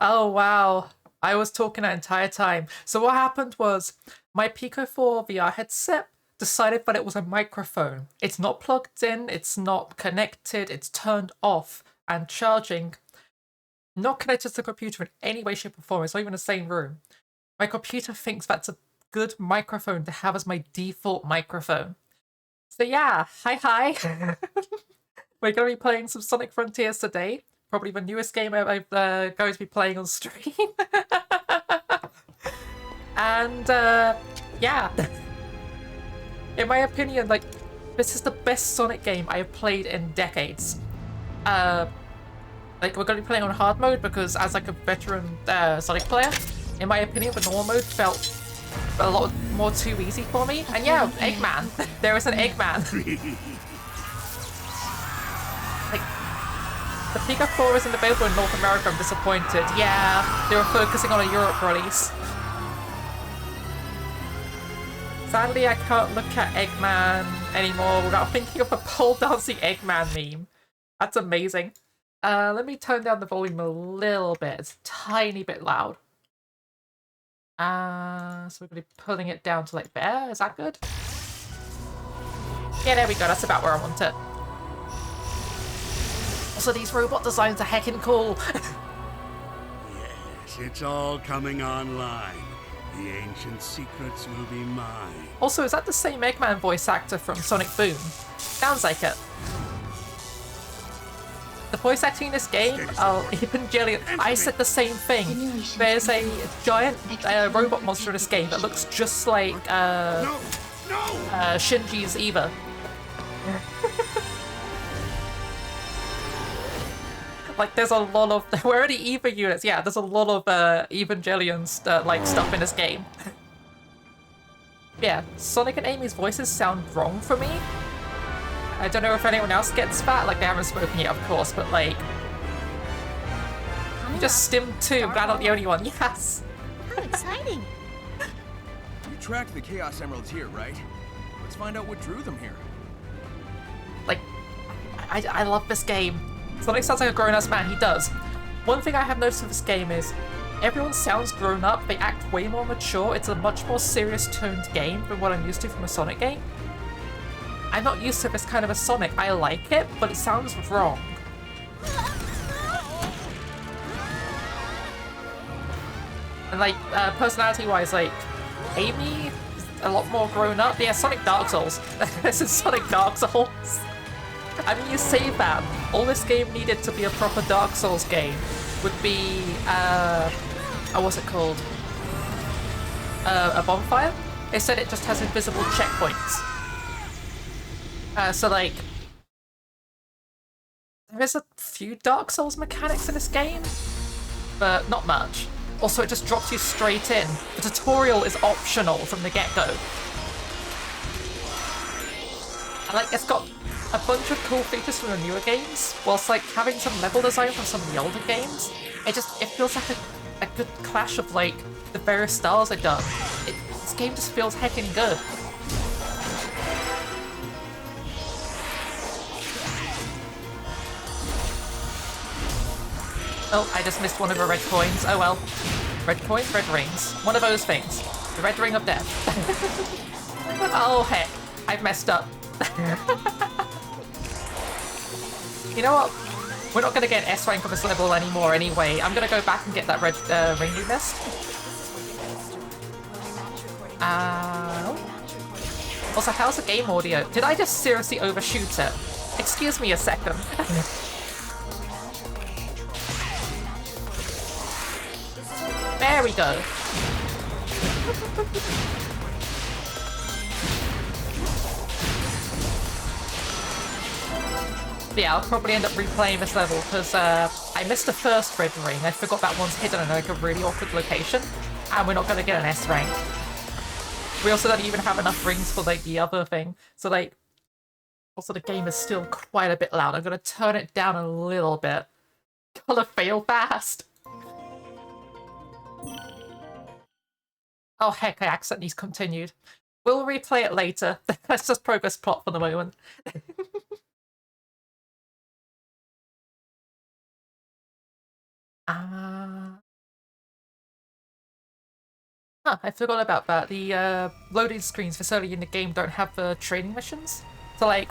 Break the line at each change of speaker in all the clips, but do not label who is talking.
Oh, wow. I was talking that entire time. So what happened was my Pico 4 VR headset decided that it was a microphone. It's not plugged in, it's not connected, it's turned off and charging. Not connected to the computer in any way, shape, or form. It's not even in the same room. My computer thinks that's a good microphone to have as my default microphone. So yeah, hi. We're going to be playing some Sonic Frontiers today. Probably the newest game I'm going to be playing on stream. And yeah, in my opinion, like, this is the best Sonic game I have played in decades. Like, we're going to be playing on hard mode because as like a veteran Sonic player, in my opinion, the normal mode felt a lot more too easy for me. And yeah, Eggman. There is an Eggman. Like, the Pico 4 isn't available in North America, I'm disappointed. Yeah, they were focusing on a Europe release. Sadly, I can't look at Eggman anymore without thinking of a pole dancing Eggman meme. That's amazing. Let me turn down the volume a little bit. It's a tiny bit loud. So we're going to be pulling it down to like there. Is that good? Yeah, there we go. That's about where I want it. Also, these robot designs are heckin' cool.
Yes, it's all coming online. The ancient secrets will be mine.
Also, is that the same Eggman voice actor from Sonic Boom? Sounds like it. The voice acting in this game, Evangelion, I said the same thing. There's a giant robot monster in this game that looks just like Shinji's Eva. Like, there's a lot of... Where are the Eva units? Yeah, there's a lot of Evangelion's like stuff in this game. Yeah, Sonic and Amy's voices sound wrong for me. I don't know if anyone else gets that. Like, they haven't spoken yet, of course, but like... You just stimmed too. I'm glad I'm not the only one. Yes!
How exciting!
You tracked the Chaos Emeralds here, right? Let's find out what drew them here.
Like, I love this game. Sonic sounds like a grown-ass man, he does. One thing I have noticed with this game is everyone sounds grown up, they act way more mature, it's a much more serious toned game than what I'm used to from a Sonic game. I'm not used to this kind of a Sonic, I like it, but it sounds wrong. And like, personality-wise, like, Amy is a lot more grown up. Yeah, Sonic Dark Souls. This is Sonic Dark Souls. I mean, you say that. All this game needed to be a proper Dark Souls game would be, what's it called? A bonfire? Instead, it just has invisible checkpoints. So, like, there's a few Dark Souls mechanics in this game, but not much. Also, it just drops you straight in. The tutorial is optional from the get-go. And, like, it's got a bunch of cool features from the newer games, whilst like having some level design from some of the older games. It feels like a good clash of like the various styles they've done. This game just feels heckin' good. Oh, I just missed one of the red coins. Oh well. Red coins, red rings. One of those things. The red ring of death. Oh heck, I've messed up. You know what? We're not going to get an S rank on this level anymore anyway. I'm going to go back and get that red ring we missed. Also, how's the game audio? Did I just seriously overshoot it? Excuse me a second. There we go. Yeah, I'll probably end up replaying this level because I missed the first red ring. I forgot that one's hidden in like a really awkward location, and we're not going to get an S rank. We also don't even have enough rings for like the other thing, so like, also the game is still quite a bit loud. I'm going to turn it down a little bit. Gotta fail fast. Oh heck, I accidentally continued. We'll replay it later. Let's just progress plot for the moment. Huh, I forgot about that. The loading screens for early in the game don't have the training missions. So like,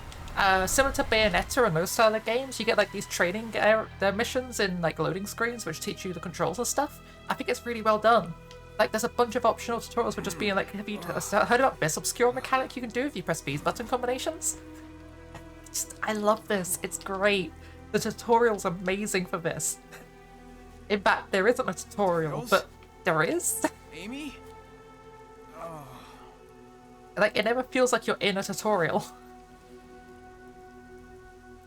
similar to Bayonetta and those style of games, you get like these training missions in like loading screens which teach you the controls and stuff. I think it's really well done. Like, there's a bunch of optional tutorials for just being like, have you heard about this obscure mechanic you can do if you press these button combinations? I love this. It's great. The tutorial's amazing for this. In fact, there isn't a tutorial, but there is.
Amy? Oh.
Like, it never feels like you're in a tutorial.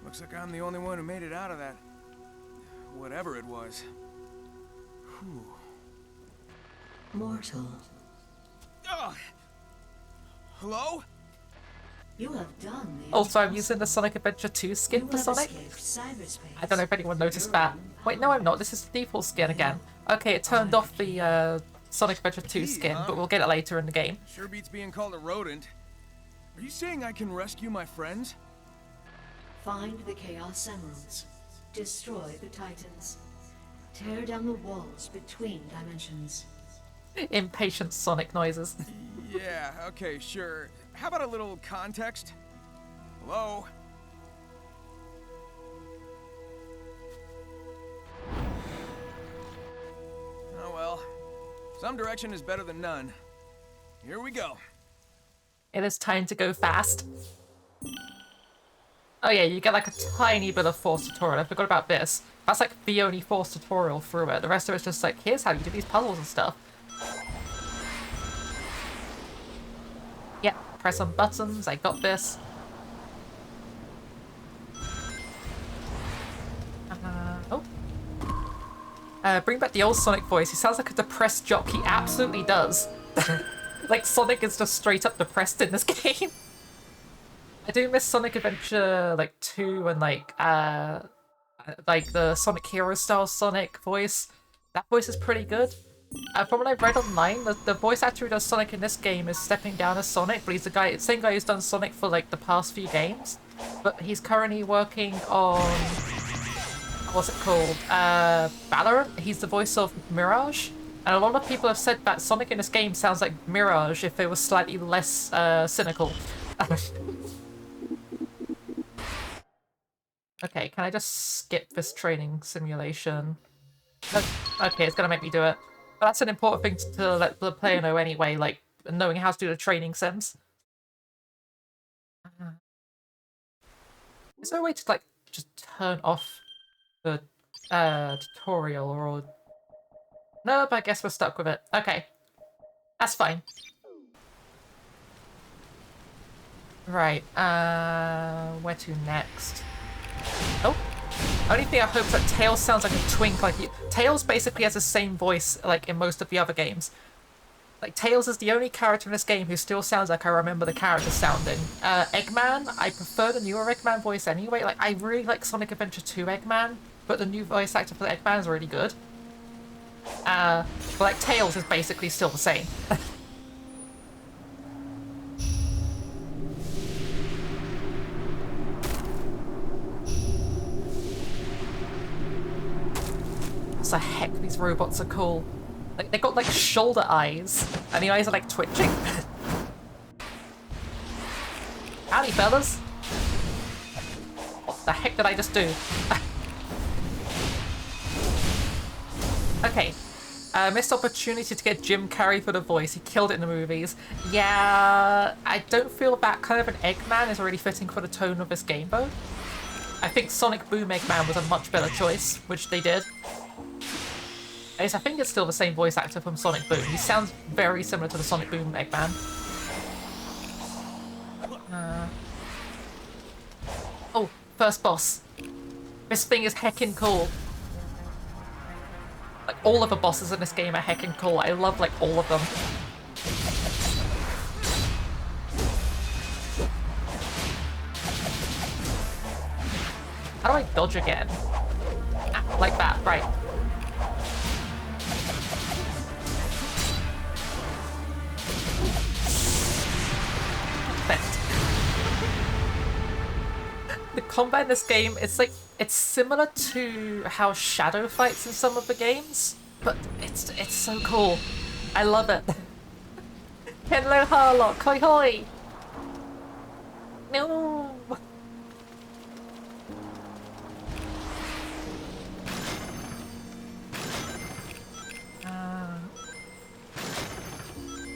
Looks like I'm the only one who made it out of that. Whatever it was. Whew.
Mortal.
Ugh. Hello?
You have done the
Also, I'm using the Sonic Adventure 2 skin for Sonic. I don't know if anyone noticed that. Wait, no, I'm not. This is the default skin again. Okay, it turned off the Sonic Adventure 2 skin, but we'll get it later in the game.
Sure beats being called a rodent. Are you saying I can rescue my friends?
Find the Chaos Emeralds. Destroy the Titans. Tear down the walls between dimensions.
Impatient Sonic noises.
Yeah, okay, sure. How about a little context? Hello? Oh well. Some direction is better than none. Here we go.
It is time to go fast. Oh yeah, you get like a tiny bit of Force tutorial. I forgot about this. That's like the only Force tutorial through it. The rest of it's just like, here's how you do these puzzles and stuff. Yeah, press some buttons. I got this. Oh. Bring back the old Sonic voice. He sounds like a depressed jock. He absolutely does. Like, Sonic is just straight up depressed in this game. I do miss Sonic Adventure, like, 2 and, like the Sonic Hero style Sonic voice. That voice is pretty good. From what I've read online, the voice actor who does Sonic in this game is stepping down as Sonic, but he's the same guy who's done Sonic for, like, the past few games. But he's currently working on... what's it called? Valorant? He's the voice of Mirage. And a lot of people have said that Sonic in this game sounds like Mirage if it was slightly less cynical. Okay, can I just skip this training simulation? No, okay, it's gonna make me do it. But that's an important thing to let the player know anyway, like knowing how to do the training sims. Is there a way to like just turn off the tutorial or... No, but I guess we're stuck with it. Okay. That's fine. Right, where to next? Oh. Only thing I hope is that Tails sounds like a twink like you. Tails basically has the same voice like in most of the other games. Like, Tails is the only character in this game who still sounds like I remember the character sounding. Eggman, I prefer the newer Eggman voice anyway. Like, I really like Sonic Adventure 2 Eggman, but the new voice actor for Eggman is really good. But like, Tails is basically still the same. So heck, these robots are cool. Like, they got like shoulder eyes, and the eyes are like twitching. Howdy, fellas. What the heck did I just do? Okay. Missed opportunity to get Jim Carrey for the voice. He killed it in the movies. Yeah, I don't feel that kind of an Eggman is really fitting for the tone of this game, though. I think Sonic Boom Eggman was a much better choice, which they did. I think it's still the same voice actor from Sonic Boom. He sounds very similar to the Sonic Boom Eggman. Oh, first boss. This thing is heckin' cool. Like, all of the bosses in this game are heckin' cool. I love, like, all of them. How do I dodge again? Ah, like that, right. The combat in this game, it's like, it's similar to how Shadow fights in some of the games, but it's so cool. I love it. Hello, Harlock. Hoi hoi. No.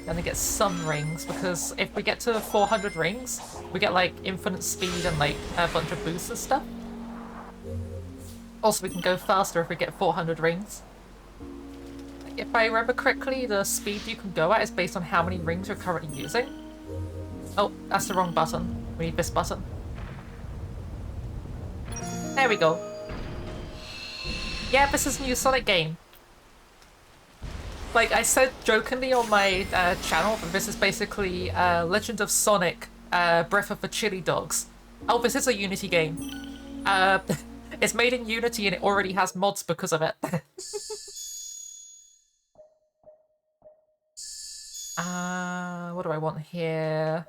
Gonna get some rings, because if we get to 400 rings, we get like infinite speed and like a bunch of boosts and stuff. Also, we can go faster if we get 400 rings. If I remember correctly, the speed you can go at is based on how many rings you're currently using. Oh, that's the wrong button. We need this button. There we go. Yeah, this is a new Sonic game. Like I said jokingly on my channel, that this is basically Legend of Sonic, Breath of the Chili Dogs. Oh, this is a Unity game. It's made in Unity and it already has mods because of it. What do I want here?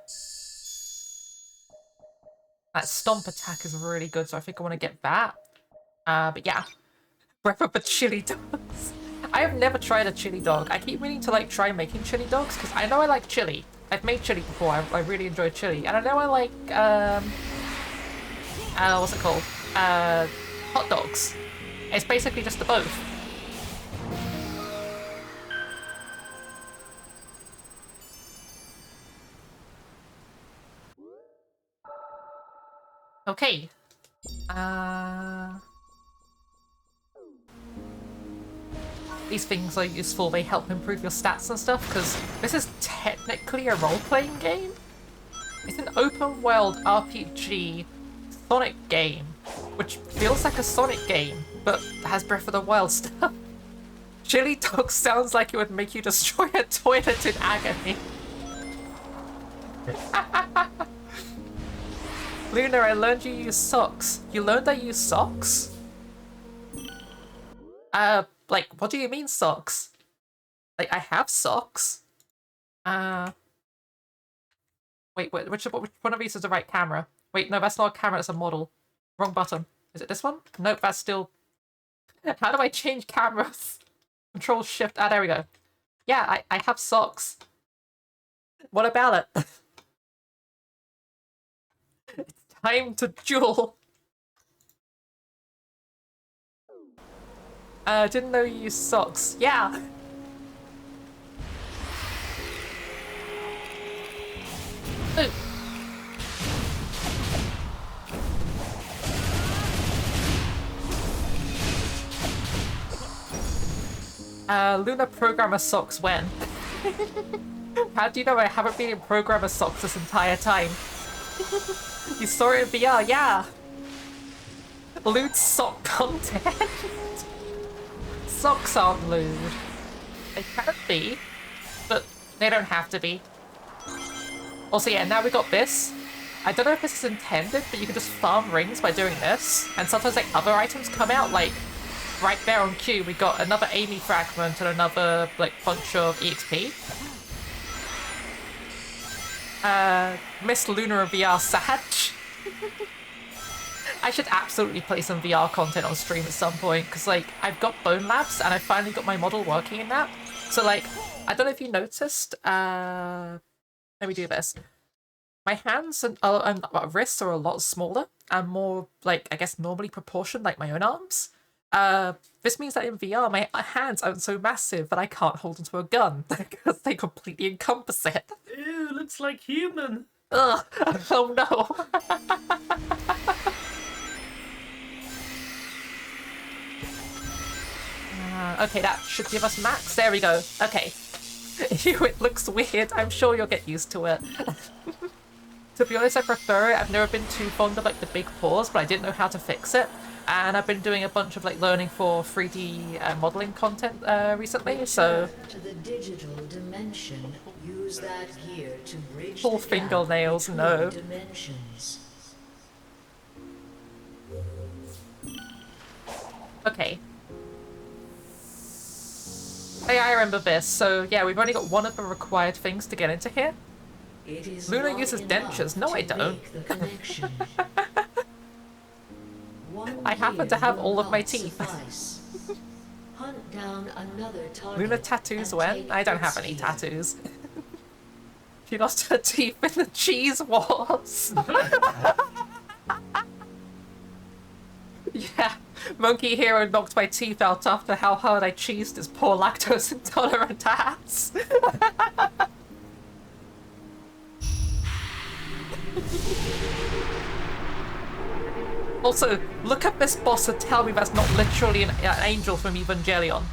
That stomp attack is really good, so I think I want to get that. But yeah, Breath of the Chili Dogs. I have never tried a chili dog. I keep meaning to like try making chili dogs because I know I like chili. I've made chili before. I really enjoy chili, and I know I like what's it called? Hot dogs. It's basically just the both. Okay. These things are useful. They help improve your stats and stuff, because this is technically a role-playing game. It's an open-world RPG Sonic game, which feels like a Sonic game, but has Breath of the Wild stuff. Chili Dog sounds like it would make you destroy a toilet in agony. Luna, I learned you use socks. You learned I use socks? Like, what do you mean socks? Like, I have socks. Wait, which one of these is the right camera? Wait, no, that's not a camera, it's a model. Wrong button. Is it this one? Nope, that's still... How do I change cameras? Control Shift, there we go. Yeah, I have socks. What about it? It's time to duel. Didn't know you used socks. Yeah. Ooh. Luna Programmer Socks when? How do you know I haven't been in Programmer Socks this entire time? You saw it in VR, yeah! Lewd sock content! Socks aren't lewd. They can be, but they don't have to be. Also, yeah, now we got this. I don't know if this is intended, but you can just farm rings by doing this. And sometimes, like, other items come out, like, right there on cue, we got another Amy fragment and another, like, bunch of EXP. Miss Luna in VR Sag. I should absolutely play some VR content on stream at some point, because, like, I've got Bone Labs, and I finally got my model working in that. So, like, I don't know if you noticed, let me do this. My hands and wrists are a lot smaller, and more, like, I guess, normally proportioned, like my own arms. This means that in VR, my hands aren't so massive that I can't hold onto a gun, because they completely encompass it.
Ew, looks like human.
Ugh, oh no. Okay, that should give us max. There we go. Okay. It looks weird. I'm sure you'll get used to it. To be honest, I prefer it. I've never been too fond of like the big paws, but I didn't know how to fix it. And I've been doing a bunch of like learning for 3D modeling content recently, so...
To the digital dimension, use that gear to bridge
Full
the gap
fingernails,
between
no.
dimensions.
Okay. Oh, yeah, I remember this. So, yeah, we've only got one of the required things to get into here.
It is
Luna
not
uses
enough
dentures. No,
to
I don't.
make the connection. One
I happen to
gear
have
will
all of my
not
teeth.
suffice. Hunt down another target
Luna tattoos
and
when?
take
I don't have
its
any
gear.
tattoos. She lost her teeth in the cheese wars. Yeah, Monkey Hero knocked my teeth out after how hard I cheesed his poor lactose intolerant ass. Also, look at this boss and tell me that's not literally an angel from Evangelion.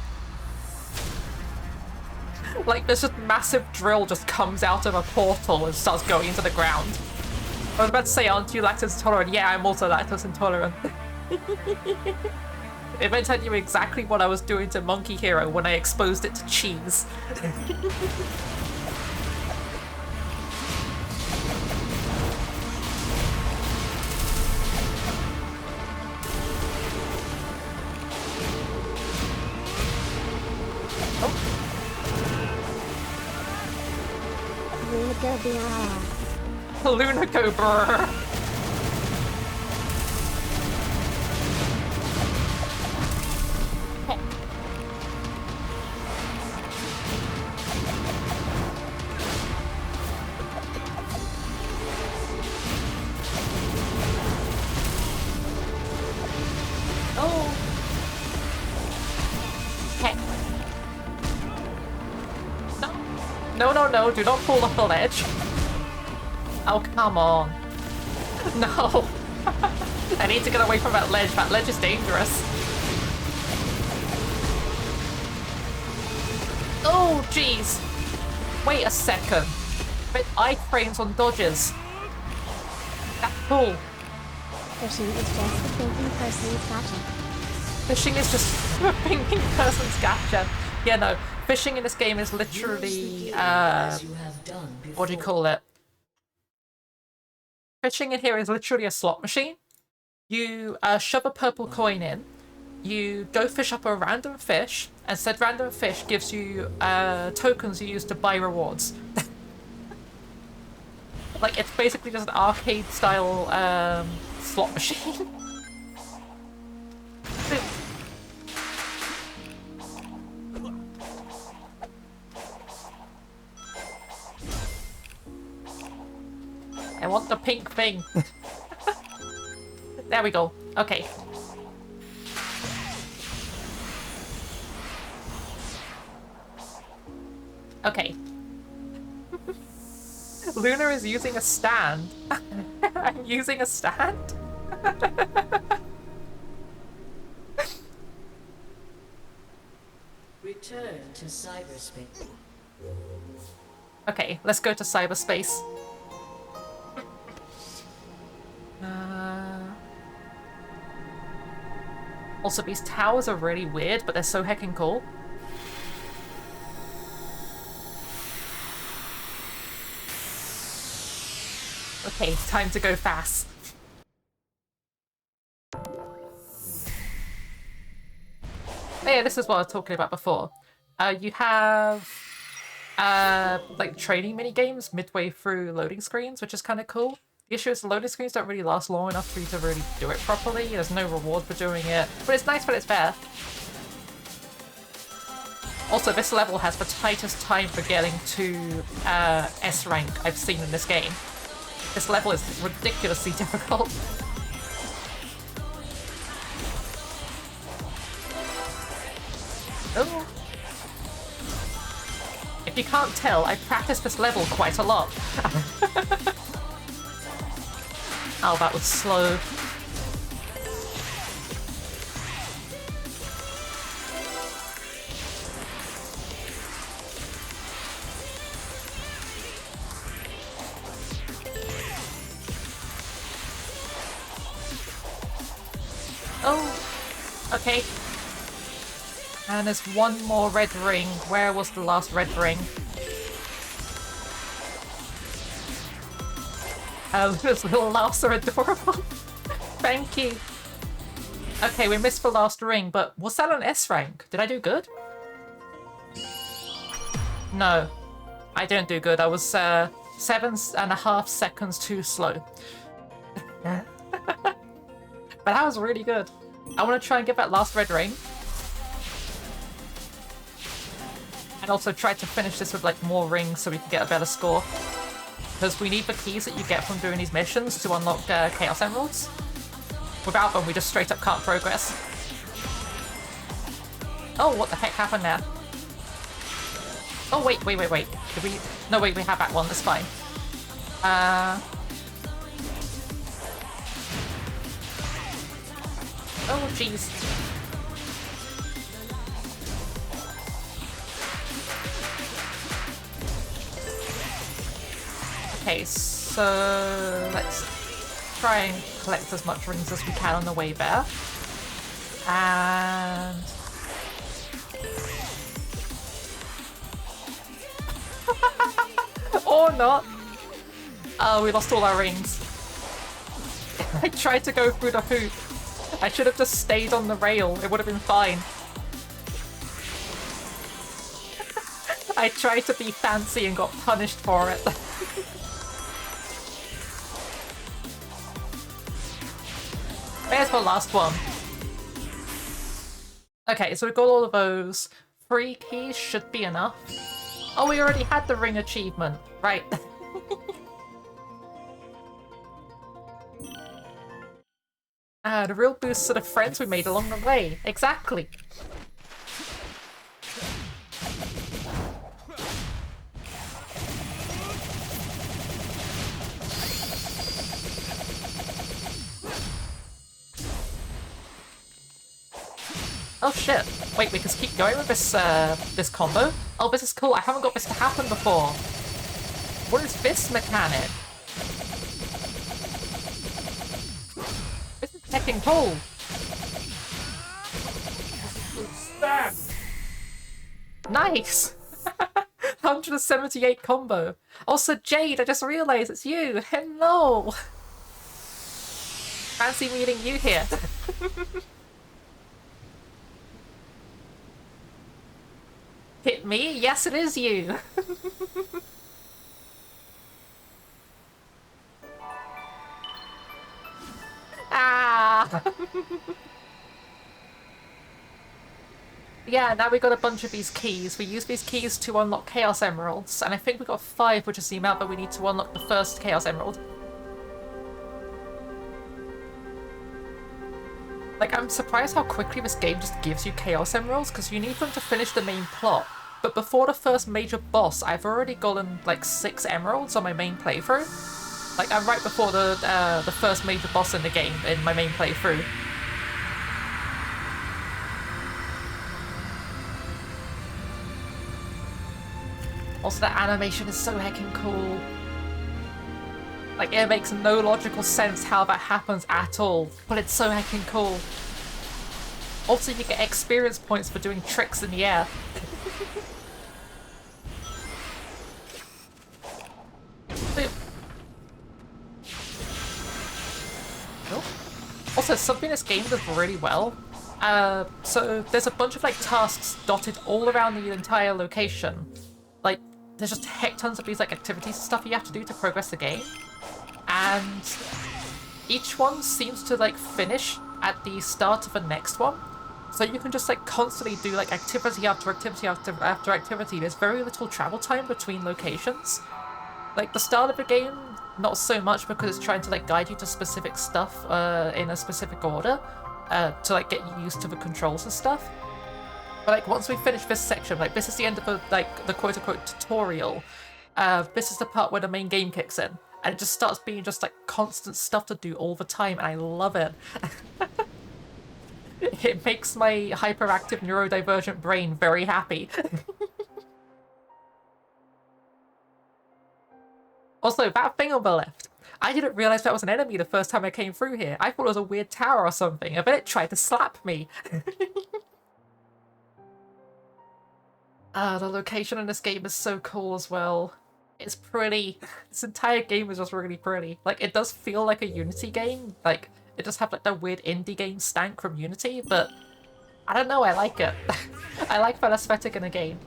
Like, this just massive drill just comes out of a portal and starts going into the ground. I was about to say, aren't you lactose intolerant? Yeah, I'm also lactose intolerant. It meant I knew exactly what I was doing to Monkey Hero when I exposed it to cheese. Luna go brr. Oh. Okay. No, no, no, do not fall off the ledge. Oh, come on. No. I need to get away from that ledge. That ledge is dangerous. Oh, jeez. Wait a second. But iframes on dodges. That's cool.
Fishing is just the thinking person's gotcha.
Fishing is just the thinking person's gotcha. Yeah, no. Fishing in this game is literally, what do you call it? Fishing in here is literally a slot machine. You shove a purple coin in, you go fish up a random fish, and said random fish gives you tokens you use to buy rewards. Like, it's basically just an arcade-style slot machine. I want the pink thing. There we go. Okay. Okay. Luna is using a stand. I'm using a stand?
Return to cyberspace.
Okay, let's go to cyberspace. Also, these towers are really weird, but they're so heckin' cool. Okay, time to go fast. Oh yeah, this is what I was talking about before. You have like training mini games midway through loading screens, which is kind of cool. The issue is the loading screens don't really last long enough for you to really do it properly. There's no reward for doing it, but it's nice when it's fair. Also, this level has the tightest time for getting to S rank I've seen in this game. This level is ridiculously difficult. Oh. If you can't tell, I've practiced this level quite a lot. Oh, that was slow. Oh, okay. And there's one more red ring. Where was the last red ring? Those little laughs are adorable. Thank you. Okay, we missed the last ring, but was that an S rank? Did I do good? No, I didn't do good. I was 7.5 seconds too slow. But that was really good. I want to try and get that last red ring. And also try to finish this with like more rings so we can get a better score. because we need the keys that you get from doing these missions to unlock Chaos Emeralds. Without them, we just straight up can't progress. Oh, what the heck happened there? Oh, wait. Did we... No, wait, we have that one. That's fine. Oh, jeez. Okay, so let's try and collect as much rings as we can on the way there. And... or not. Oh, we lost all our rings. I tried to go through the hoop. I should have just stayed on the rail. It would have been fine. I tried to be fancy and got punished for it. There's the last one. Okay, so we've got all of those. 3 keys should be enough. Oh, we already had the ring achievement. Right. The real boost to the friends we made along the way. Exactly. Oh shit. Wait, we can keep going with this this combo? Oh, this is cool. I haven't got this to happen before. What is this mechanic? This is heckin' cool. Nice! 178 combo. Also, Jade, I just realised it's you. Hello! Fancy meeting you here. Hit me? Yes, it is you. Ah! Yeah, now we got a bunch of these keys. We use these keys to unlock Chaos Emeralds, and I think we got 5, which is the amount that we need to unlock the first Chaos Emerald. Like, I'm surprised how quickly this game just gives you Chaos Emeralds, because you need them to finish the main plot. But before the first major boss, I've already gotten, like, 6 emeralds on my main playthrough. Like, I'm right before the first major boss in the game, in my main playthrough. Also, that animation is so heckin' cool. Like, it makes no logical sense how that happens at all, but it's so heckin' cool. Also, you get experience points for doing tricks in the air. Also, something this game does really well. So there's a bunch of like tasks dotted all around the entire location. Like, there's just heck tons of these like activities and stuff you have to do to progress the game. And each one seems to like finish at the start of the next one. So you can just like constantly do like activity after activity after activity. There's very little travel time between locations. Like the start of the game, not so much because it's trying to like guide you to specific stuff in a specific order to like get you used to the controls and stuff. But like once we finish this section, like this is the end of the like the quote-unquote tutorial. This is the part where the main game kicks in, and it just starts being just like constant stuff to do all the time, and I love it. It makes my hyperactive neurodivergent brain very happy. Also, that thing on the left, I didn't realise that was an enemy the first time I came through here. I thought it was a weird tower or something. I bet it tried to slap me. The location in this game is so cool as well. It's pretty. This entire game is just really pretty. Like, it does feel like a Unity game. Like, it does have like that weird indie game stank from Unity, but I don't know, I like it. I like that aesthetic in a game.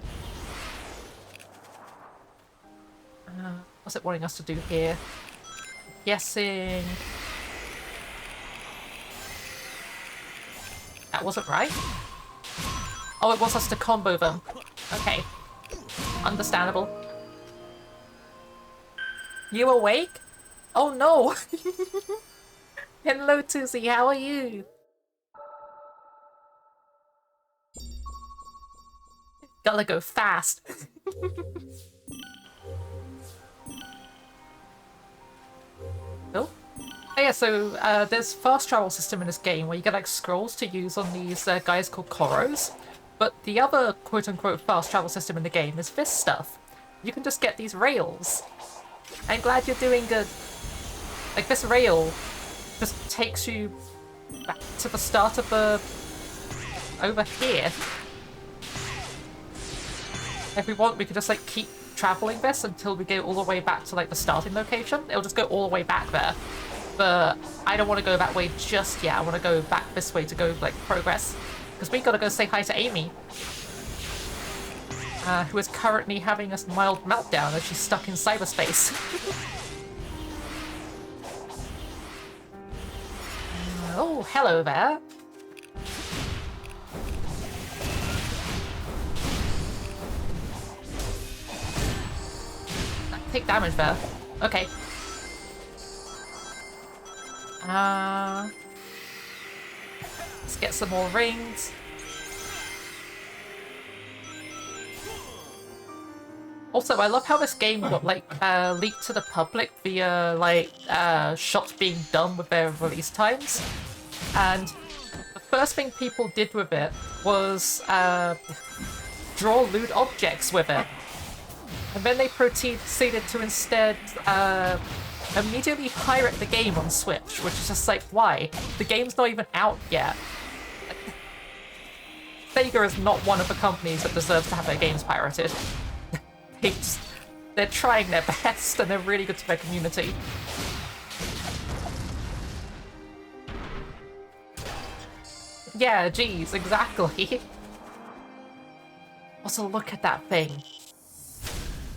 What's it wanting us to do here? Guessing... That wasn't right? Oh, it wants us to combo them. Okay. Understandable. You awake? Oh no! Hello, Tuzi, how are you? Gotta go fast. Oh? Oh yeah, so there's fast travel system in this game where you get like scrolls to use on these guys called Koros. But the other quote-unquote fast travel system in the game is this stuff. You can just get these rails. I'm glad you're doing good. Like, this rail just takes you back to the start of the... over here. If we want, we could just, like, keep traveling this until we go all the way back to, like, the starting location. It'll just go all the way back there. But I don't want to go that way just yet. I want to go back this way to go, like, progress. Because we gotta go say hi to Amy. Who is currently having a mild meltdown as she's stuck in cyberspace. Oh, hello there. Take damage there. Okay. Let's get some more rings. Also, I love how this game got, like, leaked to the public via, like, shots being done with their release times. And the first thing people did with it was draw loot objects with it. And then they proceeded to instead immediately pirate the game on Switch, which is just like, why? The game's not even out yet. Sega is not one of the companies that deserves to have their games pirated. They're trying their best and they're really good to their community. Yeah, geez, exactly. Also, look at that thing.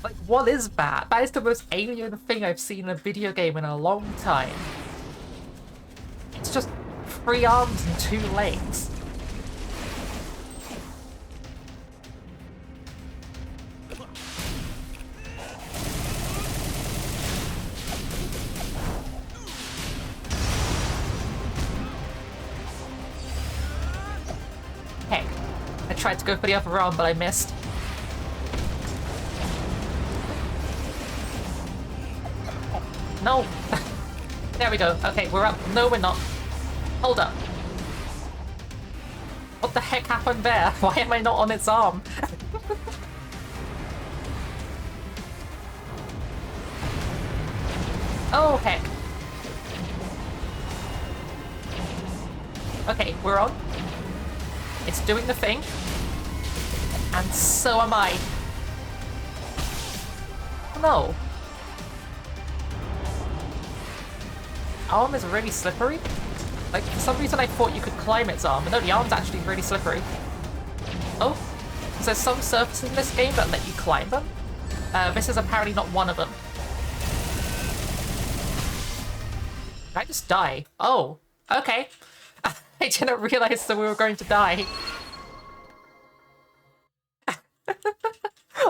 Like, what is that? That is the most alien thing I've seen in a video game in a long time. It's just 3 arms and 2 legs. Heck, I tried to go for the other arm, but I missed. No! There we go. Okay, we're up. No, we're not. Hold up. What the heck happened there? Why am I not on its arm? Oh, heck. Okay, we're on. It's doing the thing. And so am I. No. Arm is really slippery. Like, for some reason I thought you could climb its arm, but no, the arm's actually really slippery. Oh, so there's some surfaces in this game that let you climb them. This is apparently not one of them. Did I just die? Oh, okay. I didn't realize that we were going to die.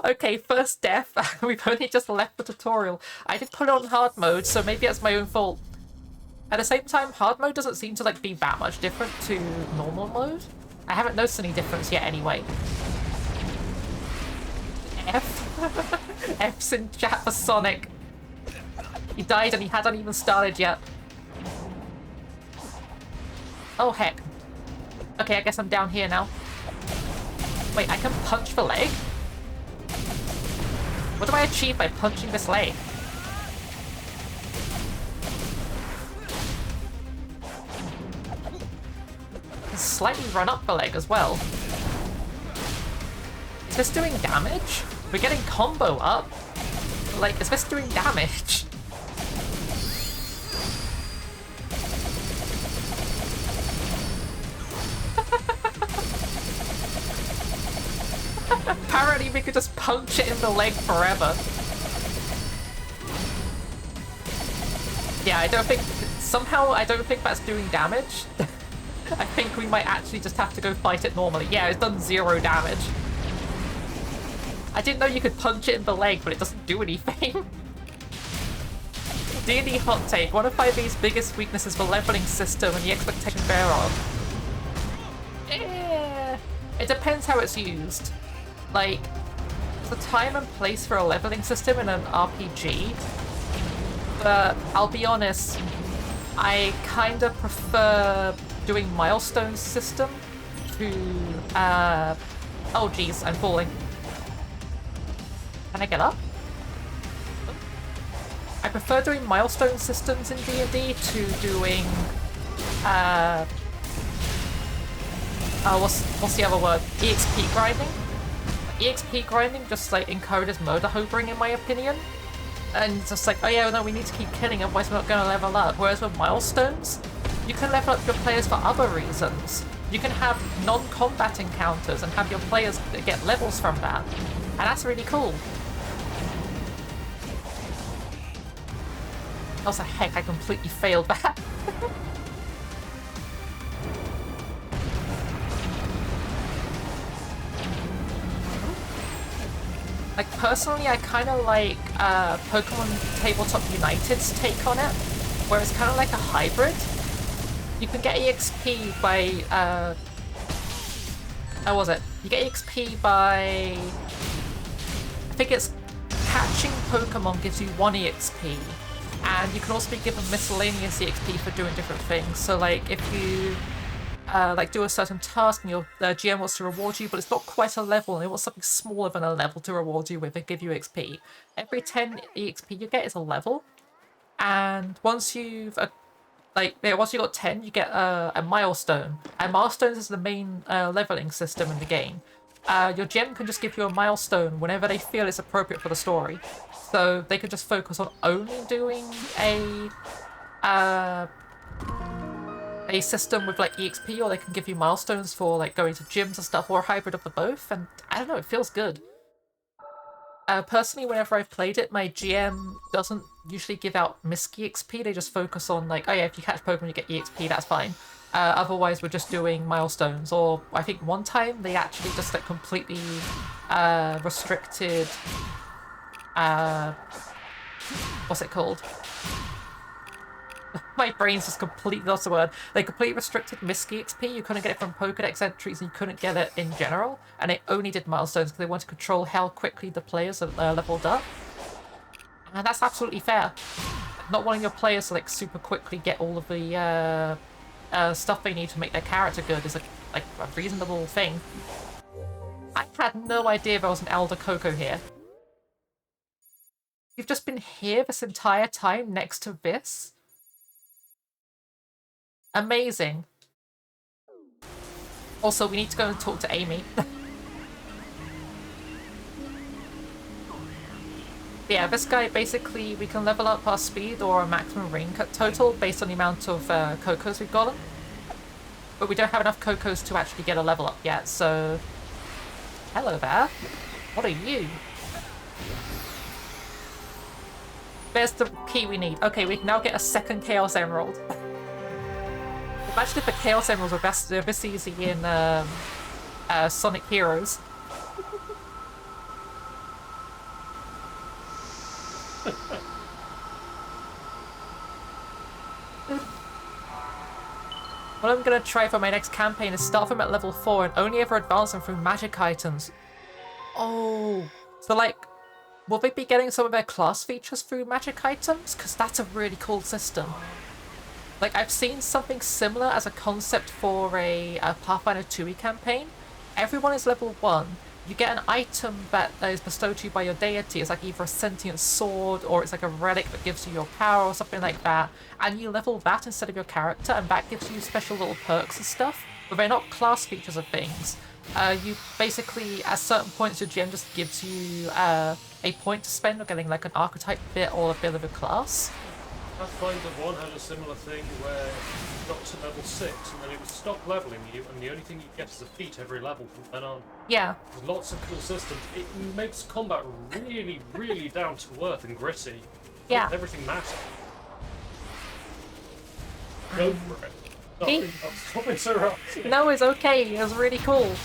Okay, first death. We've only just left the tutorial. I did put it on hard mode, so maybe that's my own fault. At the same time, hard mode doesn't seem to, like, be that much different to normal mode. I haven't noticed any difference yet anyway. F? F's in chat for Sonic. He died and he hadn't even started yet. Oh, heck. Okay, I guess I'm down here now. Wait, I can punch the leg? What do I achieve by punching this leg? Slightly run up the leg as well. Is this doing damage? We're getting combo up. Like, is this doing damage? Apparently we could just punch it in the leg forever. Yeah, I don't think... Somehow, I don't think that's doing damage. I think we might actually just have to go fight it normally. Yeah, it's done 0 damage. I didn't know you could punch it in the leg, but it doesn't do anything. D&D hot take. One of 5e's biggest weaknesses for leveling system and the expectation thereof. It depends how it's used. Like, the time and place for a leveling system in an RPG, but I'll be honest, I kind of prefer doing milestone system to, oh geez, I'm falling. Can I get up? I prefer doing milestone systems in D&D to doing, what's the other word? EXP grinding? EXP grinding just like encourages murder hovering in my opinion. And it's just like, oh yeah, no, we need to keep killing, otherwise we're not going to level up. Whereas with milestones, you can level up your players for other reasons. You can have non-combat encounters and have your players get levels from that. And that's really cool. Also, heck, I completely failed that. Like, personally, I kind of like Pokemon Tabletop United's take on it, where it's kind of like a hybrid. You can get EXP by, how was it? You get EXP by, I think it's catching Pokemon gives you 1 EXP, and you can also be given miscellaneous EXP for doing different things. So like, if you like do a certain task and your GM wants to reward you, but it's not quite a level, and it wants something smaller than a level to reward you with and give you XP. Every 10 EXP you get is a level, and once you've once you got 10, you get a milestone. And milestones is the main leveling system in the game. Your GM can just give you a milestone whenever they feel it's appropriate for the story. So they could just focus on only doing a system with like EXP, or they can give you milestones for like going to gyms and stuff, or a hybrid of the both, and I don't know, it feels good. Personally, whenever I've played it, my GM doesn't usually give out misc EXP, they just focus on like, oh yeah, if you catch Pokemon you get EXP, that's fine. Otherwise we're just doing milestones, or I think one time they actually just like completely restricted, what's it called? My brain's just completely lost the word. They completely restricted misc EXP. You couldn't get it from Pokedex entries, and you couldn't get it in general. And they only did milestones because they wanted to control how quickly the players are leveled up. And that's absolutely fair. Not wanting your players to like super quickly get all of the stuff they need to make their character good is like a reasonable thing. I had no idea there was an Elder Coco here. You've just been here this entire time next to this? Amazing. Also, we need to go and talk to Amy. Yeah, this guy, basically, we can level up our speed or our maximum ring total based on the amount of Cocos we've gotten. But we don't have enough Cocos to actually get a level up yet, so... Hello there. What are you? There's the key we need. Okay, we can now get a second Chaos Emerald. Imagine if the Chaos Emeralds were this easy in Sonic Heroes. What I'm going to try for my next campaign is start them at level 4 and only ever advance them through magic items. Oh, so like, will they be getting some of their class features through magic items? Because that's a really cool system. Like, I've seen something similar as a concept for a Pathfinder 2e campaign. Everyone is level 1. You get an item that is bestowed to you by your deity. It's like either a sentient sword, or it's like a relic that gives you your power, or something like that. And you level that instead of your character, and that gives you special little perks and stuff. But they're not class features of things. You basically, at certain points, your GM just gives you a point to spend on getting like an archetype bit or a bit of a class.
Pathfinder 1 had a similar thing where you got to level 6 and then it would stop leveling you, and the only thing you get is a feat every level from then on.
Yeah.
There's lots of cool systems. It makes combat really, really down to earth and gritty.
Yeah.
Everything matters. Go for it. Sorry, I'll stop interrupting.
No, it's okay. It was really cool.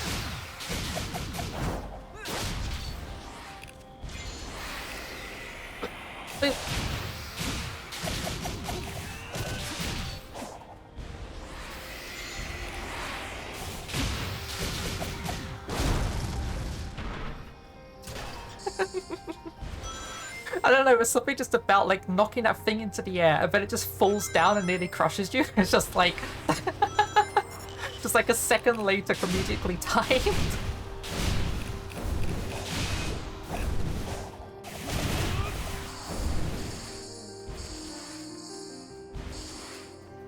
I don't know, it's something just about like knocking that thing into the air and then it just falls down and nearly crushes you. It's just like just like a second later comedically timed.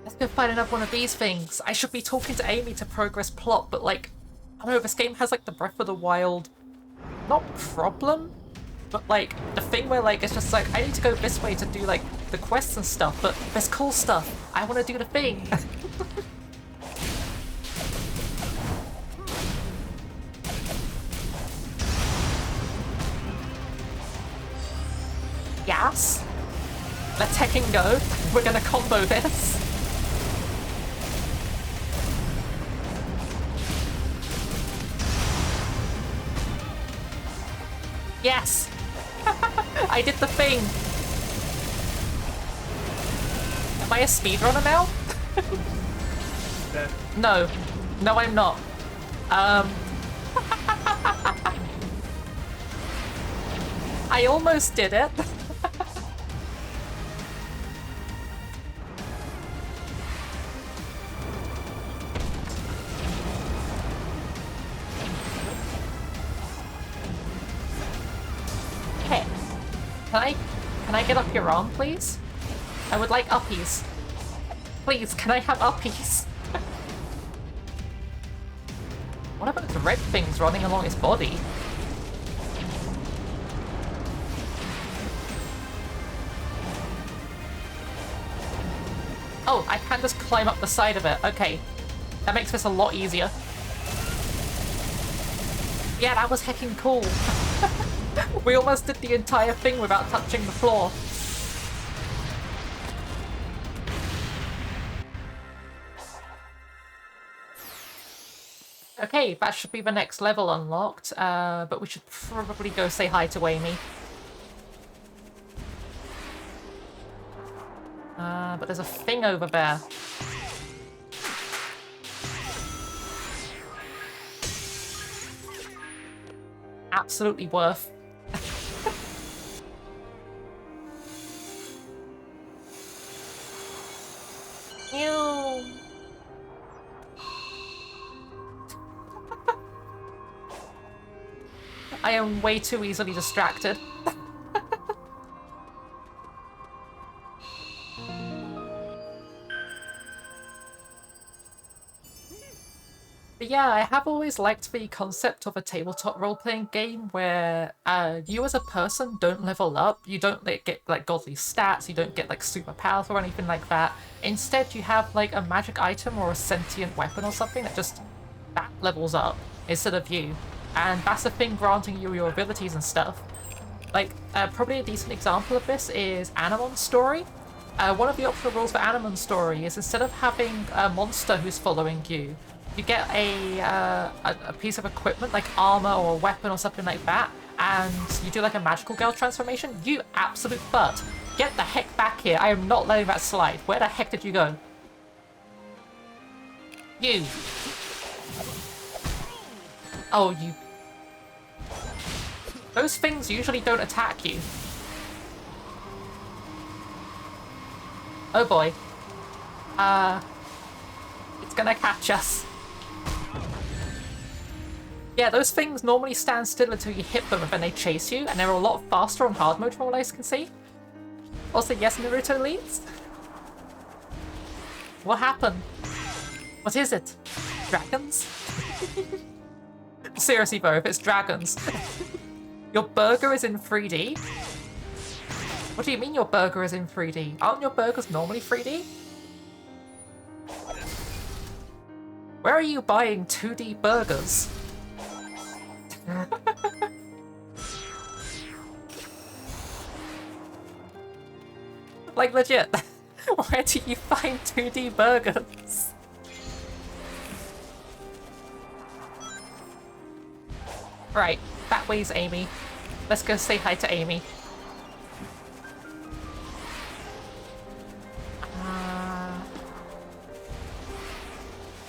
Let's go find another one of these things. I should be talking to Amy to progress plot, but like, I don't know, this game has like the Breath of the Wild, not problem, but like the thing where like it's just like I need to go this way to do like the quests and stuff, but there's cool stuff. I want to do the thing. Yes. Let's heckin' go. We're gonna combo this. Yes! I did the thing! Am I a speedrunner now? No. No, I'm not. I almost did it. Okay. Can I get up your arm, please? I would like uppies. Please, can I have uppies? What about the red things running along his body? Oh, I can just climb up the side of it. Okay. That makes this a lot easier. Yeah, that was heckin' cool. We almost did the entire thing without touching the floor. Okay, that should be the next level unlocked, but we should probably go say hi to Amy. But there's a thing over there. Absolutely worth. Ew. I am way too easily distracted. But yeah, I have always liked the concept of a tabletop role-playing game where you as a person don't level up, you don't get like godly stats, you don't get like superpowers or anything like that. Instead, you have like a magic item or a sentient weapon or something that levels up instead of you. And that's the thing granting you your abilities and stuff. Like, probably a decent example of this is Animon's story. One of the optional rules for Animon's story is instead of having a monster who's following you, you get a piece of equipment, like armor or a weapon or something like that, and you do like a magical girl transformation. You absolute butt. Get the heck back here. I am not letting that slide. Where the heck did you go? You. Oh, you. Those things usually don't attack you. Oh boy. It's gonna catch us. Yeah, those things normally stand still until you hit them and then they chase you, and they're a lot faster on hard mode from what I can see. Also, yes, Naruto leads? What happened? What is it? Dragons? Seriously though, if it's dragons. Your burger is in 3D? What do you mean your burger is in 3D? Aren't your burgers normally 3D? Where are you buying 2D burgers? Like legit, where do you find 2D burgers? Right, that way's Amy. Let's go say hi to Amy.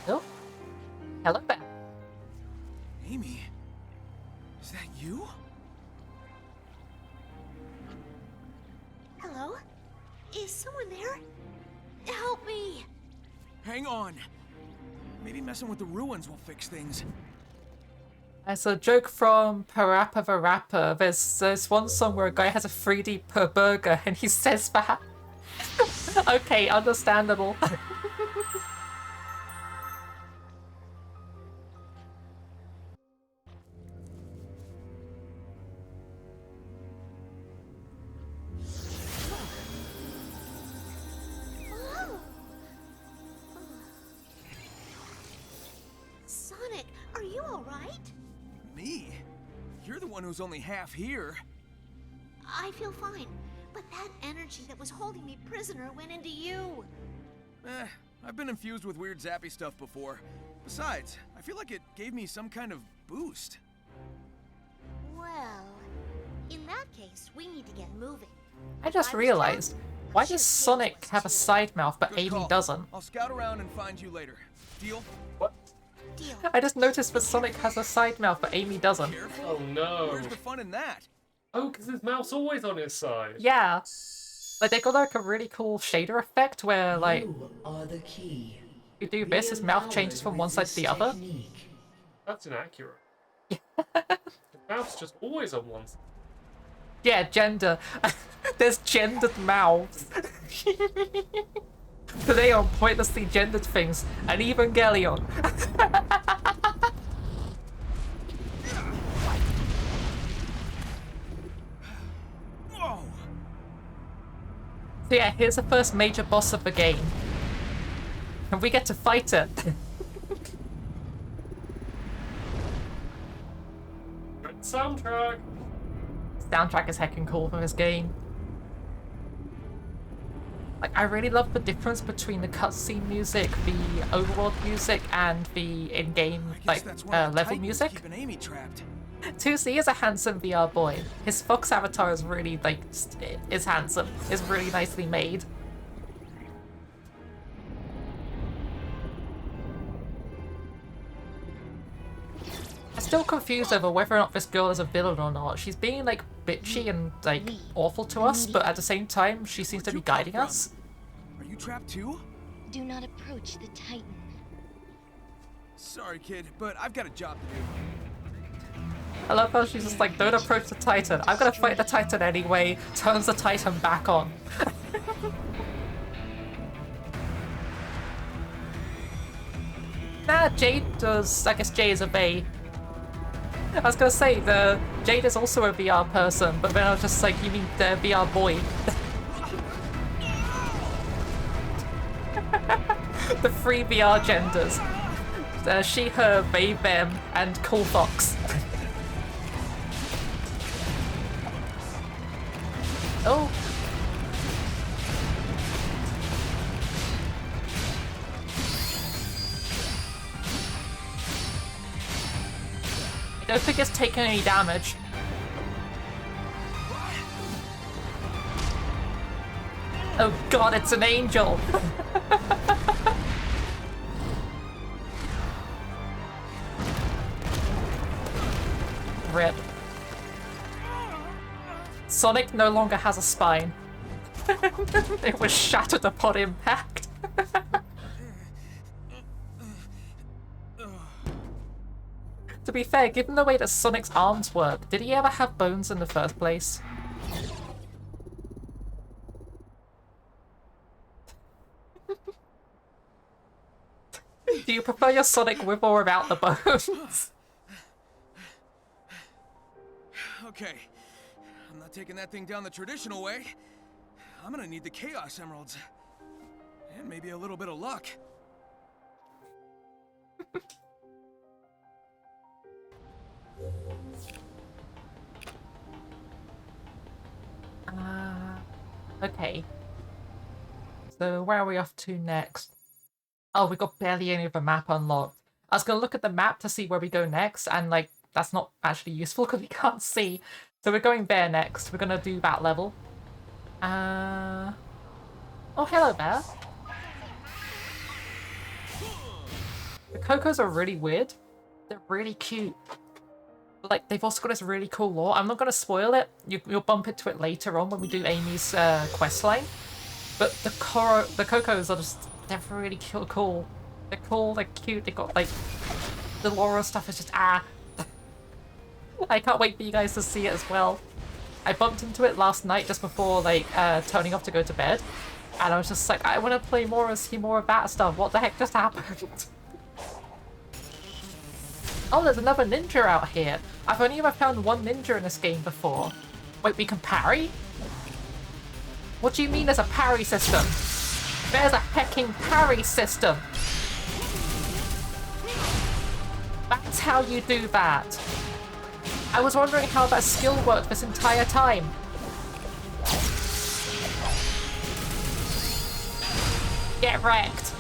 Oh, hello there.
Amy? Is that you? Maybe messing with the ruins will fix things.
It's a joke from Parappa the Rapper. There's one song where a guy has a 3D per burger and he says that. Okay, understandable.
Sonic, are you alright?
Me? You're the one who's only half here.
I feel fine, but that energy that was holding me prisoner went into you.
I've been infused with weird zappy stuff before. Besides, I feel like it gave me some kind of boost.
Well, in that case, we need to get moving.
I just realized, why does Sonic have a side mouth but
Good
Amy
call.
doesn't?
I'll scout around and find you later. Deal?
What?
Deal.
I just noticed that Sonic has a side mouth but Amy doesn't.
Careful.
Oh no.
Where's the fun in that?
Oh, because his mouth's always on his side.
Yeah. Like, they got like a really cool shader effect where, like,
You are the key.
you do this, his mouth changes from one side to the other.
That's inaccurate. His mouth's just always on one side.
Yeah, gender. There's gendered mouths. Today on pointlessly gendered things, an Evangelion.
Whoa!
So yeah, here's the first major boss of the game. And we get to fight it.
Good soundtrack.
Soundtrack is heckin' cool for this game. Like, I really love the difference between the cutscene music, the overworld music, and the in-game,
I guess
like,
that's why the
level
Titan's
music.
keeping Amy trapped.
2C is a handsome VR boy. His Fox avatar is really, like, is handsome. Is really nicely made. I'm still confused over whether or not this girl is a villain or not. She's being, like, bitchy and, like, awful to us, but at the same time, she seems to be
Where'd you come
guiding
from?
us.
Are you trapped too?
Do not approach the Titan.
Sorry, kid, but I've got a job to do.
I love how she's just like, don't approach the Titan. I'm gonna fight the Titan anyway. Turns the Titan back on. Nah, Jade does. I guess Jade is a Bay. I was gonna say, the Jade is also a VR person, but then I was just like, you mean the VR boy? The three VR genders. She, her, they, them, and Cool Fox. Oh. I don't think it's taken any damage. Oh god, it's an angel! Rip. Sonic no longer has a spine. It was shattered upon impact. To be fair, given the way that Sonic's arms work, did he ever have bones in the first place? Do you prefer your Sonic with or without the bones?
Okay, I'm not taking that thing down the traditional way. I'm gonna need the Chaos Emeralds. And maybe a little bit of luck.
Okay. So where are we off to next? Oh, we got barely any of the map unlocked. I was gonna look at the map to see where we go next, and like, that's not actually useful because we can't see. So we're going there next. We're gonna do that level. Oh, hello there. The Cocos are really weird. They're really cute. But, like, they've also got this really cool lore. I'm not gonna spoil it. You'll bump into it later on when we do Amy's quest line. But the Cocos are just, they're really cool. They're cool, they're cute, they got like the Laura stuff is just I can't wait for you guys to see it as well. I bumped into it last night just before like turning off to go to bed, and I was just like, I want to play more and see more of that stuff. What the heck just happened? Oh, there's another ninja out here. I've only ever found one ninja in this game before. Wait, we can parry? What do you mean there's a parry system? There's a hecking parry system. That's how you do that. I was wondering how that skill worked this entire time. Get wrecked.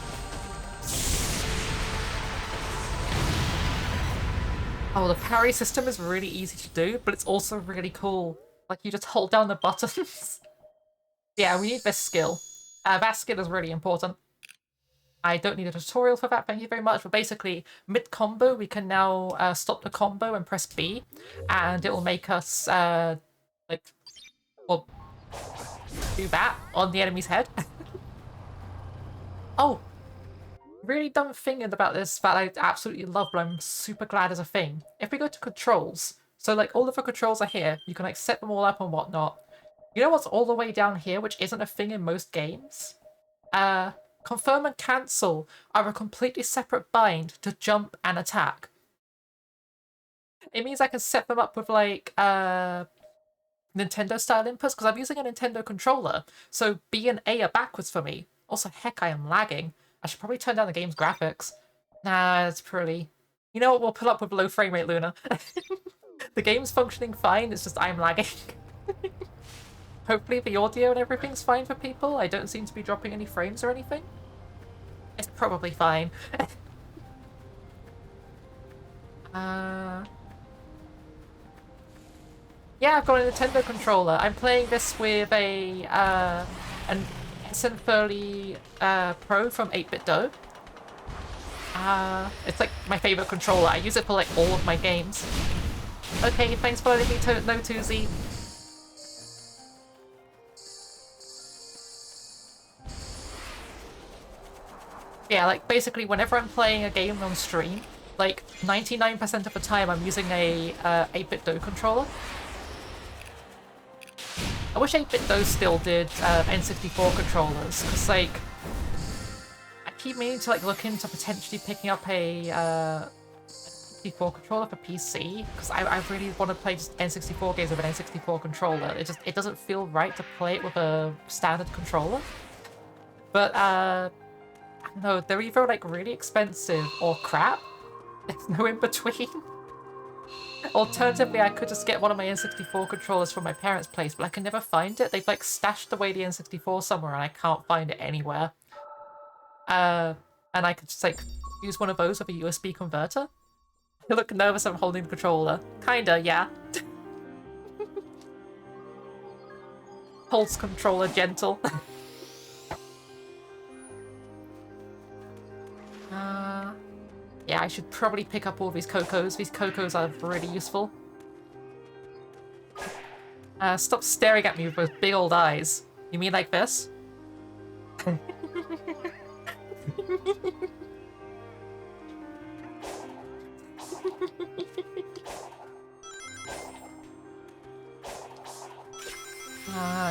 Oh, the parry system is really easy to do, but it's also really cool. Like, you just hold down the buttons. Yeah, we need this skill. That skill is really important. I don't need a tutorial for that, thank you very much. But basically, mid-combo, we can now stop the combo and press B, and it will make us, like, well, do that on the enemy's head. Oh! Really dumb thing about this that I absolutely love, but I'm super glad is a thing. If we go to controls, so like all of the controls are here, you can like set them all up and whatnot. You know what's all the way down here, which isn't a thing in most games? Confirm and cancel are a completely separate bind to jump and attack. It means I can set them up with like Nintendo style inputs, because I'm using a Nintendo controller, so B and A are backwards for me. Also, heck, I am lagging. I should probably turn down the game's graphics. Nah, it's pretty. You know what, we'll put up with low frame rate, Luna. The game's functioning fine, it's just I'm lagging. Hopefully the audio and everything's fine for people. I don't seem to be dropping any frames or anything. It's probably fine. Yeah, I've got a Nintendo controller. I'm playing this with a an SM30 Pro from 8BitDo. It's like my favorite controller. I use it for like all of my games. Okay, thanks for letting me know, Tuzi. Yeah, like basically whenever I'm playing a game on stream, like 99% of the time I'm using a 8BitDo controller. I wish 8BitDo still did N64 controllers, because like I keep meaning to like look into potentially picking up a N64 controller for PC, because I really want to play just N64 games with an N64 controller. It doesn't feel right to play it with a standard controller. But I don't know, they're either like really expensive or crap. There's no in between. Alternatively, I could just get one of my N64 controllers from my parents' place, but I can never find it. They've like stashed away the N64 somewhere and I can't find it anywhere. And I could just like use one of those with a USB converter. You look nervous I'm holding the controller. Kinda, yeah. Holds controller gentle. Yeah, I should probably pick up all these Cocos. These Cocos are really useful. Stop staring at me with those big old eyes. You mean like this?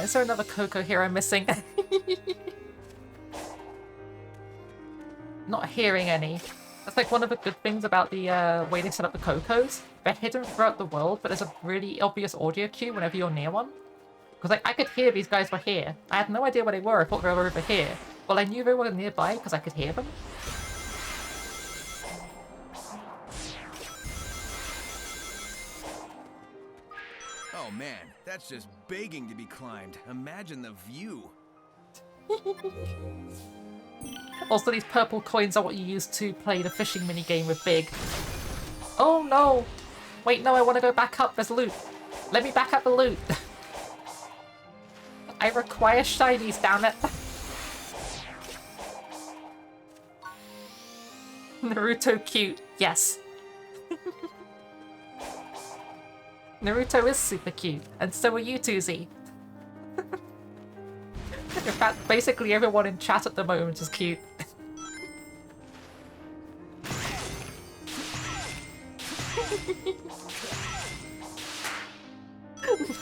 Is there another Coco here I'm missing? Not hearing any. That's like one of the good things about the way they set up the Cocos. They're hidden throughout the world, but there's a really obvious audio cue whenever you're near one. Because like, I could hear these guys were here. I had no idea where they were. I thought they were over here. Well, I knew they were nearby because I could hear them.
Oh man, that's just begging to be climbed. Imagine the view.
Also, these purple coins are what you use to play the fishing minigame with Big. Oh no! Wait, no, I want to go back up. There's loot. Let me back up the loot. I require shinies, damn it. Naruto cute. Yes. Naruto is super cute, and so are you, Tuzi. In fact, basically everyone in chat at the moment is cute.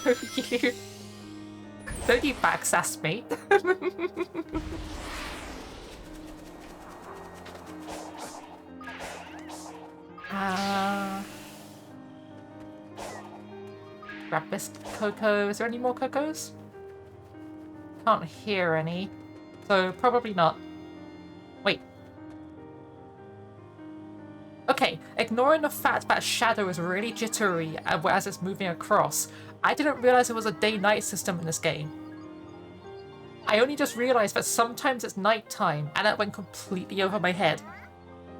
No, you. Don't you backsass me. Grab this cocoa. Is there any more cocos? Can't hear any. So probably not. Wait. Okay, ignoring the fact that shadow is really jittery as it's moving across, I didn't realize there was a day-night system in this game. I only just realized that sometimes it's nighttime, and that went completely over my head.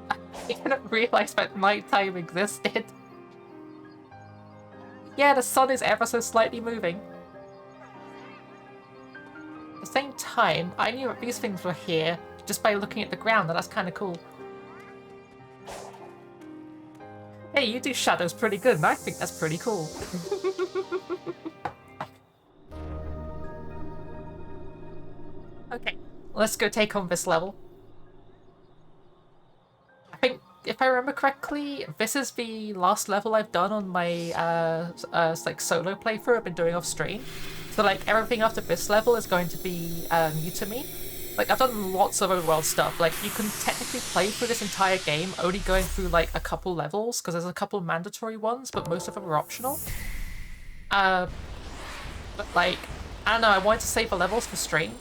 I didn't realize that nighttime existed. Yeah, the sun is ever so slightly moving. At the same time, I knew that these things were here just by looking at the ground, and that's kind of cool. Hey, you do shadows pretty good, and I think that's pretty cool. Okay, let's go take on this level. I think, if I remember correctly, this is the last level I've done on my like solo playthrough I've been doing off stream. So like everything after this level is going to be new to me. Like I've done lots of overworld stuff. Like you can technically play through this entire game only going through like a couple levels because there's a couple mandatory ones, but most of them are optional. But like I don't know. I wanted to save the levels for stream.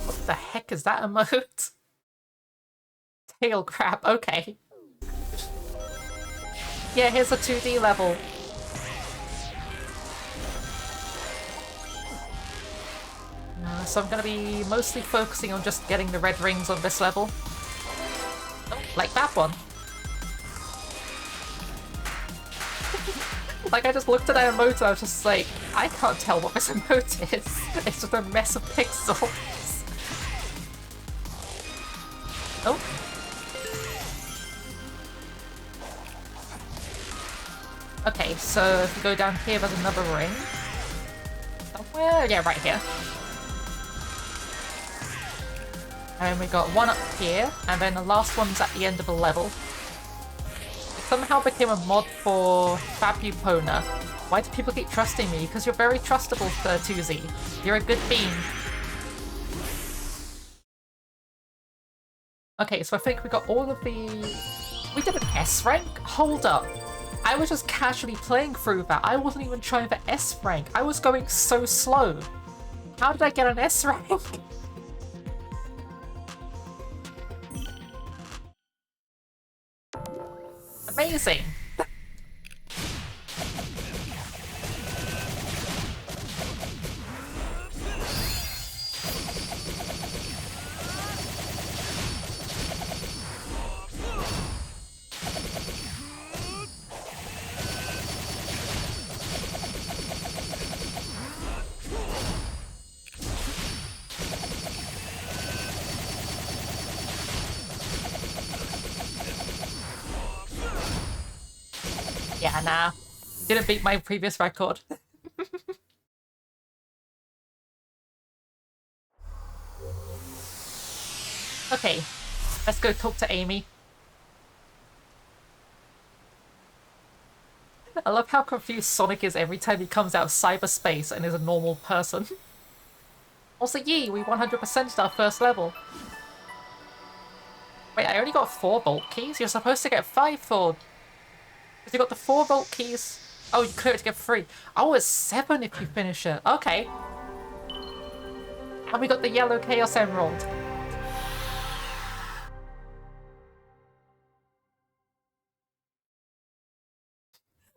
What the heck is that emote? Tail crab, okay. Yeah, here's a 2D level. So I'm gonna be mostly focusing on just getting the red rings on this level. Oh, like that one. Like I just looked at that emote and I was just like, I can't tell what this emote is. It's just a mess of pixels. Oh. Okay, so if we go down here, there's another ring. Somewhere? Yeah, right here. And we got one up here, and then the last one's at the end of the level. It somehow became a mod for Fabupona. Why do people keep trusting me? Because you're very trustable, 2Z. You're a good bean. Okay, so I think we got all of the... We did an S rank? Hold up. I was just casually playing through that. I wasn't even trying for S rank. I was going so slow. How did I get an S rank? Amazing. Yeah, nah. Didn't beat my previous record. Okay, let's go talk to Amy. I love how confused Sonic is every time he comes out of cyberspace and is a normal person. Also, yee, we 100%'d our first level. Wait, I only got 4 vault keys? You're supposed to get 5 for... Because you got the 4 vault keys. Oh, you clear it to get 3. Oh, it's 7 if you finish it. Okay. And we got the yellow Chaos Emerald.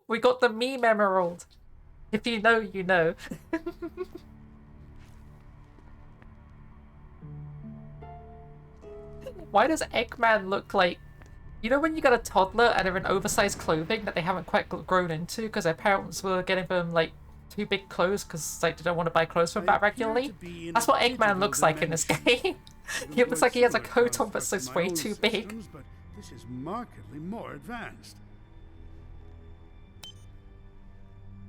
We got the meme emerald. If you know, you know. Why does Eggman look like... You know when you got a toddler and they're in oversized clothing that they haven't quite grown into because their parents were getting them, like, too big clothes because like, they don't want to buy clothes from that regularly? That's what Eggman looks like in this game. He looks like he has a coat on but it's way too big.
But this is markedly more advanced.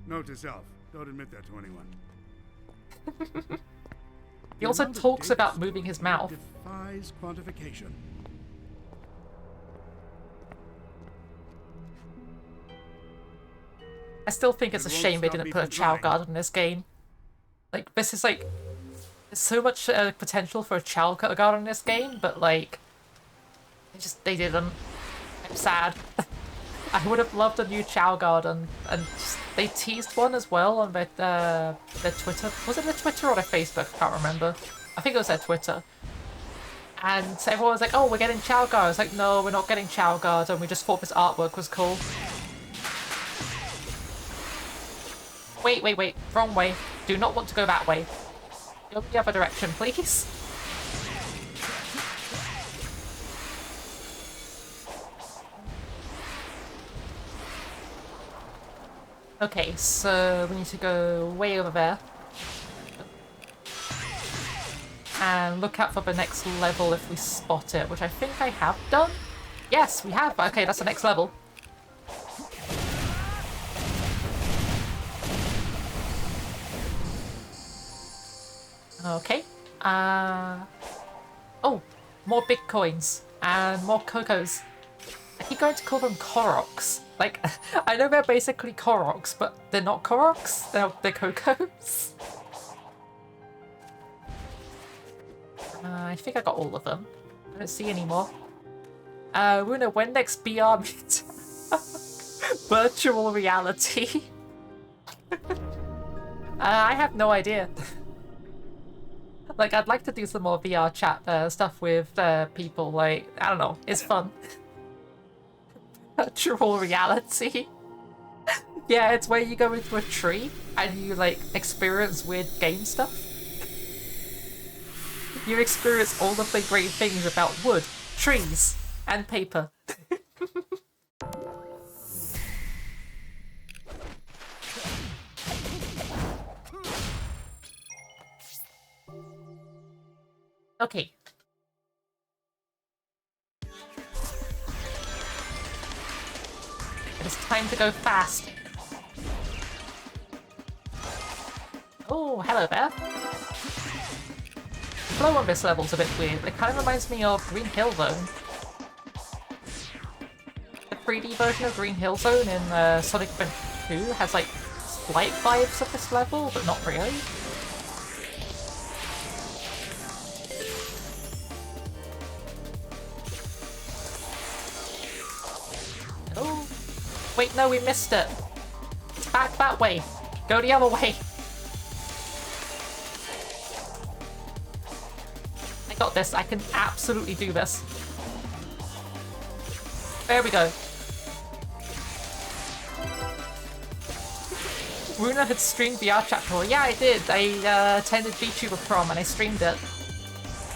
Note to self, don't admit that to anyone.
He also talks about moving his mouth.
precise quantification.
I still think it's a
It won't
shame they
stop
didn't
me
put a
from
Chow
trying.
Guard in this game. Like, this is like... There's so much potential for a Chow Guard in this game, but like... They didn't. I'm sad. I would have loved a new Chow Guard, and just, they teased one as well on their Twitter. Was it their Twitter or their Facebook? I can't remember. I think it was their Twitter. And everyone was like, oh, we're getting Chow Guard. I was like, no, we're not getting Chow Guard, and we just thought this artwork was cool. Wait. Wrong way. Do not want to go that way. Go the other direction, please. Okay, so we need to go way over there. And look out for the next level if we spot it, which I think I have done. Yes, we have. Okay, that's the next level. Okay. Oh, more Bitcoins and more Cocos. I keep going to call them Koroks. Like, I know they're basically Koroks, but they're not Koroks. They're Cocos. I think I got all of them. I don't see any more. Runa, when next BR meet? Virtual reality. I have no idea. Like, I'd like to do some more VR chat stuff with people. Like, I don't know, it's fun. Virtual reality. Yeah, it's where you go into a tree and you like experience weird game stuff. You experience all of the great things about wood, trees, and paper. Okay. It is time to go fast. Oh, hello there. The flow on this level's a bit weird. It kind of reminds me of Green Hill Zone. The 3D version of Green Hill Zone in Sonic Adventure 2 has like slight vibes of this level, but not really. Oh, wait, no, we missed it. It's back that way. Go the other way. I got this. I can absolutely do this. There we go. Runa had streamed VR chat before. Yeah, I did. I attended VTuber prom and I streamed it.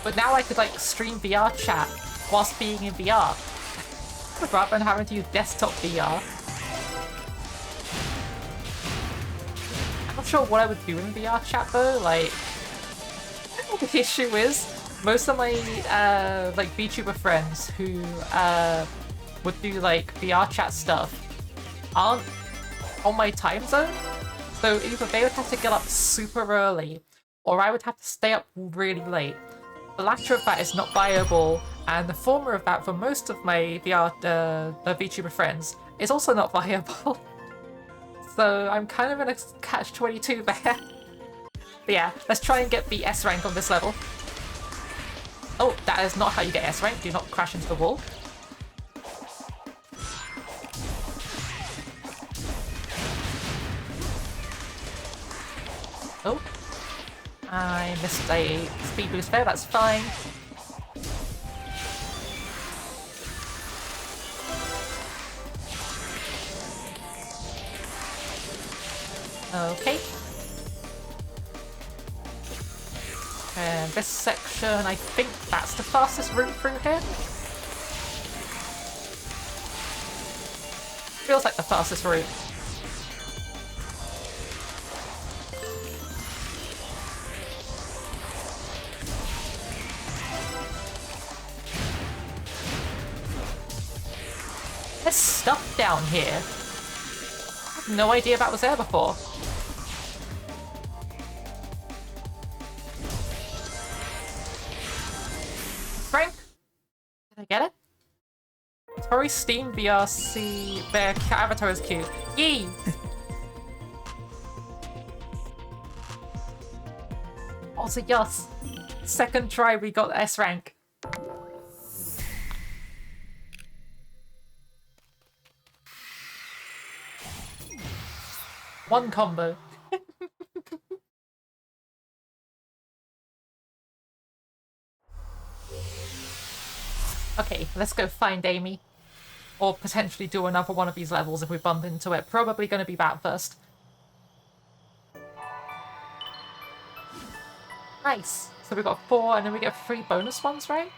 But now I could like stream VR chat whilst being in VR. Rather than having to use desktop VR. I'm not sure what I would do in VR chat though, like... The issue is, most of my like VTuber friends who would do like VR chat stuff aren't on my time zone. So either they would have to get up super early, or I would have to stay up really late. The latter of that is not viable, and the former of that for most of my VTuber friends is also not viable. So I'm kind of in a catch-22 there. But yeah, let's try and get the S rank on this level. Oh, that is not how you get S rank. Do not crash into the wall. Oh. I missed a speed boost there, that's fine. Okay. And this section, I think that's the fastest route through here. Feels like the fastest route. There's stuff down here. I have no idea that was there before. Frank? Did I get it? Tori Steam VRC. Their avatar is cute. Yee! Also, yes. Second try, we got S rank. One combo. Okay, let's go find Amy. Or potentially do another one of these levels if we bump into it. Probably going to be that first. Nice. So we got 4 and then we get 3 bonus ones, right?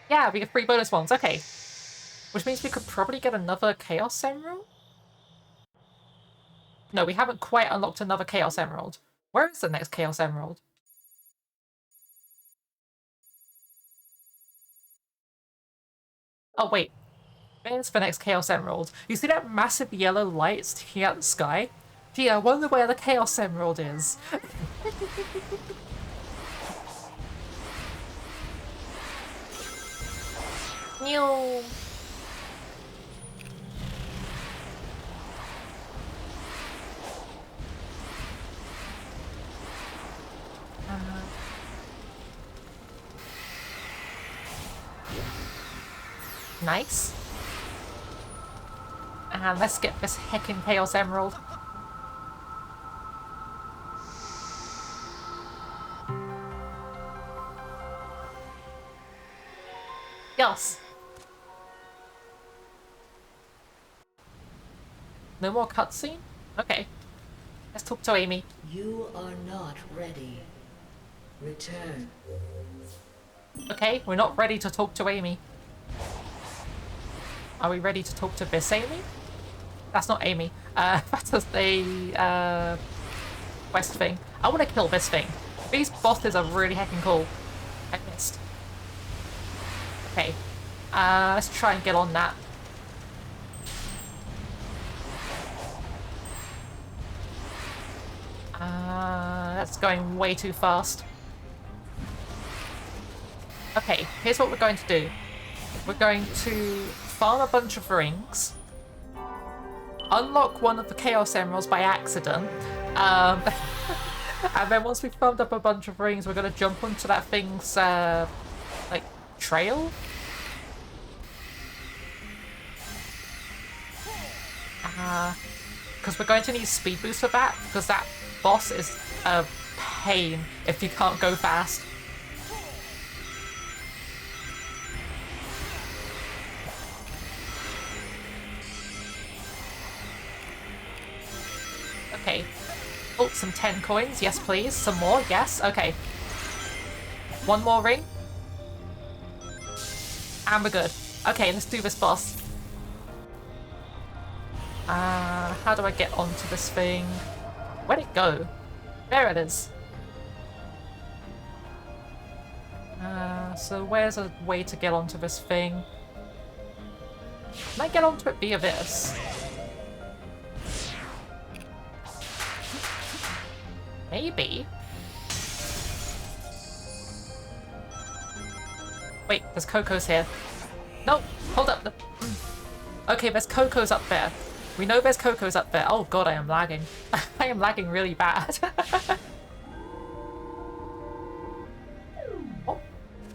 Yeah, we get 3 bonus ones. Okay. Which means we could probably get another Chaos Emerald? No, we haven't quite unlocked another Chaos Emerald. Where is the next Chaos Emerald? Oh, wait. Where's the next Chaos Emerald? You see that massive yellow light sticking out the sky? Gee, I wonder where the Chaos Emerald is. Meow. Nice. And let's get this heckin' Chaos Emerald. Yes. No more cutscene? Okay. Let's talk to Amy.
You are not ready. Return.
Okay, we're not ready to talk to Amy. Are we ready to talk to this Amy? That's not Amy. That's the quest thing. I want to kill this thing. These bosses are really heckin' cool. I missed. Okay. Let's try and get on that. That's going way too fast. Okay, here's what we're going to do. We're going to farm a bunch of rings, unlock one of the Chaos Emeralds by accident, and then once we've farmed up a bunch of rings, we're going to jump onto that thing's, like, trail? Because we're going to need speed boost for that, because that boss is a pain if you can't go fast. Okay. Oh, some 10 coins. Yes, please. Some more. Yes. Okay. One more ring. And we're good. Okay, let's do this boss. How do I get onto this thing? Where'd it go? There it is. So where's a way to get onto this thing? Can I get onto it via this? Maybe. Wait, there's Coco's here. No, hold up. Okay, there's Coco's up there. We know there's Coco's up there. Oh god, I am lagging. I am lagging really bad. Oh,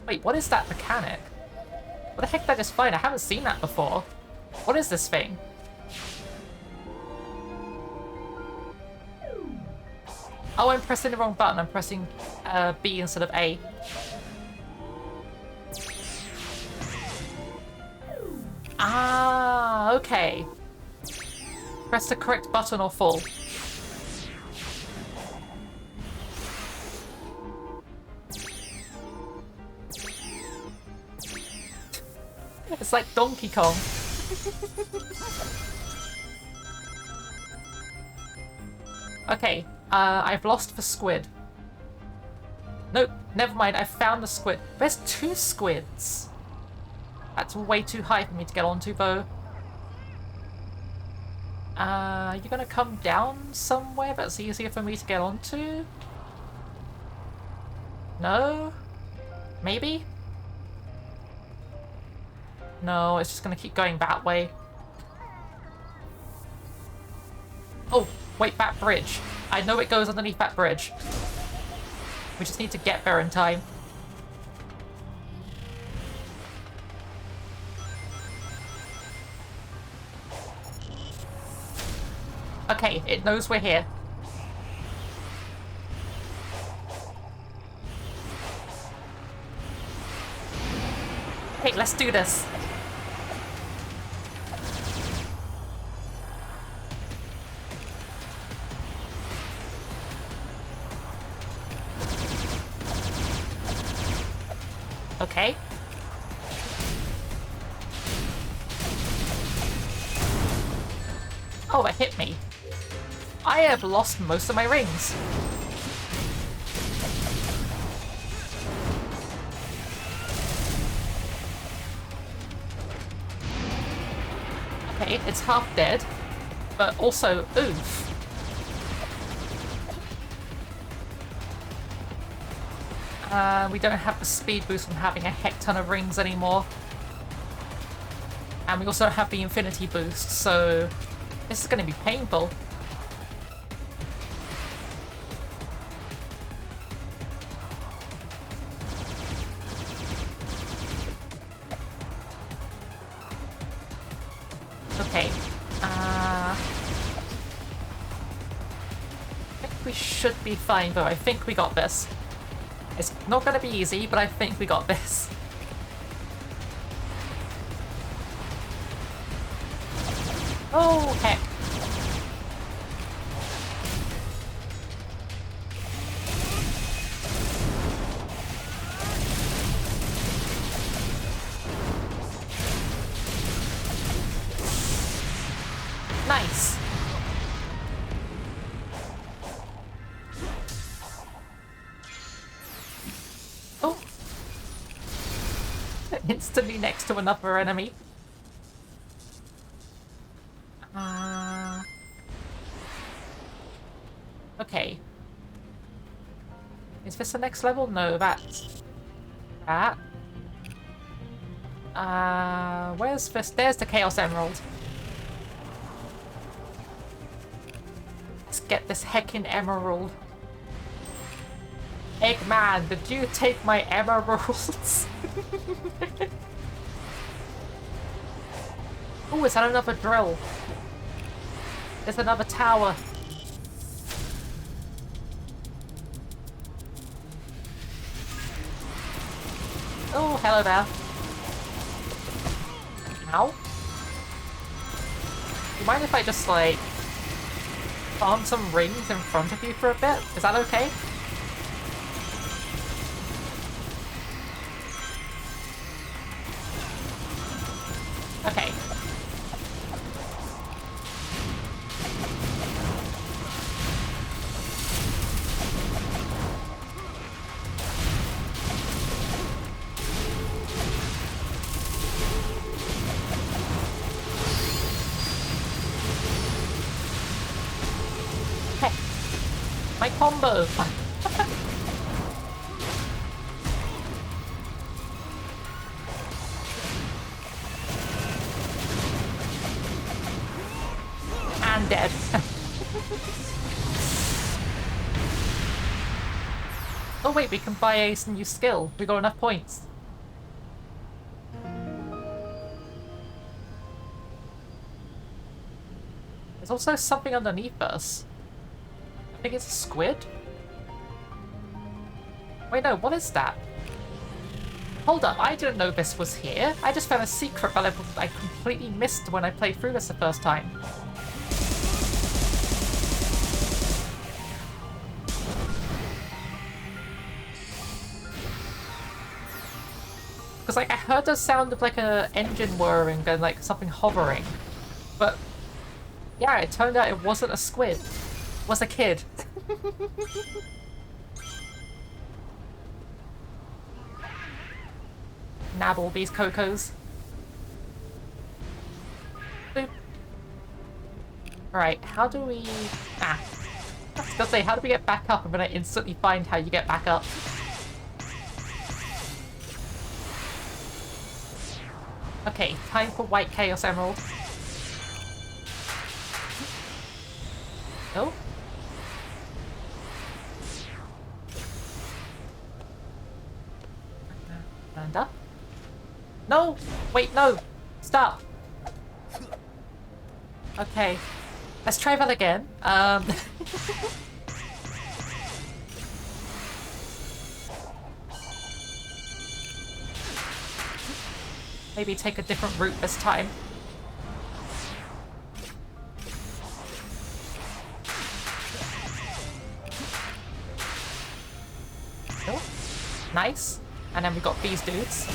wait, what is that mechanic? What the heck did I just find? I haven't seen that before. What is this thing? Oh, I'm pressing the wrong button. I'm pressing B instead of A. Ah, okay. Press the correct button or fall. It's like Donkey Kong. Okay, I've lost the squid. Nope, never mind, I found the squid. There's 2 squids. That's way too high for me to get onto, though. You're gonna come down somewhere that's easier for me to get onto? No? Maybe? No, it's just gonna keep going that way. Oh, wait, that bridge. I know it goes underneath that bridge. We just need to get there in time. Okay, it knows we're here. Okay, let's do this. Okay. Oh, it hit me. I have lost most of my rings. Okay, it's half dead, but also oof. We don't have the speed boost from having a heck ton of rings anymore. And we also don't have the infinity boost, so this is going to be painful. Okay. I think we should be fine, though. I think we got this. It's not going to be easy, but I think we got this. Oh, heck. Nice. Oh. Instantly next to another enemy. Okay. Is this the next level? No, that's that. Where's this? There's the Chaos Emerald. Let's get this heckin' emerald. Eggman, did you take my emeralds? Oh, is that another drill? There's another tower. Oh, hello there. Ow. You mind if I just, like, farm some rings in front of you for a bit? Is that okay? Okay. Okay. My combo. And dead. Oh wait, we can buy a new skill. We got enough points. There's also something underneath us. I think it's a squid? Wait, no, what is that? Hold up, I didn't know this was here. I just found a secret that I completely missed when I played through this the first time. Because, like, I heard the sound of, like, an engine whirring and, like, something hovering. But, yeah, it turned out it wasn't a squid. It was a kid. Nabble these cocos. Boop. Alright, how do we... Ah. I was gonna say, how do we get back up? I'm gonna instantly find how you get back up. Okay, time for White Chaos Emerald. Oh. And up. No! Wait, no! Stop! Okay. Let's try that again. Maybe take a different route this time. Oh, nice. And then we got these dudes.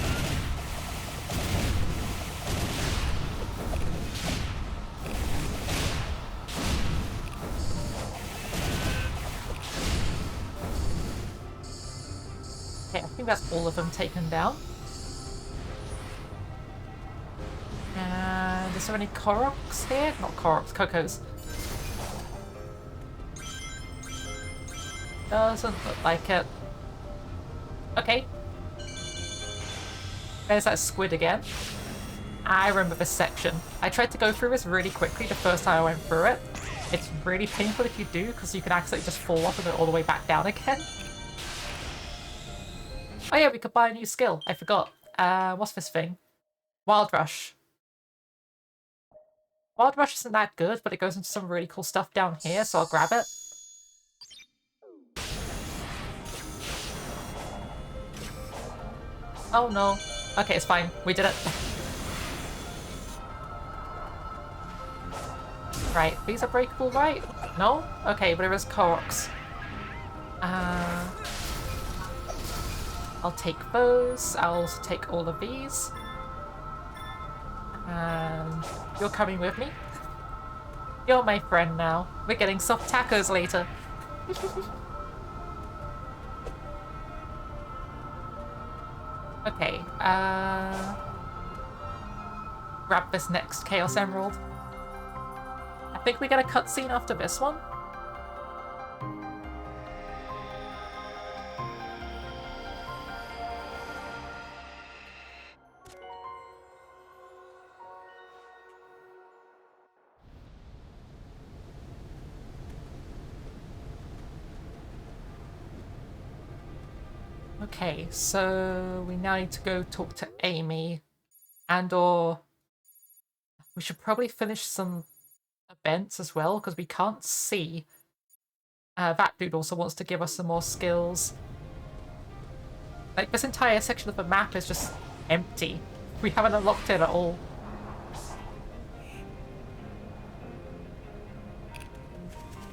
Okay, I think that's all of them taken down. And is there any Koroks here? Not Koroks, Kokos. Doesn't look like it. Okay. There's that squid again. I remember this section. I tried to go through this really quickly the first time I went through it. It's really painful if you do, because you can actually just fall off and go all the way back down again. Oh yeah, we could buy a new skill. I forgot. What's this thing? Wild Rush. Wild Rush isn't that good, but it goes into some really cool stuff down here, so I'll grab it. Oh no. Okay, it's fine. We did it. Right, these are breakable, right? No? Okay, but there is Koroks. I'll take those. I'll also take all of these. And you're coming with me? You're my friend now. We're getting soft tacos later. Okay, grab this next Chaos Emerald. I think we get a cutscene after this one. Okay, so we now need to go talk to Amy, and/or we should probably finish some events as well, because we can't see. That dude also wants to give us some more skills. Like, this entire section of the map is just empty. We haven't unlocked it at all.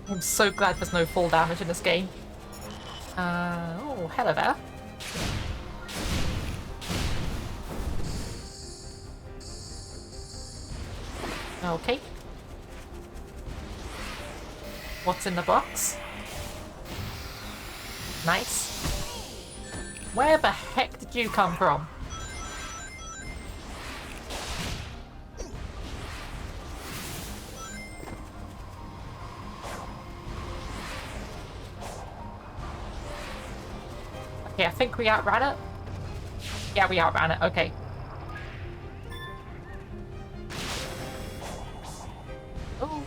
I'm so glad there's no fall damage in this game. Oh, hello there. Okay. What's in the box? Nice. Where the heck did you come from? Okay, I think we outran it. Yeah, we outran it. Okay. Oh.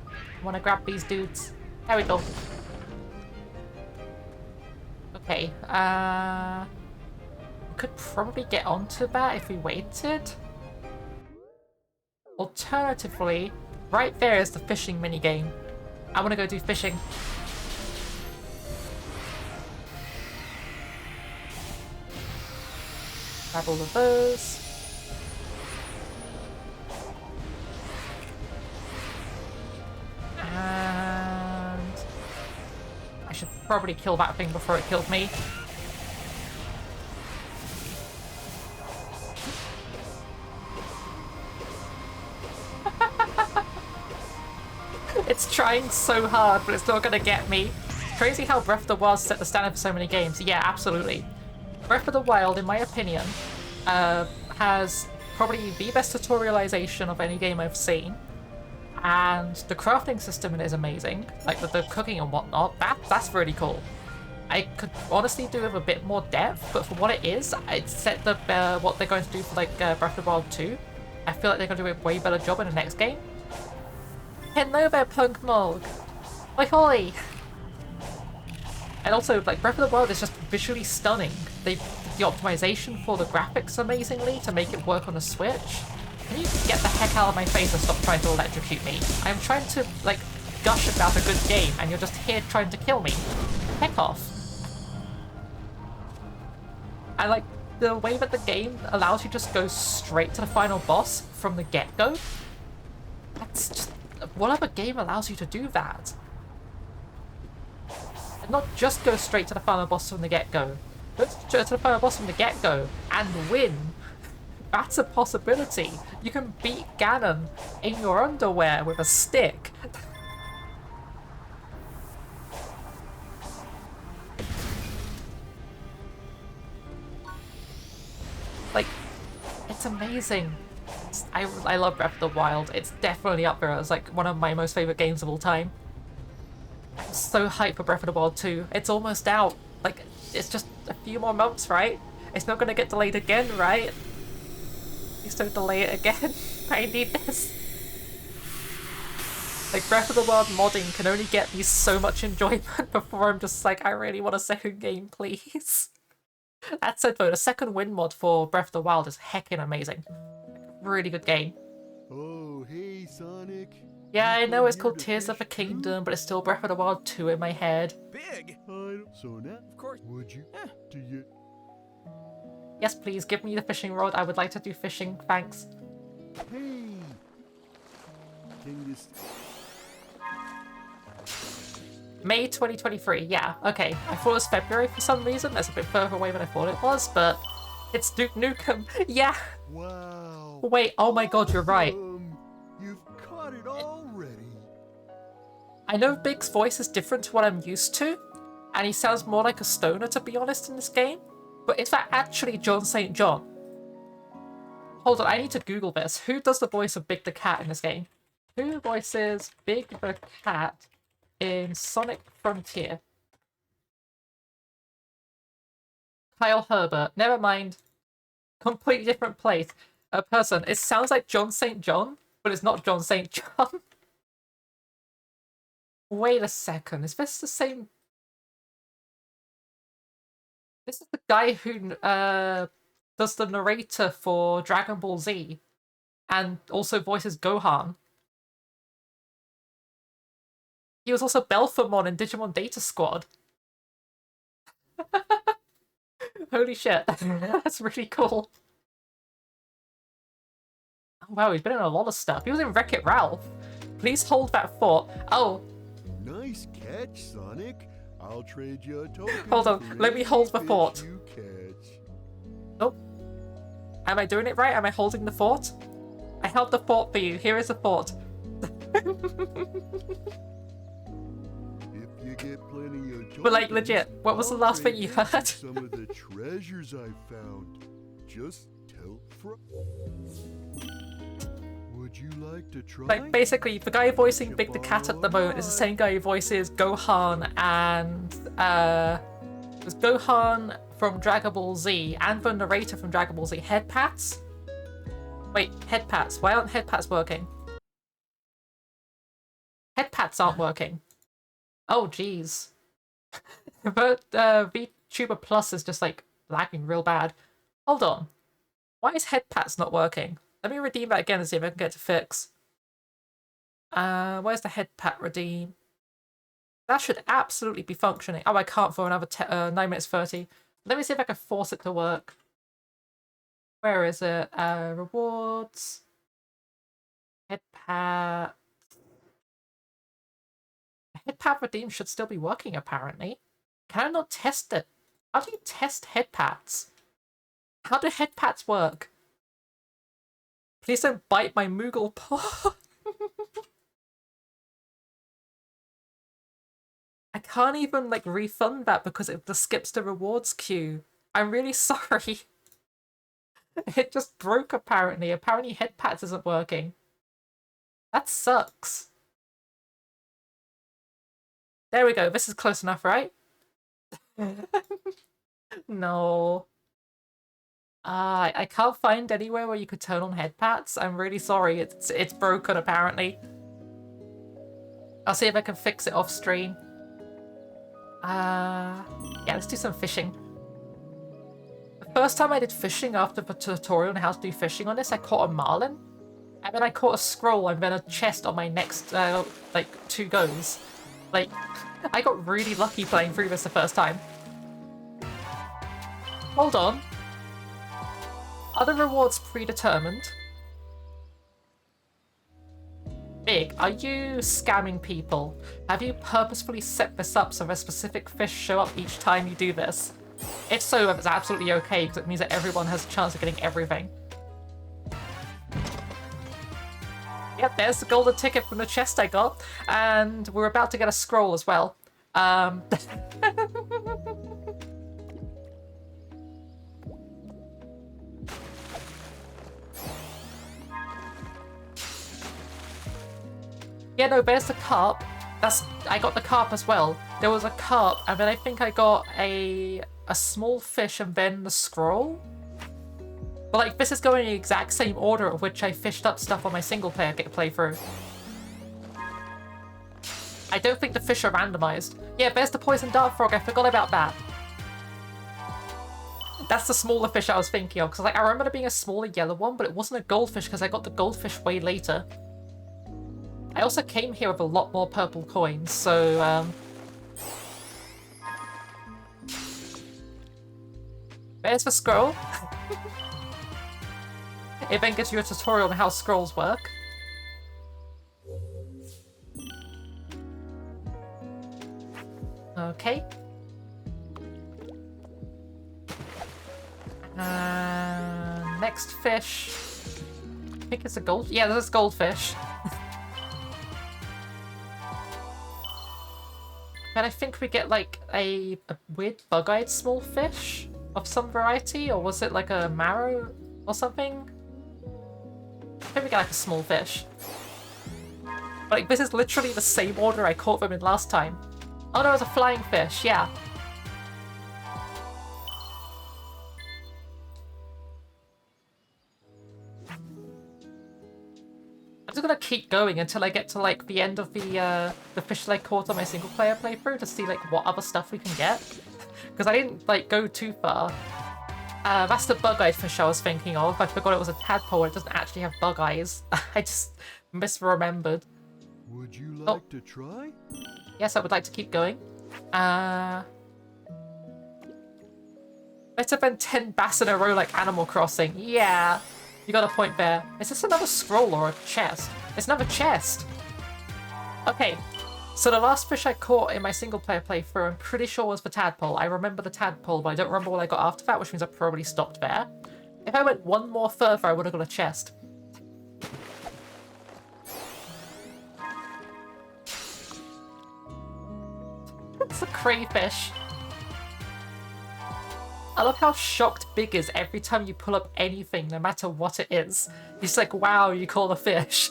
I want to grab these dudes. There we go. Okay. We could probably get onto that if we waited. Alternatively, right there is the fishing minigame. I want to go do fishing. Grab all of those. And I should probably kill that thing before it killed me. It's trying so hard, but it's not gonna get me. It's crazy how Breath of the Wild set the standard for so many games. Yeah, absolutely. Breath of the Wild, in my opinion, has probably the best tutorialization of any game I've seen. And the crafting system is amazing. Like, the cooking and whatnot, that's really cool. I could honestly do with a bit more depth, but for what it is, it's set the what they're going to do for like Breath of the Wild 2. I feel like they're going to do a way better job in the next game. Hello there, Punk Mog! Hoi hoi! And also, like, Breath of the Wild is just visually stunning. They did the optimization for the graphics amazingly to make it work on a Switch. Can you get the heck out of my face and stop trying to electrocute me? I'm trying to, like, gush about a good game, and you're just here trying to kill me. Heck off. I like the way that the game allows you to just go straight to the final boss from the get-go. That's just... What other game allows you to do that? And not just go straight to the final boss from the get-go. Go to the final boss from the get-go and win. That's a possibility. You can beat Ganon in your underwear with a stick. Like, it's amazing. I love Breath of the Wild. It's definitely up there as like one of my most favorite games of all time. I'm so hyped for Breath of the Wild 2. It's almost out. Like, it's just a few more months, right? It's not gonna get delayed again, right? Please don't delay it again. I need this. Like, Breath of the Wild modding can only get me so much enjoyment before I'm just like, I really want a second game, please. That said though, the second wind mod for Breath of the Wild is heckin' amazing. Really good game.
Oh, hey, Sonic.
Yeah, I know
You
it's
come
called
here to
Tears of the
fish too?
Kingdom, but it's still Breath of the Wild 2 in my head.
Big?
So now,
Of course.
would you?
Eh.
Do you?
Yes, please, give me the fishing rod. I would like to do fishing, thanks.
Hey. Can you?
May 2023, yeah, okay. I thought it was February for some reason. That's a bit further away than I thought it was, but it's Duke Nukem. Yeah!
Wow.
Wait, oh my god, you're right.
You've caught it already.
I know Big's voice is different to what I'm used to, and he sounds more like a stoner, to be honest, in this game. But is that actually John St. John? Hold on, I need to Google this. Who does the voice of Big the Cat in this game? Who voices Big the Cat in Sonic Frontier? Kyle Herbert. Never mind. Completely different place. A person. It sounds like John St. John, but it's not John St. John. Wait a second. Is this the same? This is the guy who does the narrator for Dragon Ball Z and also voices Gohan. He was also Belphamon in Digimon Data Squad. Holy shit. That's really cool. Oh, wow, he's been in a lot of stuff. He was in Wreck-It Ralph. Please hold that thought. Oh.
Nice catch, Sonic. I'll trade you a token.
Hold on, let me hold the thought.
You catch.
Nope. Am I doing it right? Am I holding the fort? I held the fort for you. Here is the fort.
If you get plenty of tokens,
But like, legit, what was the
I'll
last thing
trade
you
you
heard?
some of the treasures I found. Just tell Would you like to try?
Like, basically, the guy voicing Big the Cat at the moment is the same guy who voices Gohan and, it was Gohan from Dragon Ball Z and the narrator from Dragon Ball Z. Head Pats? Wait, Head Pats. Why aren't Head Pats working? Head Pats aren't working. Oh, jeez. But VTuber Plus is just, like, lagging real bad. Hold on. Why is Head Pats not working? Let me redeem that again and see if I can get to fix. Where's the Head Pat redeem? That should absolutely be functioning. Oh, I can't for another 9 minutes 30. Let me see if I can force it to work. Where is it? Rewards. Head Pat. Head Pat redeem should still be working, apparently. Can I not test it? How do you test head pats? How do head pats work? Please don't bite my Moogle paw. I can't even, like, refund that because it just skips the rewards queue. I'm really sorry. It just broke, apparently. Apparently head pats isn't working. That sucks. There we go. This is close enough, right? No. I can't find anywhere where you could turn on head pats. I'm really sorry. It's broken apparently. I'll see if I can fix it off stream. Yeah, let's do some fishing. The first time I did fishing after the tutorial on how to do fishing on this, I caught a marlin. And then I caught a scroll and then a chest on my next, like, 2 goes. Like, I got really lucky playing through this the first time. Hold on. Are the rewards predetermined? Big, are you scamming people? Have you purposefully set this up so that specific fish show up each time you do this? If so, it's absolutely okay, because it means that everyone has a chance of getting everything. Yep, there's the golden ticket from the chest I got, and we're about to get a scroll as well. Yeah, no, there's the carp. I got the carp as well. There was a carp, and then I think I got a small fish and then the scroll. But like, this is going in the exact same order of which I fished up stuff on my single player playthrough. I don't think the fish are randomized. Yeah, there's the poison dart frog. I forgot about that. That's the smaller fish I was thinking of, because like I remember there being a smaller yellow one, but it wasn't a goldfish because I got the goldfish way later. I also came here with a lot more purple coins, so there's the scroll. It then gives you a tutorial on how scrolls work. Okay. Next fish. I think it's a gold. Yeah, this is goldfish. And I think we get like a weird bug-eyed small fish of some variety, or was it like a marrow or something? I think we get like a small fish. Like, this is literally the same order I caught them in last time. Oh no, it was a flying fish, yeah. I'm just gonna keep going until I get to like the end of the fish that I caught on my single player playthrough to see like what other stuff we can get. Because I didn't like go too far. That's the bug-eyed fish I was thinking of. I forgot it was a tadpole. It doesn't actually have bug eyes. I just misremembered.
Would you like to try?
Yes, I would like to keep going. Better than 10 bass in a row like Animal Crossing. Yeah, you got a point there. Is this another scroll or a chest? It's another chest. Okay, so the last fish I caught in my single player playthrough, I'm pretty sure was the tadpole. I remember the tadpole, but I don't remember what I got after that, which means I probably stopped there. If I went one more further, I would have got a chest. It's a crayfish. I love how shocked Big is every time you pull up anything, no matter what it is. He's like, wow, you caught a fish.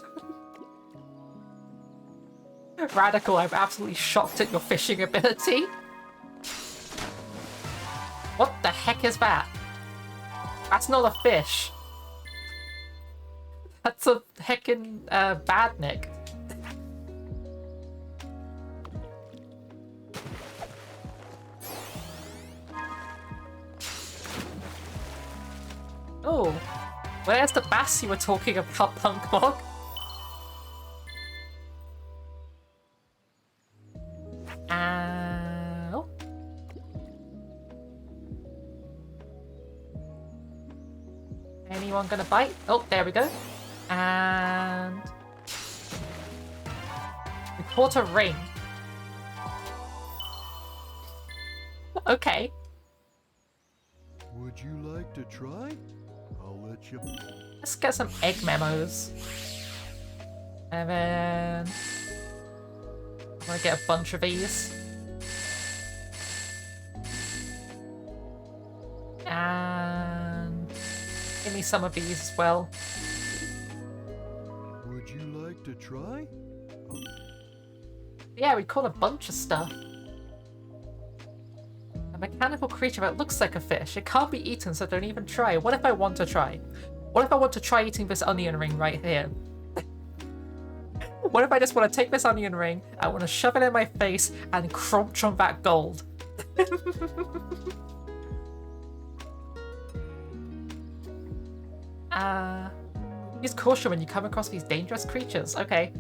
Radical, I'm absolutely shocked at your fishing ability. What the heck is that? That's not a fish. That's a heckin' badnik. Oh, where's the bass you were talking about, Punk Mog? Oh. Anyone gonna bite? Oh, there we go. And we caught a ring. Okay.
Would you like to try? I'll let you.
Let's get some egg memos. And then I'm gonna get a bunch of these. And give me some of these as well.
Would you like to try?
Yeah, we caught a bunch of stuff. A mechanical creature that looks like a fish. It can't be eaten, so don't even try. What if I want to try? What if I want to try eating this onion ring right here? What if I just want to take this onion ring, I want to shove it in my face and crunch on that gold? Use caution when you come across these dangerous creatures. Okay.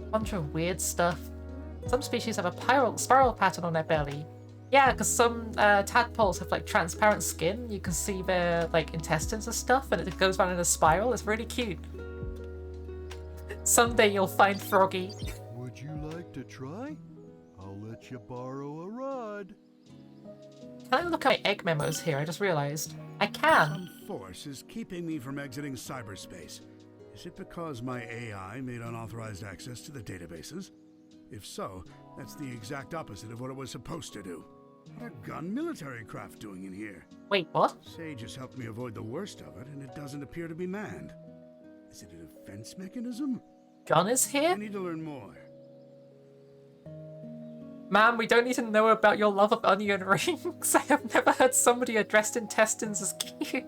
Bunch of weird stuff. Some species have a spiral pattern on their belly. Yeah, because some tadpoles have like transparent skin. You can see their like intestines and stuff, and it goes around in a spiral. It's really cute. Someday you'll find Froggy.
Would you like to try? I'll let you borrow a rod.
Can I look at my egg memos here? I just realized. I can.
Some force is keeping me from exiting cyberspace. Is it because my AI made unauthorized access to the databases? If so, that's the exact opposite of what it was supposed to do. What are gun military craft doing in here?
Wait, what?
Sage has helped me avoid the worst of it, and it doesn't appear to be manned. Is it a defense mechanism?
Gun is here?
I need to learn more.
Ma'am, we don't need to know about your love of onion rings. I have never heard somebody addressed intestines as cute.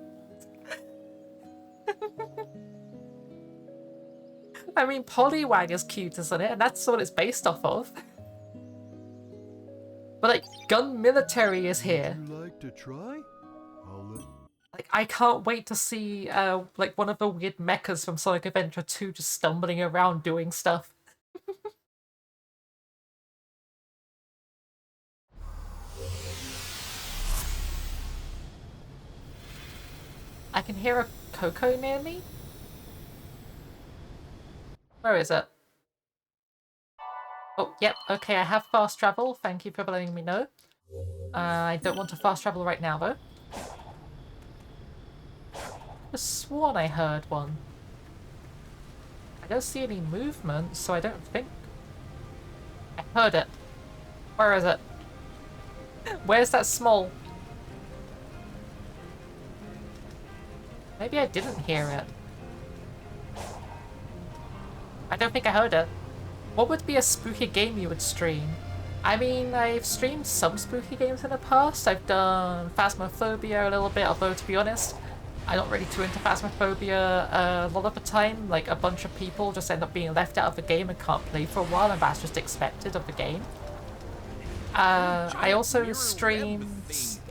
I mean, Poliwag is cute, isn't it? And that's what it's based off of. But like, gun military is here.
Would you like to try?
Like, I can't wait to see like one of the weird mechas from Sonic Adventure 2 just stumbling around doing stuff. I can hear a Coco near me. Where is it? Oh, yep, okay, I have fast travel. Thank you for letting me know. I don't want to fast travel right now, though. I sworn I heard one. I don't see any movement, so I don't think... I heard it. Where is it? Where's that small? Maybe I didn't hear it. I don't think I heard it. What would be a spooky game you would stream? I mean, I've streamed some spooky games in the past. I've done Phasmophobia a little bit, although to be honest, I'm not really too into Phasmophobia a lot of the time. Like, a bunch of people just end up being left out of the game and can't play for a while, and that's just expected of the game. I also streamed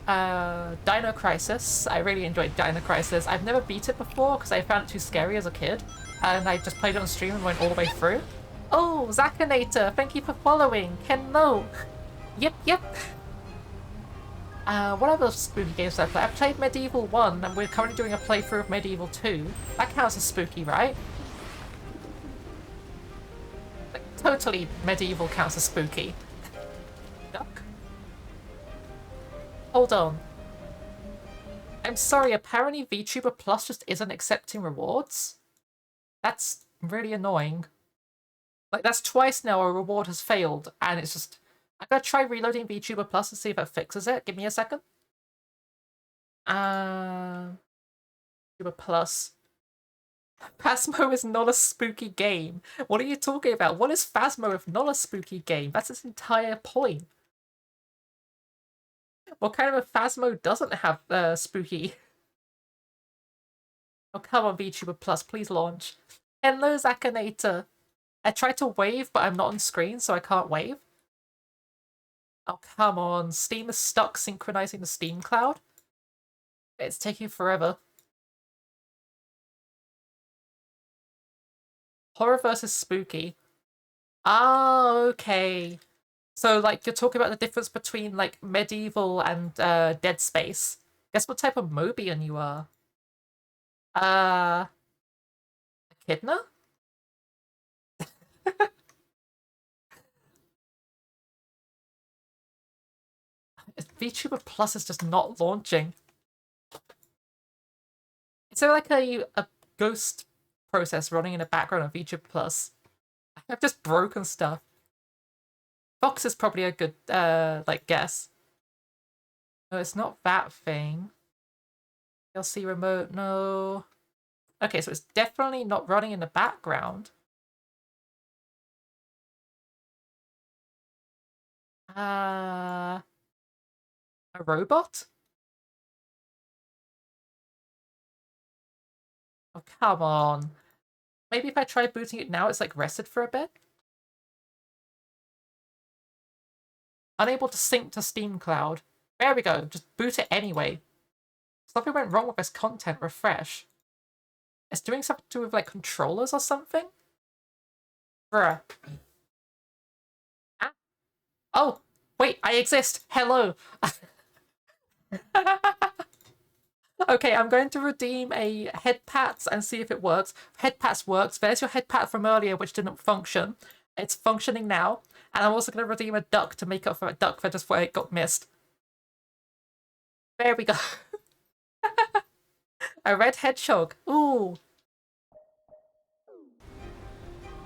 Dino Crisis. I really enjoyed Dino Crisis. I've never beat it before because I found it too scary as a kid, and I just played it on stream and went all the way through. Oh, Zakinator, thank you for following. Hello. Yep. What other spooky games did I play? I played Medieval 1, and we're currently doing a playthrough of Medieval 2. That counts as spooky, right? Like, totally Medieval counts as spooky. Duck? Hold on. I'm sorry, apparently VTuber Plus just isn't accepting rewards? That's really annoying. Like, that's twice now a reward has failed, and it's just... I'm gonna try reloading VTuber Plus and see if it fixes it. Give me a second. VTuber Plus. Phasmo is not a spooky game. What are you talking about? What is Phasmo if not a spooky game? That's its entire point. What kind of a Phasmo doesn't have spooky? Oh, come on, VTuber Plus, please launch. Hello, Zakinator. I tried to wave, but I'm not on screen, so I can't wave. Oh, come on. Steam is stuck synchronizing the Steam cloud. It's taking forever. Horror versus spooky. Ah, okay. So, like, you're talking about the difference between, like, Medieval and Dead Space. Guess what type of Mobian you are? Echidna? VTuber Plus is just not launching. Is there like a ghost process running in the background of VTuber Plus? I've just broken stuff. Fox is probably a good like guess. No, it's not that thing. LC remote, no. Okay, so it's definitely not running in the background. A robot? Oh, come on. Maybe if I try booting it now, it's like rested for a bit? Unable to sync to Steam Cloud. There we go, just boot it anyway. Something went wrong with this content, refresh. It's doing something to do with like controllers or something? Bruh. Ah. Oh, wait, I exist! Hello! Okay, I'm going to redeem a head pat and see if it works. Head pat works. There's your head pat from earlier, which didn't function. It's functioning now. And I'm also going to redeem a duck to make up for a duck for just where it got missed. There we go. A red hedgehog. Ooh.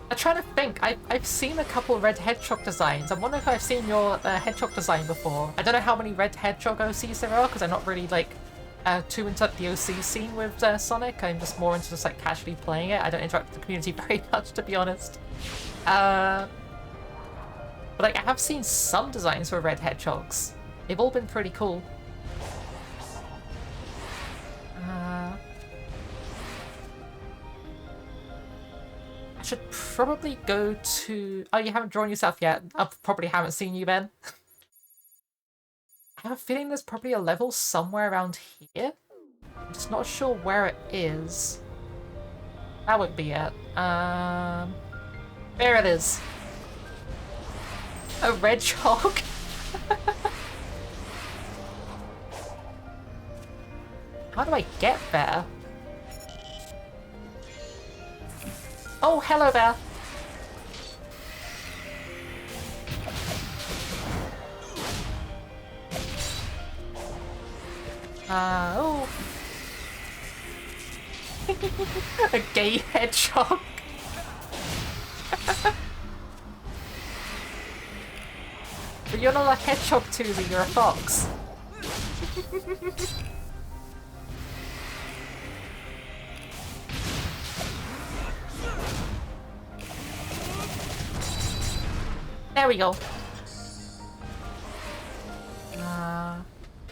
I'm trying to think. I've seen a couple red hedgehog designs. I'm wondering if I've seen your hedgehog design before. I don't know how many red hedgehog OCs there are, because I'm not really, like, too into the OC scene with Sonic. I'm just more into just, like, casually playing it. I don't interact with the community very much, to be honest. But, like, I have seen some designs for red hedgehogs. They've all been pretty cool. I should probably go to... Oh, you haven't drawn yourself yet. I probably haven't seen you then. I have a feeling there's probably a level somewhere around here. I'm just not sure where it is. That would be it. There it is. A red hog. How do I get there? Oh, hello there. Oh. A gay hedgehog. But you're not a hedgehog, Tuzi, you're a fox. There we go.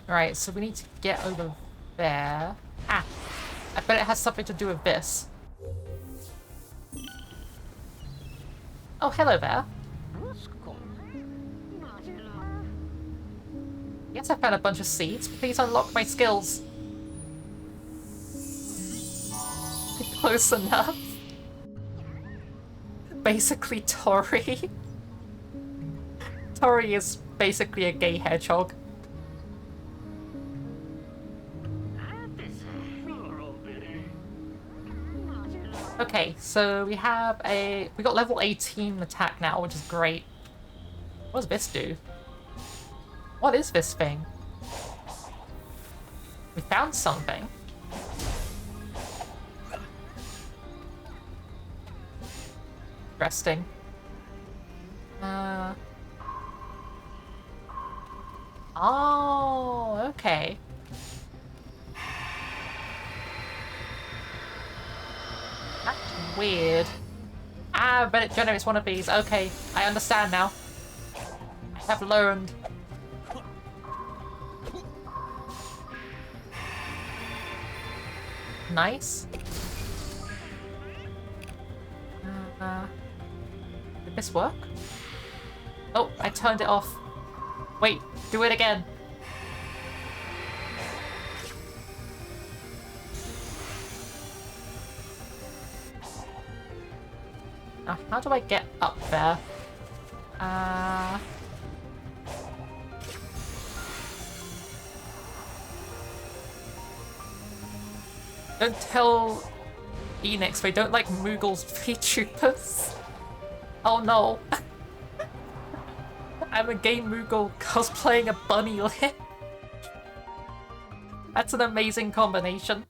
Alright, so we need to get over there. Ah! I bet it has something to do with this. Oh, hello there. Yes, I found a bunch of seeds. Please unlock my skills. Close enough. Basically, Tori. Tori is basically a gay hedgehog. Okay, so we got level 18 attack now, which is great. What does this do? What is this thing? We found something. Interesting. Oh, okay. That's weird. Ah, but it generates one of these. Okay, I understand now. I have learned. Nice. Did this work? Oh, I turned it off. Wait, do it again. Now, how do I get up there? Don't tell Enix, they don't like Moogle's V-Troopers. Oh no. I'm a gay Moogle cosplaying a bunny lip. That's an amazing combination.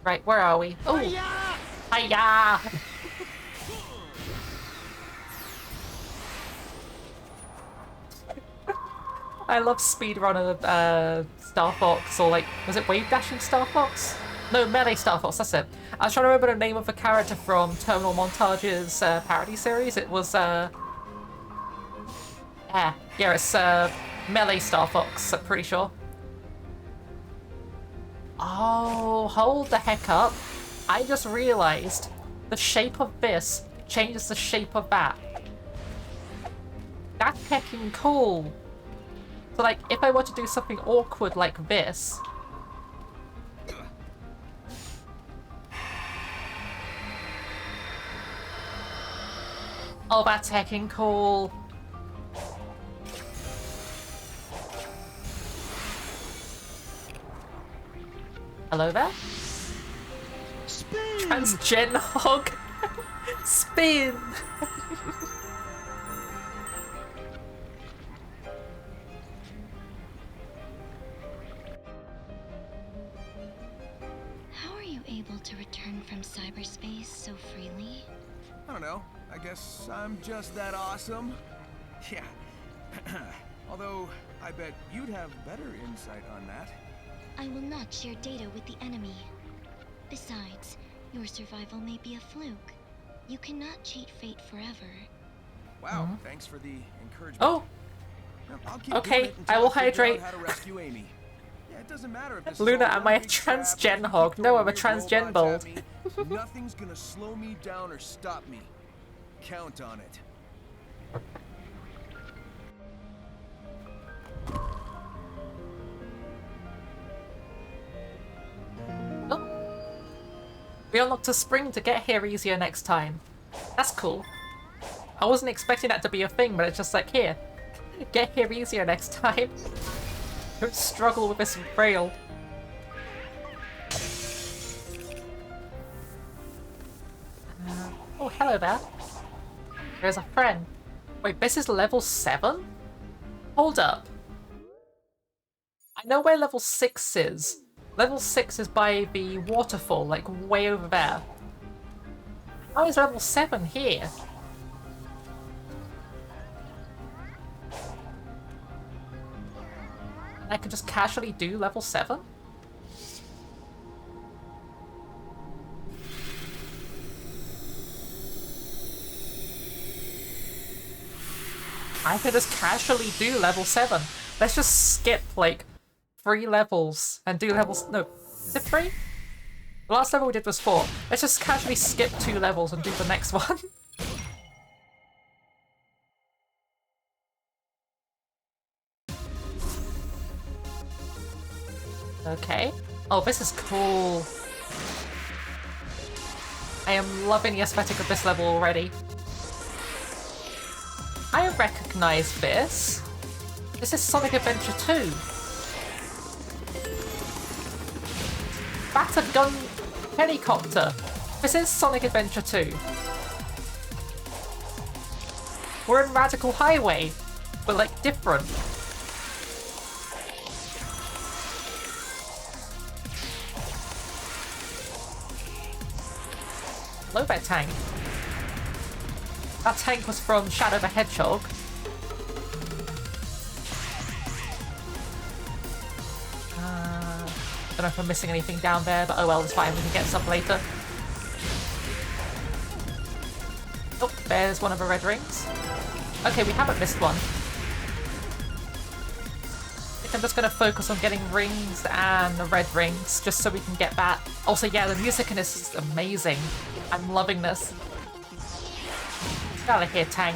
Right, where are we? Oh! Hiya! I love speedrunner Star Fox, or like, was it Wave Dashing Star Fox? No, Melee Star Fox, that's it. I was trying to remember the name of the character from Terminal Montage's parody series. It was, Yeah, it's melee Star Fox, I'm pretty sure. Oh, hold the heck up. I just realized the shape of this changes the shape of that. That's heckin' cool. So like, if I were to do something awkward like this... Oh, that's heckin' cool. Hello there?
Spin!
Transgen hog. Spin.
How are you able to return from cyberspace so freely?
I don't know. I guess I'm just that awesome. Yeah. Although, I bet you'd have better insight on that.
I will not share data with the enemy. Besides, your survival may be a fluke. You cannot cheat fate forever.
Wow, thanks for the encouragement.
Oh,
I'll keep
okay,
doing it until
I will
figure out
hydrate.
how to rescue Amy. Yeah, it doesn't matter if this
Luna,
is all
am I a
one big trap, if
transgen
you
hog?
keep
No, I'm a
throwing weird
transgen
robots
bull.
at me, nothing's gonna slow me down or stop me. Count on it.
Oh. We unlocked a spring to get here easier next time. That's cool. I wasn't expecting that to be a thing, but it's just like, here. Get here easier next time. Don't struggle with this rail. Oh, hello there. There's a friend. Wait, this is level 7? Hold up. I know where level 6 is. Level 6 is by the waterfall, like way over there. How is level 7 here? I could just casually do level 7? I could just casually do level 7. Let's just skip, like, 3 levels and do levels... No, is it 3? The last level we did was 4. Let's just casually skip 2 levels and do the next one. Okay. Oh, this is cool. I am loving the aesthetic of this level already. I recognize this. This is Sonic Adventure 2. That's a gun helicopter. This is Sonic Adventure 2. We're in Radical Highway, but like different. Hello there, tank. That tank was from Shadow the Hedgehog. Don't know if I'm missing anything down there, but oh well, it's fine, we can get some later. Oh, there's one of the red rings. Okay, we haven't missed one. I think I'm just gonna focus on getting rings and the red rings, just so we can get that. Also, yeah, the music in this is amazing. I'm loving this. Get out of here, tank.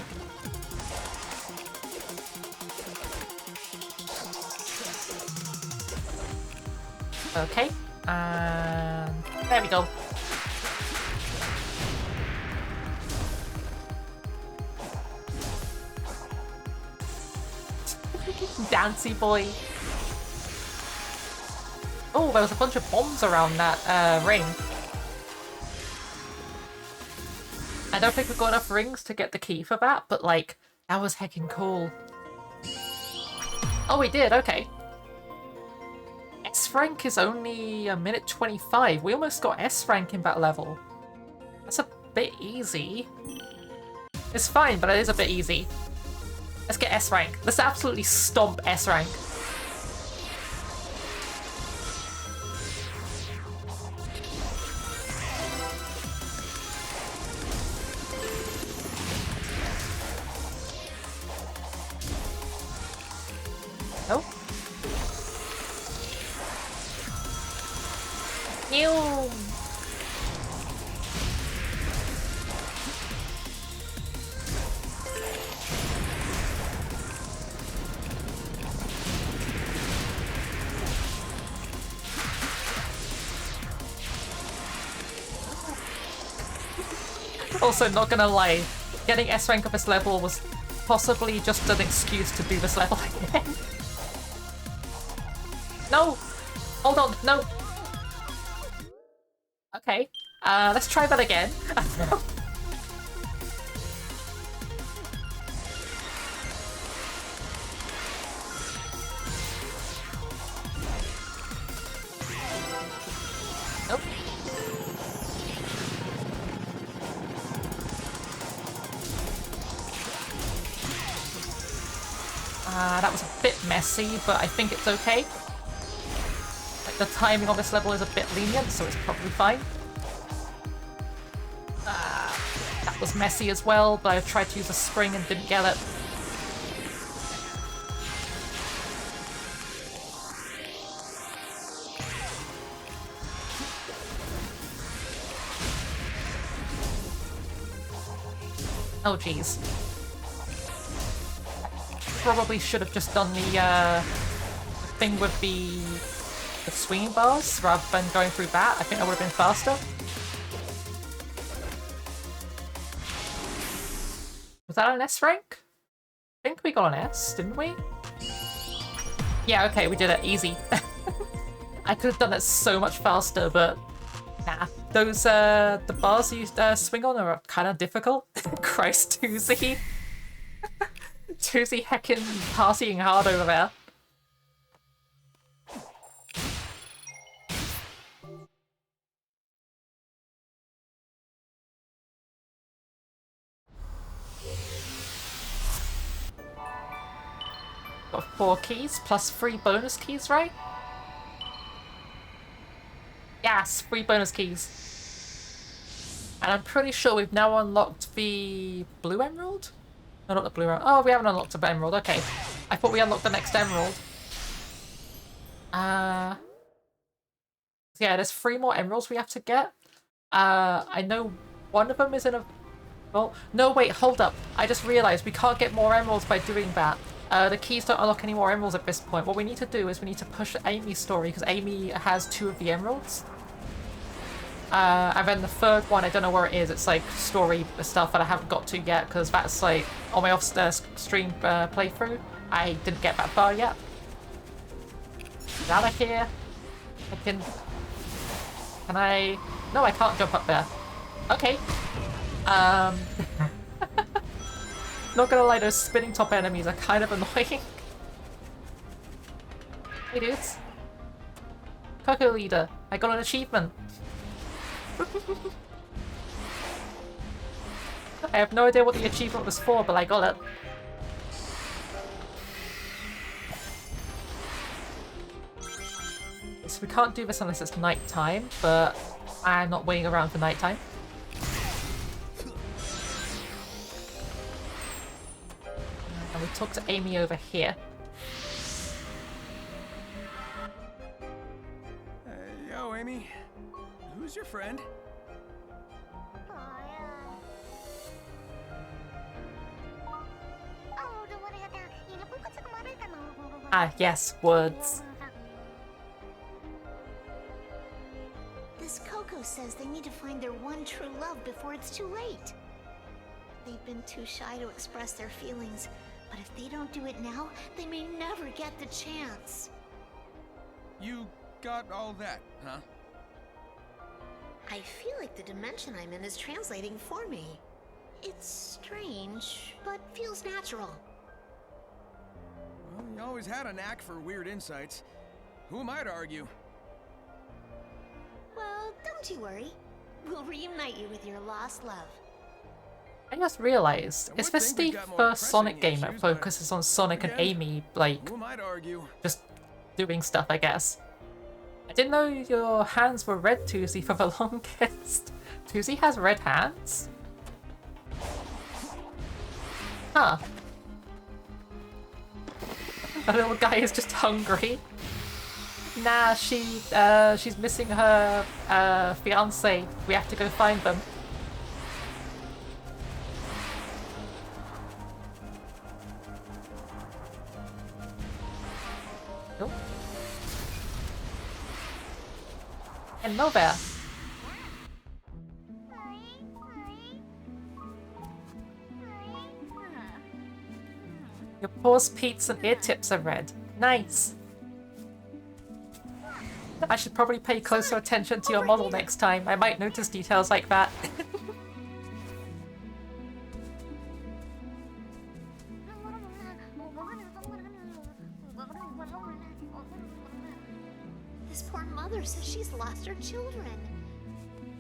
Okay, and there we go. Dancy boy. Oh, there was a bunch of bombs around that ring. I don't think we've got enough rings to get the key for that, but like, that was heckin' cool. Oh, we did, okay. S rank is only a minute 25. We almost got S rank in that level. That's a bit easy. It's fine, but it is a bit easy. Let's get S rank. Let's absolutely stomp S rank. Nope. Ew. Also, not gonna lie, getting S rank of this level was possibly just an excuse to do this level again. No! Hold on, no! Okay, let's try that again. Nope. That was a bit messy, but I think it's okay. Like, the timing on this level is a bit lenient, so it's probably fine. That was messy as well, but I tried to use a spring and didn't get it. Oh jeez. Probably should have just done the thing with the swinging bars rather than going through that. I think that would have been faster. Was that an S rank? I think we got an S, didn't we? Yeah, okay, we did it. Easy. I could have done it so much faster, but nah. Those, the bars you swing on are kind of difficult. Christ, Tuesday. Tuesday heckin' partying hard over there. Got 4 keys plus 3 bonus keys, right? Yes, 3 bonus keys. And I'm pretty sure we've now unlocked the blue emerald? No, not the blue emerald. Oh, we haven't unlocked the emerald. Okay. I thought we unlocked the next emerald. Yeah, there's 3 more emeralds we have to get. I know one of them is in a... Well, no, wait, hold up. I just realized we can't get more emeralds by doing that. The keys don't unlock any more emeralds at this point. What we need to do is we need to push Amy's story, because Amy has 2 of the emeralds. And then the third one, I don't know where it is. It's like story stuff that I haven't got to yet, because that's like on my off-stream playthrough. I didn't get that far yet. Get out of here. Can I... No, I can't jump up there. Okay. Not gonna lie, those spinning top enemies are kind of annoying. Hey dudes. Coco Leader, I got an achievement. I have no idea what the achievement was for, but I got it. So we can't do this unless it's night time, but I'm not waiting around for night time. And we talk to Amy over here.
Yo, Amy. Who's your friend?
Ah, yes, words.
This Coco says they need to find their one true love before it's too late. They've been too shy to express their feelings, but if they don't do it now, they may never get the chance.
You got all that, huh?
I feel like the dimension I'm in is translating for me. It's strange, but feels natural.
Well, you always had a knack for weird insights. Who am I to argue?
Well, don't you worry. We'll reunite you with your lost love.
I just realized, is this the first Sonic game that focuses on Sonic and Amy, like,
Who am I to argue?
just doing stuff, I guess? I didn't know your hands were red, Tuesday, for the longest. Tuesday has red hands? Huh. The little guy is just hungry. Nah, she's missing her fiance. We have to go find them. Nope. Hello there. Your paws, peats, and ear tips are red. Nice. I should probably pay closer attention to your model next time. I might notice details like that.
This poor mother says she's lost her children.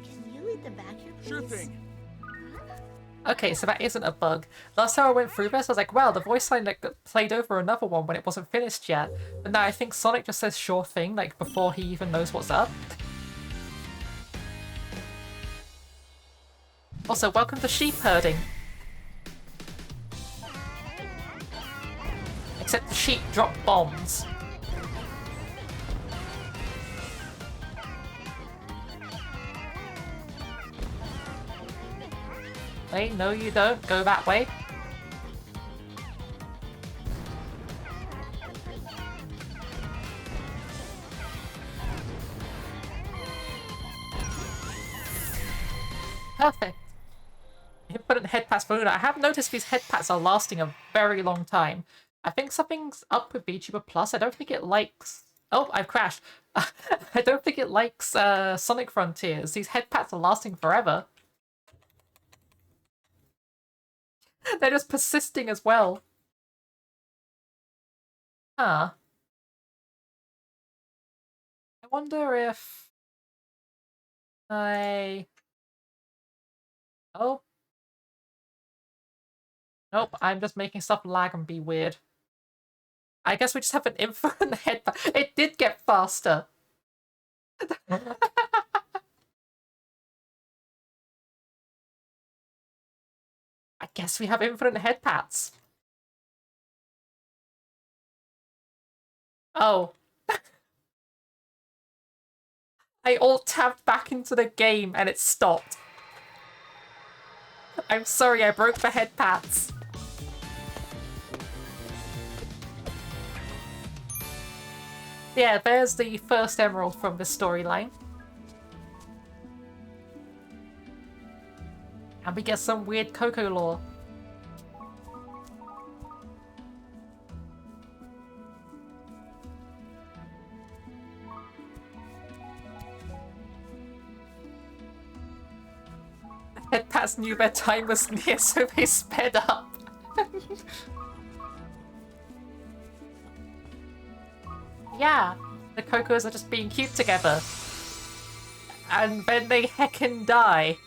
Can you lead them back here, please?
Sure thing.
Okay, so that isn't a bug. Last time I went through this, I was like, wow, the voice line like played over another one when it wasn't finished yet. But now I think Sonic just says sure thing, like before he even knows what's up. Also, welcome to sheep herding. Except the sheep drop bombs. Wait, no you don't. Go that way. Perfect. Infinite head pats for Luna. I have noticed these head pats are lasting a very long time. I think something's up with VTuber Plus. I don't think it likes... Oh, I've crashed. I don't think it likes Sonic Frontiers. These head pats are lasting forever. They're just persisting as well. Huh. I wonder if... Oh. Nope, I'm just making stuff lag and be weird. I guess we just have an infinite head. It did get faster. I guess we have infinite head pats. Oh. I alt-tabbed back into the game and it stopped. I'm sorry, I broke the head pats. Yeah, there's the first emerald from the storyline. And we get some weird Coco lore. Head pats knew their time was near, so they sped up. Yeah, the Cocos are just being cute together. And then they heckin' die.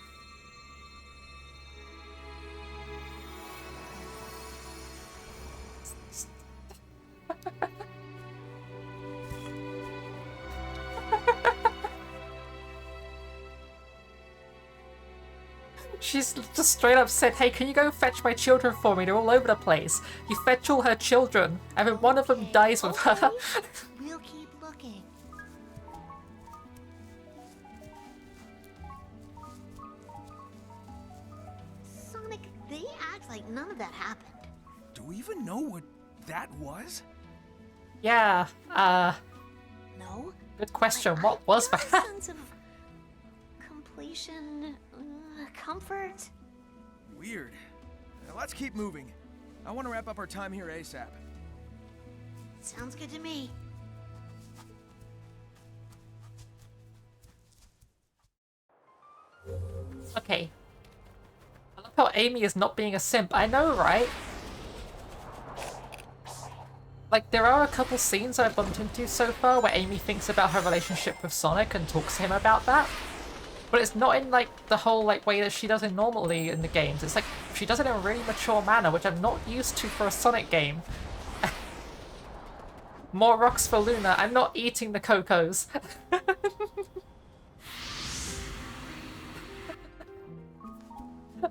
She's just straight up said, hey, can you go fetch my children for me? They're all over the place. You fetch all her children, and then one of them dies with her.
We'll keep looking. Sonic, they act like none of that happened.
Do we even know what that was?
Yeah,
No?
good question. What was
got a
that?
sense of completion, comfort.
Weird. Now let's keep moving. I want to wrap up our time here ASAP.
Sounds good to me.
Okay. I love how Amy is not being a simp. I know, right? Like, there are a couple scenes I've bumped into so far where Amy thinks about her relationship with Sonic and talks to him about that. But it's not in, like, the whole, like, way that she does it normally in the games. It's like, she does it in a really mature manner, which I'm not used to for a Sonic game. More rocks for Luna. I'm not eating the Cocos.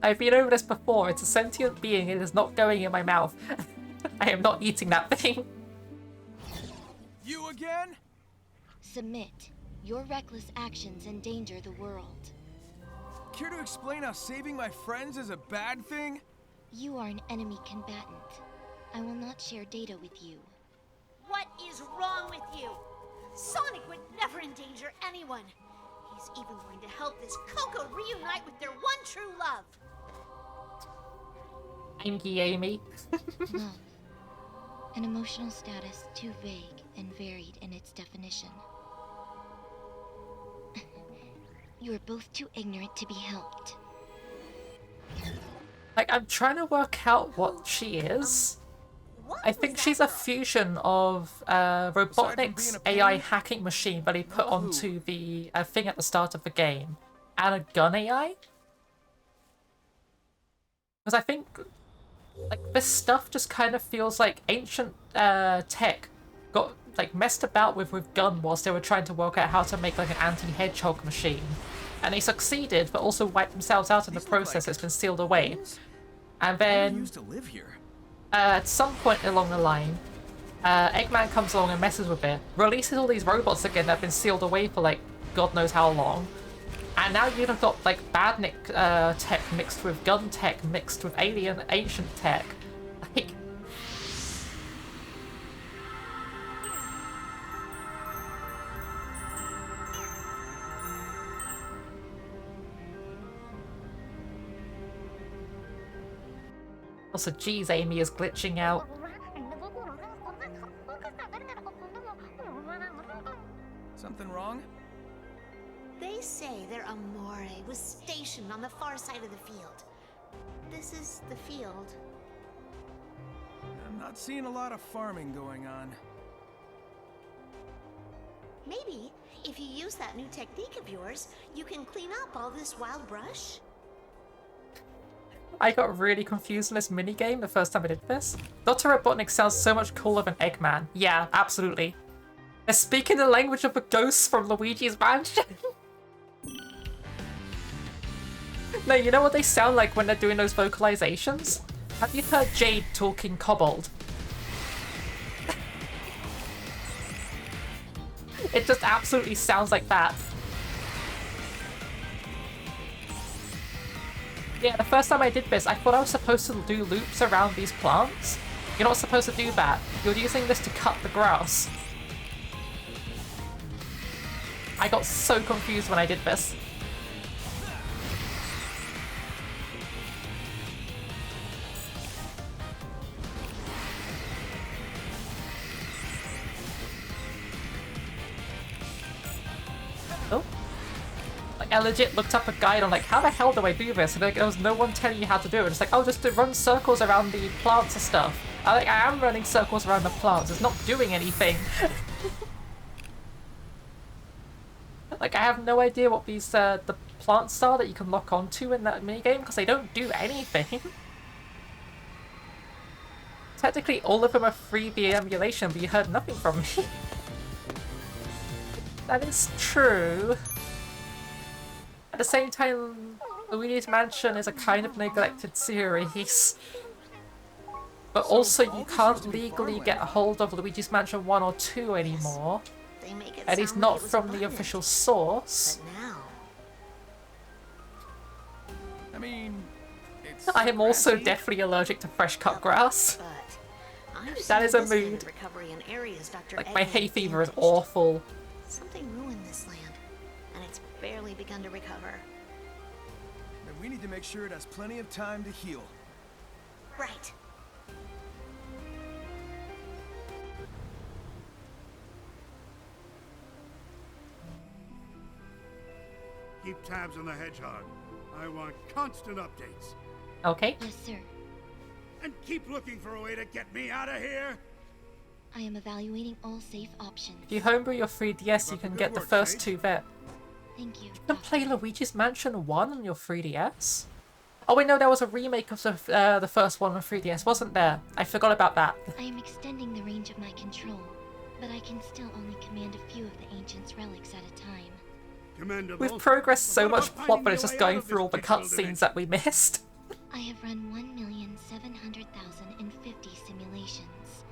I've been over this before. It's a sentient being. It is not going in my mouth. I am not eating that thing.
You again?
Submit. Your reckless actions endanger the world.
Care to explain how saving my friends is a bad thing?
You are an enemy combatant. I will not share data with you.
What is wrong with you? Sonic would never endanger anyone. He's even going to help this Coco reunite with their one true love.
Thank you, Amy.
Love. An emotional status too vague and varied in its definition. You are both too ignorant to be helped.
Like, I'm trying to work out what she is. I think she's a fusion of Robotnik's AI hacking machine that he put onto the thing at the start of the game and a gun AI. Because I think like this stuff just kind of feels like ancient tech got like messed about with gun whilst they were trying to work out how to make like an anti-hedgehog machine. And they succeeded, but also wiped themselves out in the process. It's been sealed away. And then
used to live here.
at some point along the line, Eggman comes along and messes with it, releases all these robots again that have been sealed away for like God knows how long. And now you've got like badnik tech mixed with gun tech mixed with alien ancient tech. Like, also, geez, Amy is glitching out.
Something wrong?
They say their Amore was stationed on the far side of the field. This is the field.
I'm not seeing a lot of farming going on.
Maybe, if you use that new technique of yours, you can clean up all this wild brush?
I got really confused in this minigame the first time I did this. Dr. Robotnik sounds so much cooler than Eggman. Yeah, absolutely. They're speaking the language of the ghosts from Luigi's Mansion. No, you know what they sound like when they're doing those vocalizations? Have you heard Jade talking Kobold? It just absolutely sounds like that. Yeah, the first time I did this, I thought I was supposed to do loops around these plants. You're not supposed to do that. You're using this to cut the grass. I got so confused when I did this. Oh. Like, I legit looked up a guide on like, how the hell do I do this? And like, there was no one telling you how to do it. It's like, oh, just to run circles around the plants and stuff. I am running circles around the plants. It's not doing anything. Like, I have no idea what these the plants are that you can lock onto in that minigame because they don't do anything. Technically, all of them are 3D emulation, but you heard nothing from me. That is true. At the same time, Luigi's Mansion is a kind of neglected series. But also, you can't legally get a hold of Luigi's Mansion 1 or 2 anymore. At least not from the official source.
But now...
I mean, it's
I am also
grassy.
definitely allergic to fresh cut grass.
But I've
That
seen
is a
this kind of
mood.
recovery in areas Dr.
Like, my
Eggman
hay fever is
damaged.
awful.
Something ruined this land, and it's barely begun to recover.
Then we need to make sure it has plenty of time to heal.
Right.
Keep tabs on the hedgehog. I want constant updates.
Okay.
Yes, sir.
And keep looking for a way to get me out of here.
I am evaluating all safe options.
If you homebrew your 3DS, you can get the first 2 there.
Thank you.
You can play Luigi's Mansion 1 on your 3DS? Oh wait, no, there was a remake of the first one on 3DS, wasn't there? I forgot about that.
I am extending the range of my control, but I can still only command a few of the Ancient's relics at a time.
Commendable.
We've progressed so
What
much
about
plot, but
finding
it's
a
just
way
going
out of
through all the
this digital
cutscenes that we missed.
I have run 1,700,050 simulations.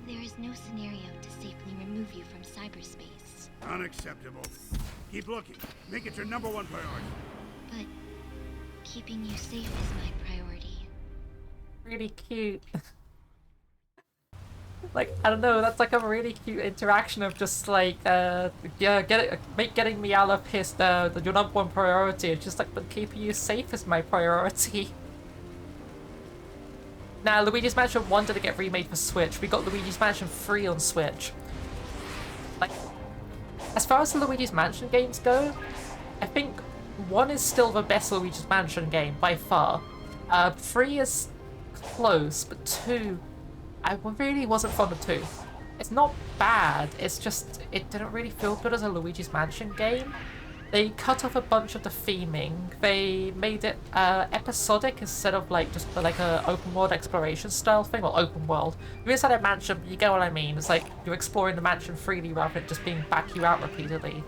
There is no scenario to safely remove cyberspace.
Unacceptable. Keep looking. Make it your #1 priority.
But keeping you safe is my priority.
Really cute. Like, I don't know, that's like a really cute interaction of just like, yeah, getting me out of his, your #1 priority. It's just like, but keeping you safe is my priority. Now, Luigi's Mansion 1 didn't get remade for Switch. We got Luigi's Mansion 3 on Switch. Like, as far as the Luigi's Mansion games go, I think 1 is still the best Luigi's Mansion game, by far. 3 is close, but 2... I really wasn't fond of 2. It's not bad, it's just, it didn't really feel good as a Luigi's Mansion game. They cut off a bunch of the theming, they made it episodic instead of like just like a open world exploration style thing, well open world. You're inside a mansion, but you get what I mean, it's like you're exploring the mansion freely rather than just being back you out repeatedly.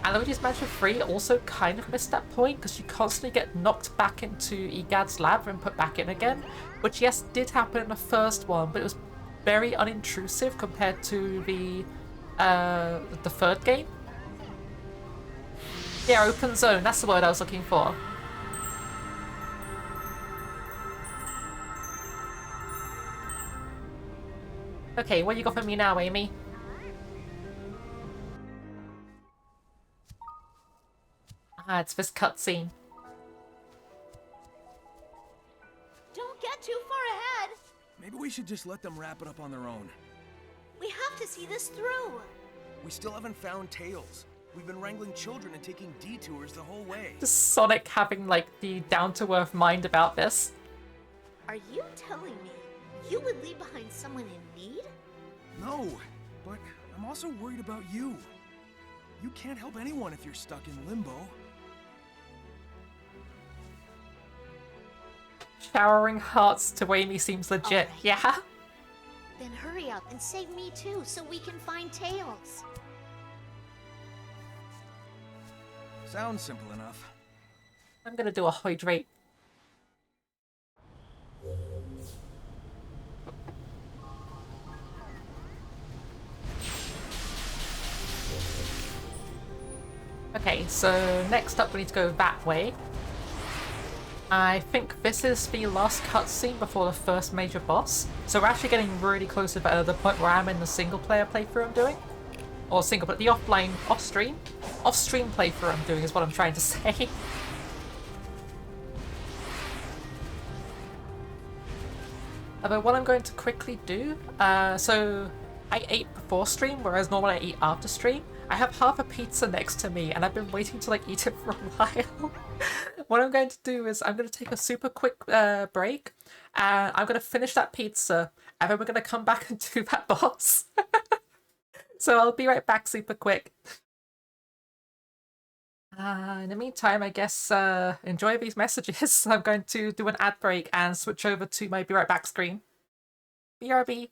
And Luigi's Mansion 3 also kind of missed that point because you constantly get knocked back into Egad's lab and put back in again, which yes did happen in the first one, but it was very unintrusive compared to the third game. Yeah, open zone, that's the word I was looking for. Okay, what you got for me now, Amy? Ah, it's this cutscene.
Don't get too far ahead!
Maybe we should just let them wrap it up on their own.
We have to see this through!
We still haven't found Tails. We've been wrangling children and taking detours the whole way.
Just Sonic having, like, the down-to-earth mind about this.
Are you telling me you would leave behind someone in need?
No, but I'm also worried about you. You can't help anyone if you're stuck in limbo.
Showering hearts to Amy seems legit,
Alright.
yeah?
Then hurry up and save me too, so we can find Tails.
Sounds simple enough.
I'm gonna do a hydrate. Okay, so next up we need to go that way. I think this is the last cutscene before the first major boss. So we're actually getting really close to the point where I'm in the single player playthrough I'm doing. Or single, but the off-stream playthrough I'm doing is what I'm trying to say. But what I'm going to quickly do, so I ate before stream, whereas normally I eat after stream. I have half a pizza next to me, and I've been waiting to like eat it for a while. What I'm going to do is I'm going to take a super quick break, and I'm going to finish that pizza, and then we're going to come back and do that boss. So I'll be right back super quick. In the meantime, I guess enjoy these messages. I'm going to do an ad break and switch over to my Be Right Back screen. BRB.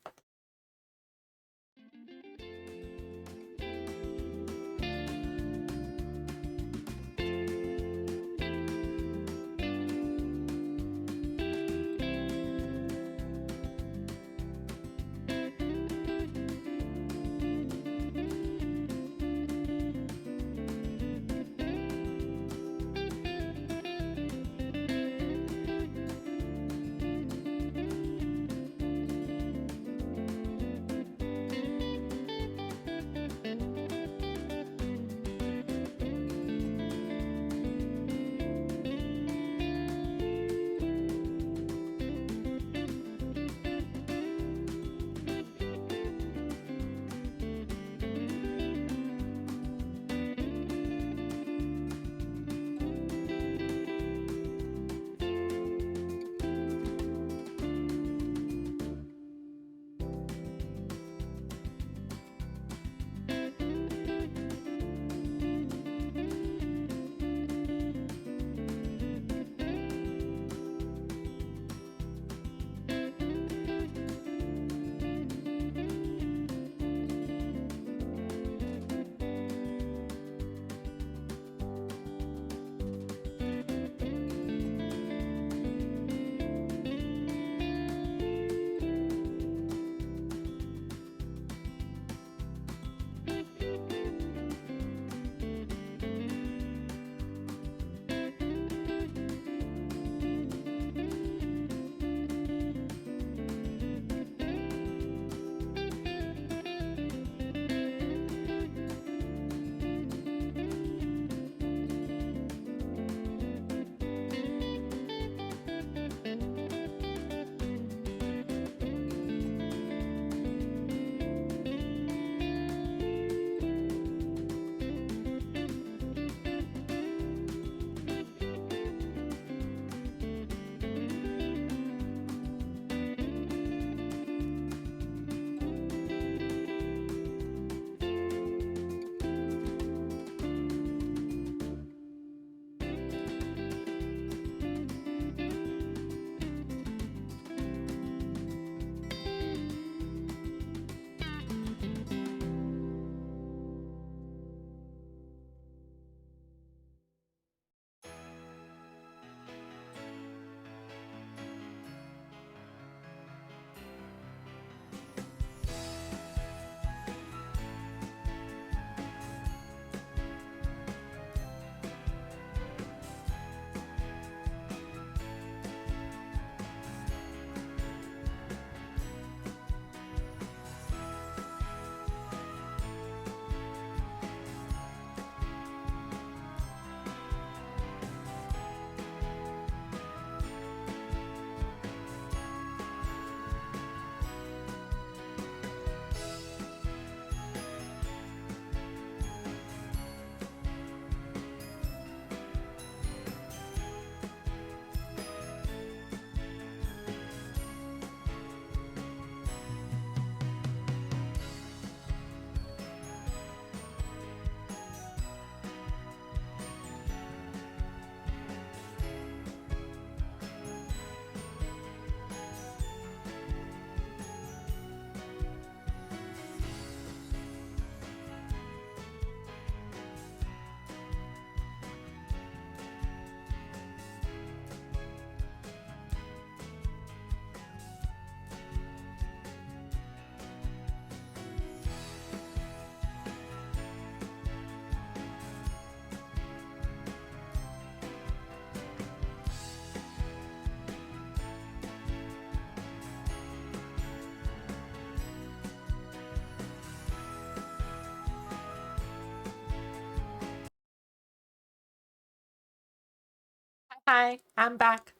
Hi, I'm back.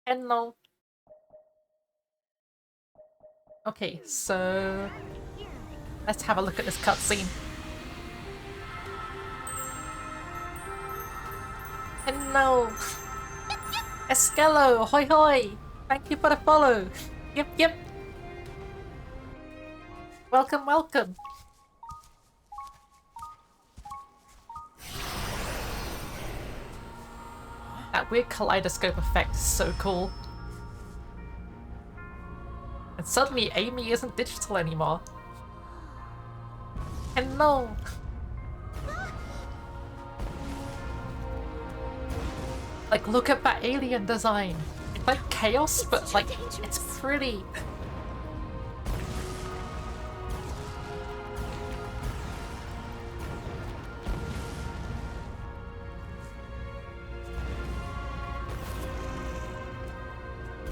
Hello. Okay, so let's have a look at this cutscene. Hello. Eskello, hoi hoi. Thank you for the follow. Yep, yep. Welcome, welcome. That weird kaleidoscope effect is so cool. And suddenly Amy isn't digital anymore. Hello! Like, look at that alien design. It's like chaos, but like, it's pretty.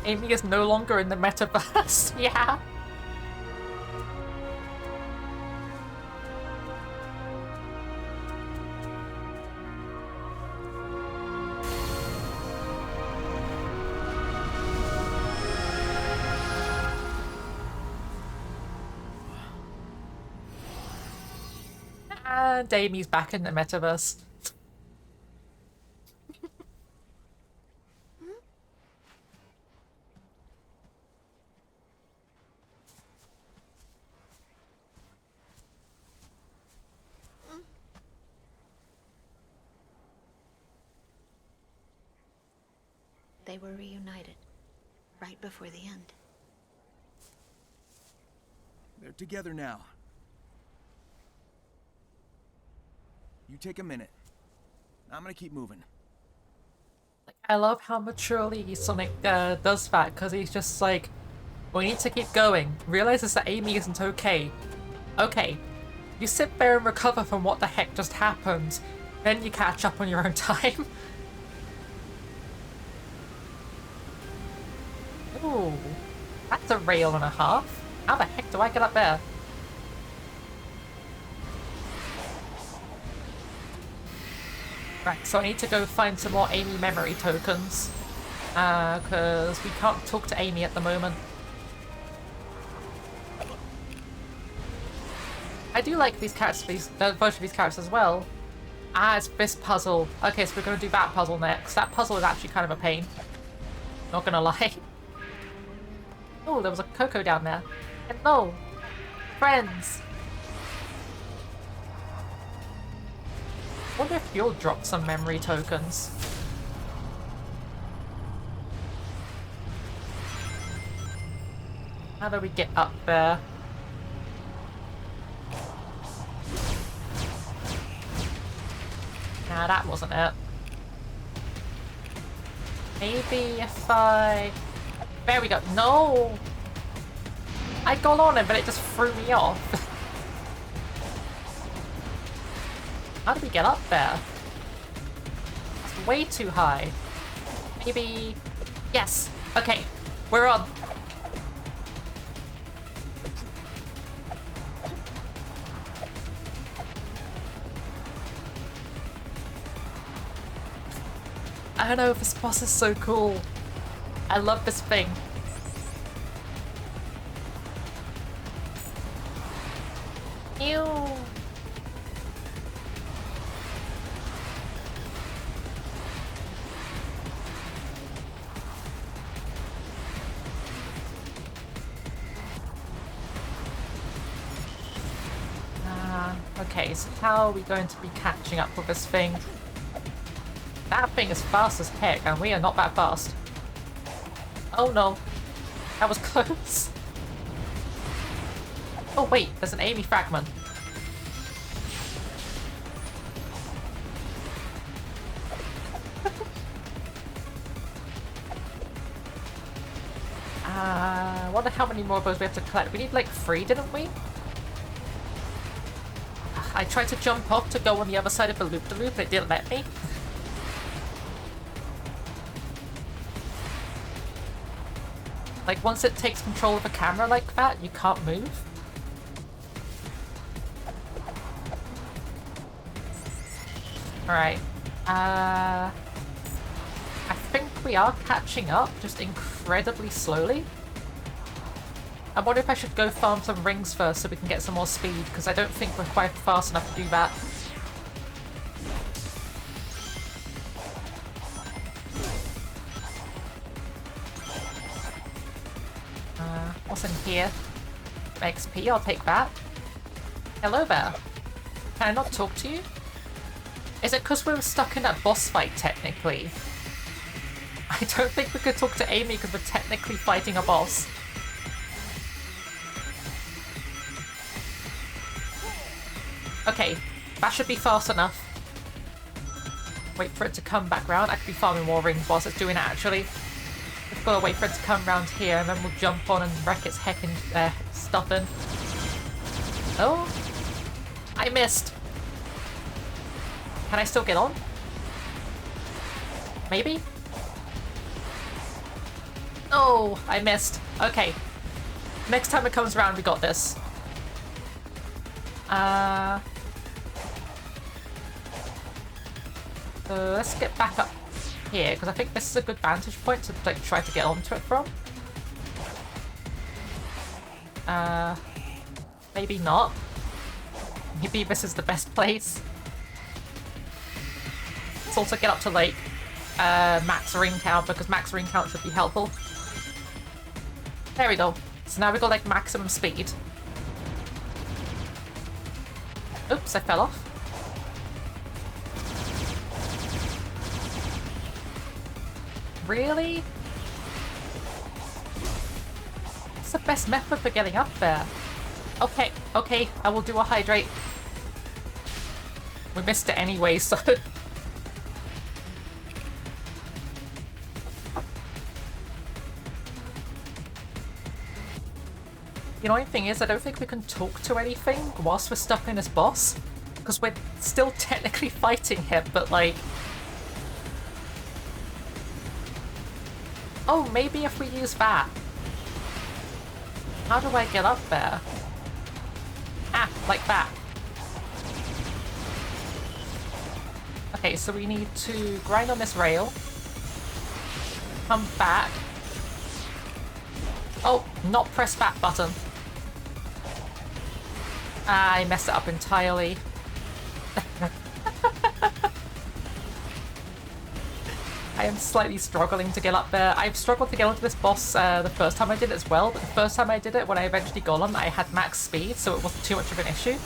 Amy is no longer in the metaverse. Yeah. And Amy's back in the metaverse.
They were reunited, right before the end.
They're together now. You take a minute. I'm gonna keep moving.
I love how maturely Sonic does that, because he's just like, we need to keep going. Realizes that Amy isn't okay. Okay, you sit there and recover from what the heck just happened, then you catch up on your own time. Ooh, that's a rail and a half. How the heck do I get up there? Right, so I need to go find some more Amy memory tokens. Because we can't talk to Amy at the moment. I do like these characters, both of these characters as well. Ah, it's this puzzle. Okay, so we're going to do that puzzle next. That puzzle is actually kind of a pain. Not gonna lie. Oh, there was a Coco down there. Hello, friends. Wonder if you'll drop some memory tokens. How do we get up there? Nah, that wasn't it. Maybe if I... There we go. No! I got on it, but it just threw me off. How do we get up there? It's way too high. Maybe... Yes! Okay, we're on. I don't know, this boss is so cool. I love this thing. Ew. Okay, so how are we going to be catching up with this thing? That thing is fast as heck, and we are not that fast. Oh no. That was close. Oh wait, there's an Amy fragment. I wonder how many more of those we have to collect. We need like 3, didn't we? I tried to jump off to go on the other side of the loop-de-loop, but it didn't let me. Like, once it takes control of a camera like that, you can't move. Alright. think we are catching up, just incredibly slowly. I wonder if I should go farm some rings first so we can get some more speed, because I don't think we're quite fast enough to do that. What's in here? XP, I'll take that. Hello there. Can I not talk to you? Is it because we were stuck in that boss fight, technically? I don't think we could talk to Amy because we're technically fighting a boss. Okay, that should be fast enough. Wait for it to come back round. I could be farming more rings whilst it's doing it, actually. We've got to wait for it to come round here, and then we'll jump on and wreck its heckin' stuffing. Oh! I missed! Can I still get on? Maybe? Oh, I missed. Okay. Next time it comes around, we got this. Let's get back up here, because I think this is a good vantage point to like try to get onto it from. Maybe not. Maybe this is the best place. Let's also get up to like max ring count, because max ring count should be helpful. There we go. So now we got like maximum speed. Oops, I fell off. Really? What's the best method for getting up there? Okay, okay, I will do a hydrate. We missed it anyway, so... The annoying thing is, I don't think we can talk to anything whilst we're stuck in this boss. Because we're still technically fighting him, but like... Oh, maybe if we use that. How do I get up there? Ah, like that. Okay, so we need to grind on this rail. Come back. Oh, not press that button. Ah, I messed it up entirely. I am slightly struggling to get up there. I've struggled to get onto this boss the first time I did it as well, but the first time I did it, when I eventually got on, I had max speed, so it wasn't too much of an issue.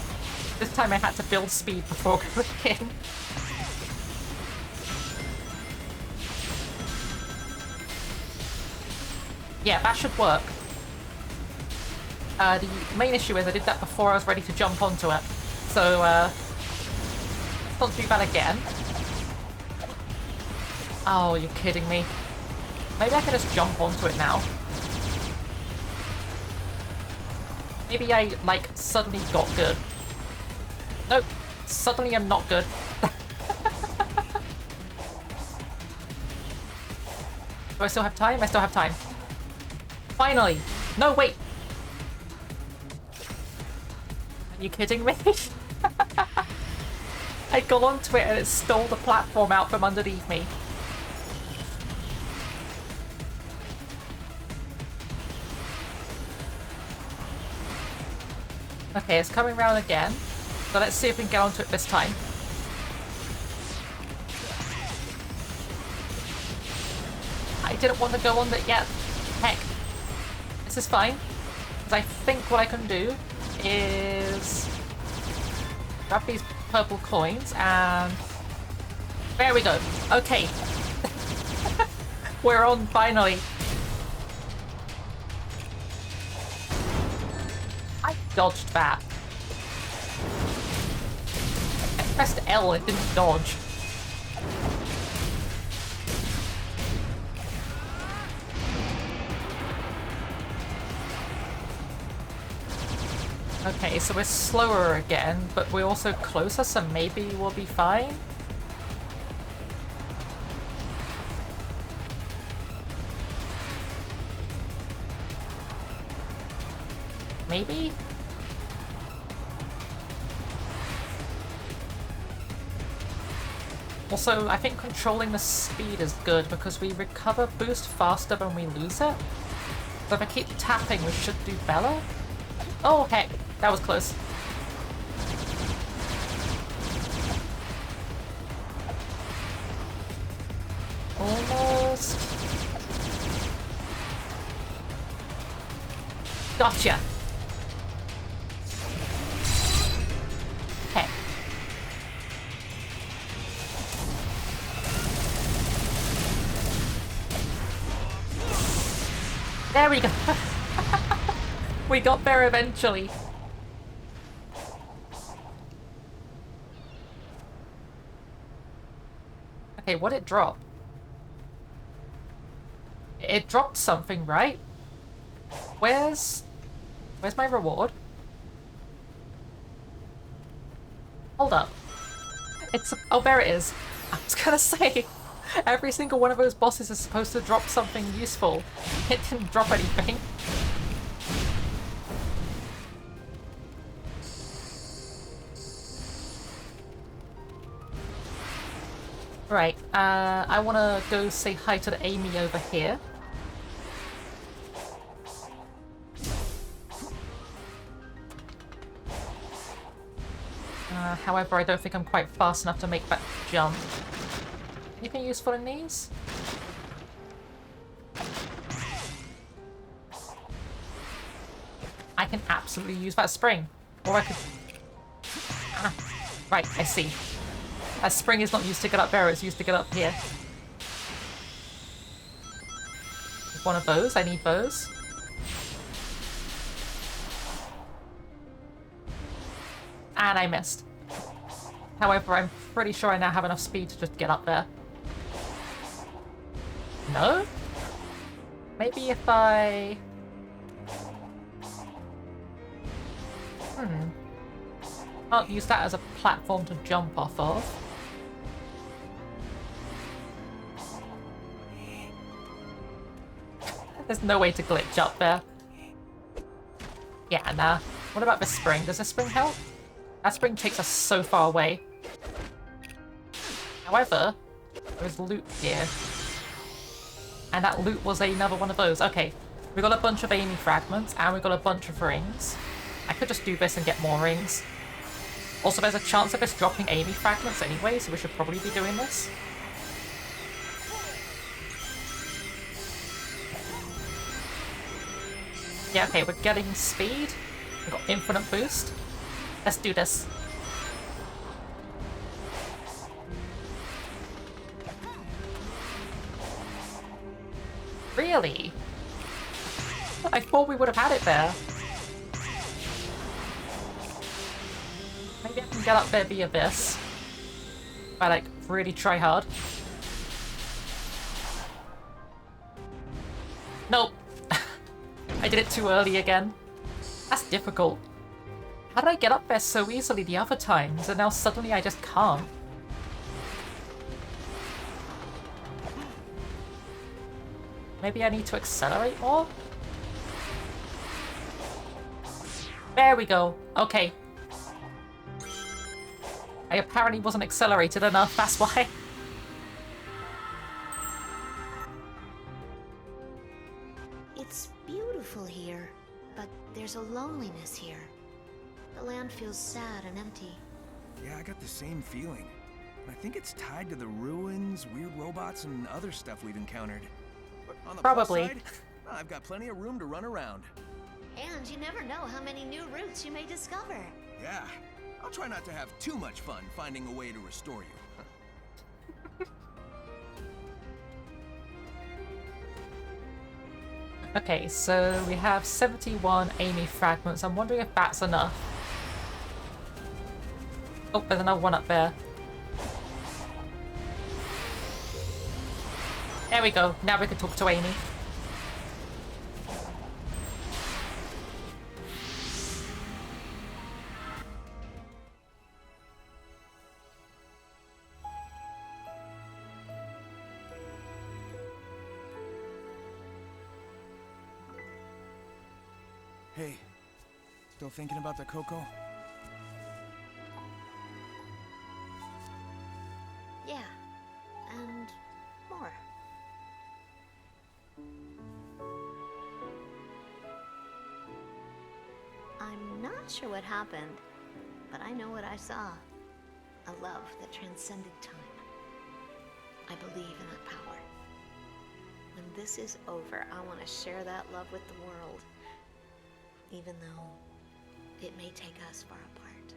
This time I had to build speed before going in. Yeah, that should work. The main issue is I did that before I was ready to jump onto it. So, let's not do that again. Oh, you're kidding me. Maybe I can just jump onto it now. Maybe I, like, suddenly got good. Nope. Suddenly I'm not good. Do I still have time? I still have time. Finally! No, wait! Are you kidding me? I got onto it and it stole the platform out from underneath me. Okay, it's coming round again. So let's see if we can get onto it this time. I didn't want to go on it yet. Heck. This is fine. Because I think what I can do is grab these purple coins and... There we go. Okay. We're on finally. I dodged that. I pressed L, it didn't dodge. Okay, so we're slower again, but we're also closer, so maybe we'll be fine. Maybe? Also, I think controlling the speed is good because we recover boost faster when we lose it. So if I keep tapping, we should do better. Oh, heck. That was close. Almost. Gotcha. Okay. There we go. We got there eventually. Okay, what did it drop? It dropped something, right? Where's my reward? Hold up. Oh, there it is. I was gonna say, every single one of those bosses is supposed to drop something useful. It didn't drop anything. Right, I wanna go say hi to the Amy over here. However, I don't think I'm quite fast enough to make that jump. Anything useful in these? I can absolutely use that spring. Or I could... Ah, right, I see. That spring is not used to get up there, it's used to get up here. One of those, I need those. And I missed. However, I'm pretty sure I now have enough speed to just get up there. No? Maybe if I... Can't use that as a platform to jump off of. There's no way to glitch up there. Yeah, nah. What about this spring? Does this spring help? That spring takes us so far away. However, there's loot here. And that loot was another one of those. Okay, we got a bunch of Amy fragments and we got a bunch of rings. I could just do this and get more rings. Also, there's a chance of us dropping Amy fragments anyway, so we should probably be doing this. Yeah, okay, we're getting speed. We've got infinite boost. Let's do this. Really? I thought we would have had it there. Maybe I can get up there via this. If I, like, really try hard. Nope. I did it too early again. That's difficult. How did I get up there so easily the other times, and now suddenly I just can't? Maybe I need to accelerate more? There we go. Okay. I apparently wasn't accelerated enough, that's why.
It's beautiful here, but there's a loneliness here. The land feels sad and empty.
Yeah, I got the same feeling. And I think it's tied to the ruins, weird robots, and other stuff we've encountered. But on the
Probably.
plus side, I've got plenty of room to run around.
And you never know how many new routes you may discover.
Yeah, I'll try not to have too much fun finding a way to restore you.
Okay, so we have 71 Amy fragments. I'm wondering if that's enough. Oh, there's another one up there. There we go. Now we can talk to Amy.
Hey, still thinking about the Coco?
Yeah, not sure what happened, but I know what I saw. A love that transcended time. I believe in that power. When this is over, I want to share that love with the world, even though it may take us far apart.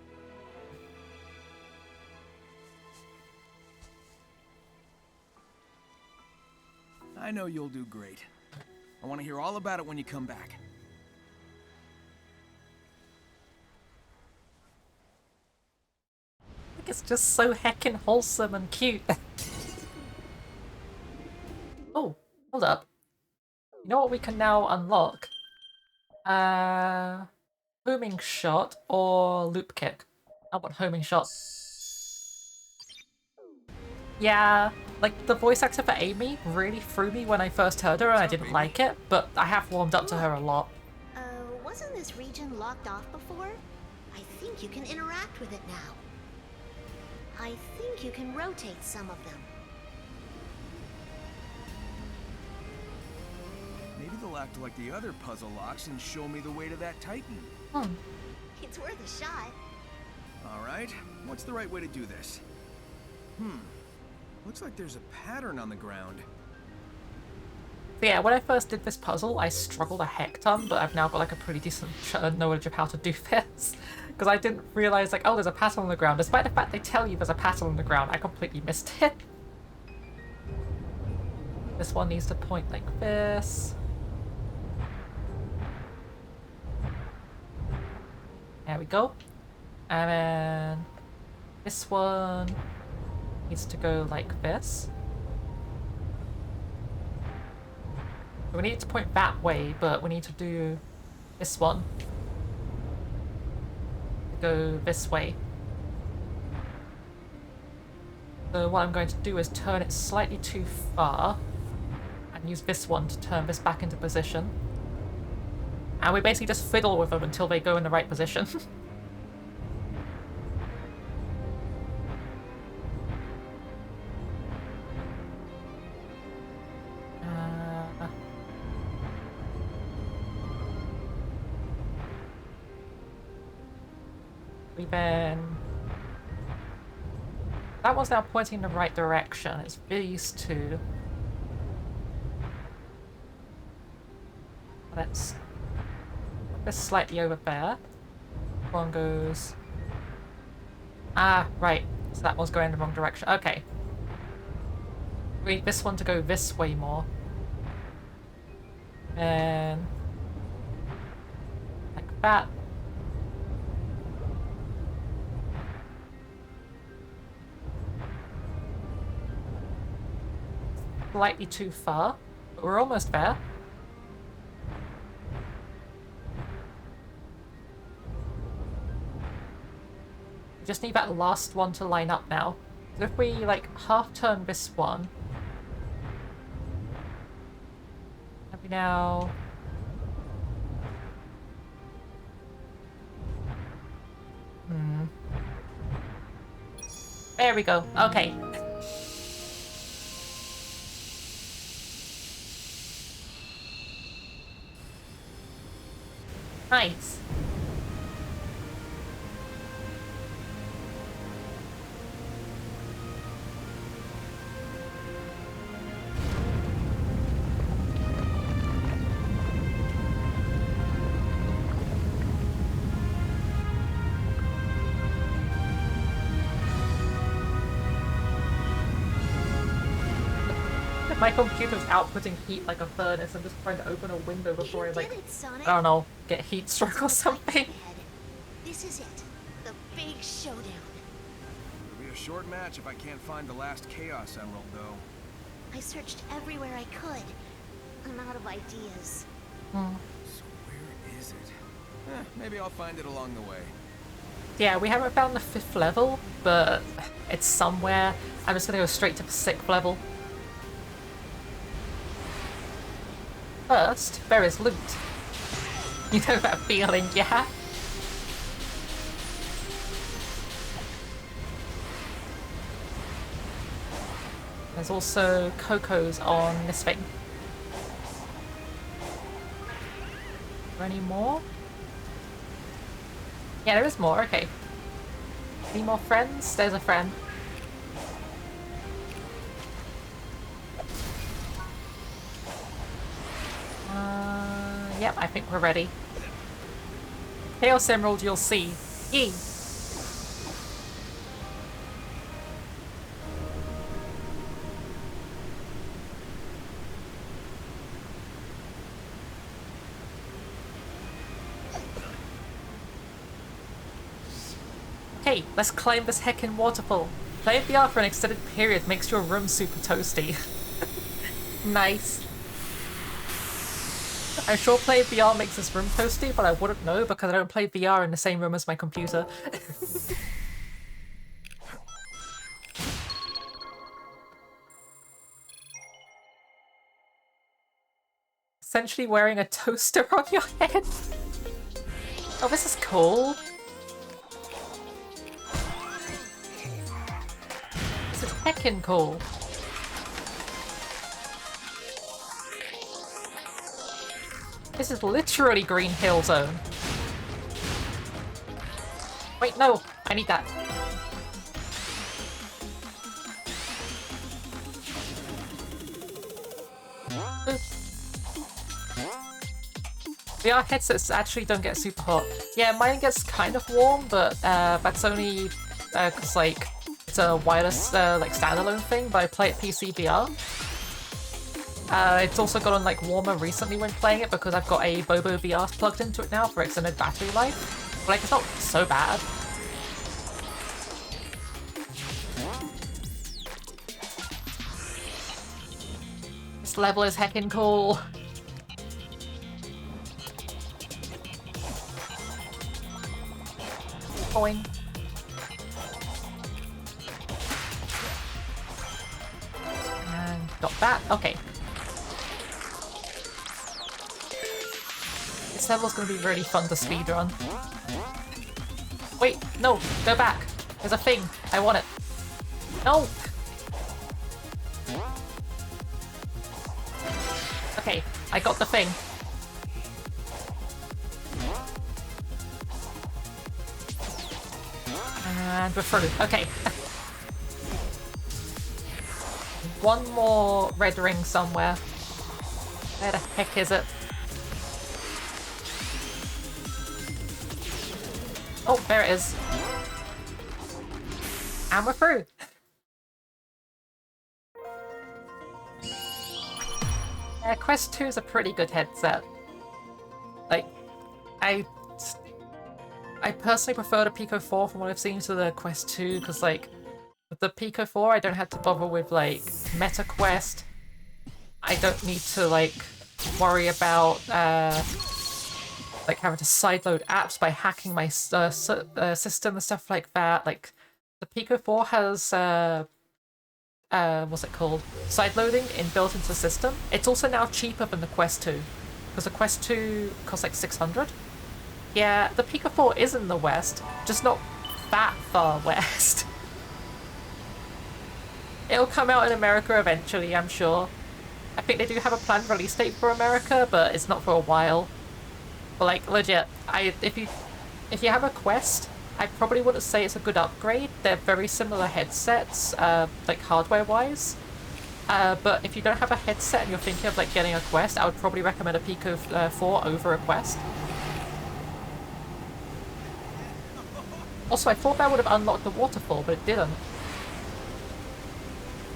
I know you'll do great. I want to hear all about it when you come back.
It's just so heckin' wholesome and cute. Oh, hold up. You know what we can now unlock? Homing shot or loop kick. I want homing shot. Yeah, like the voice actor for Amy really threw me when I first heard her and I didn't like it, but I have warmed up to her a lot.
Wasn't this region locked off before? I think you can interact with it now. I think you can rotate some of them.
Maybe they'll act like the other puzzle locks and show me the way to that Titan.
It's worth a shot.
Alright, what's the right way to do this? Looks like there's a pattern on the ground.
So yeah, when I first did this puzzle, I struggled a heck ton, but I've now got like a pretty decent knowledge of how to do this. Because I didn't realize, like, oh, there's a pattern on the ground. Despite the fact they tell you there's a pattern on the ground, I completely missed it. This one needs to point like this. There we go. And then this one needs to go like this. We need it to point that way, but we need to do this one. Go this way. So what I'm going to do is turn it slightly too far and use this one to turn this back into position. And we basically just fiddle with them until they go in the right position. Then that one's now pointing in the right direction. It's these two. Let's put this slightly over there. One goes. Ah, right. So that one's going in the wrong direction. Okay. We need this one to go this way more. And like that. Slightly too far, but we're almost there. We just need that last one to line up now. So if we like half turn this one, maybe now. There we go. Okay. Nice. My computer's outputting heat like a furnace. I'm just trying to open a window before I like, I don't know, get heat stroke or something.
This is it. The big showdown.
It'll be a short match if I can't find the last Chaos Emerald, though.
I searched everywhere I could. I'm out of ideas.
So where is it? Maybe I'll find it along the way.
Yeah, we haven't found the 5th level, but it's somewhere. I'm just gonna go straight to the 6th level. First, there is loot. You know that feeling, yeah? There's also Cocos on this thing. Are there any more? Yeah, there is more. Okay. Any more friends? There's a friend. Yep, I think we're ready. Chaos Emerald, you'll see. E. Hey, let's climb this heckin' waterfall. Playing VR for an extended period makes your room super toasty. Nice. I'm sure playing VR makes this room toasty, but I wouldn't know because I don't play VR in the same room as my computer. Essentially wearing a toaster on your head. Oh, this is cool. This is heckin' cool. This is literally Green Hill Zone. Wait, no! I need that. VR headsets actually don't get super hot. Yeah, mine gets kind of warm, but that's only because like it's a wireless like standalone thing. But I play it PC VR. It's also gotten like warmer recently when playing it because I've got a Bobo VR plugged into it now for extended battery life. But like it's not so bad. This level is heckin' cool. Boing. And got that. Okay. This level's gonna be really fun to speedrun. Wait, no, go back. There's a thing. I want it. No! Okay, I got the thing. And we're through. Okay. One more red ring somewhere. Where the heck is it? Oh, there it is. And we're through. Quest 2 is a pretty good headset. Like, I personally prefer the Pico 4 from what I've seen to the Quest 2, because like, with the Pico 4 I don't have to bother with like Meta Quest. I don't need to like worry about like having to sideload apps by hacking my system and stuff like that. Like, the Pico 4 has what's it called? Sideloading built into the system. It's also now cheaper than the Quest 2, because the Quest 2 costs like 600. Yeah, the Pico 4 is in the West, just not that far west. It'll come out in America eventually, I'm sure. I think they do have a planned release date for America, but it's not for a while. But like, legit, if you have a Quest, I probably wouldn't say it's a good upgrade. They're very similar headsets, like hardware-wise. But if you don't have a headset and you're thinking of like getting a Quest, I would probably recommend a Pico 4 over a Quest. Also, I thought that would have unlocked the waterfall, but it didn't.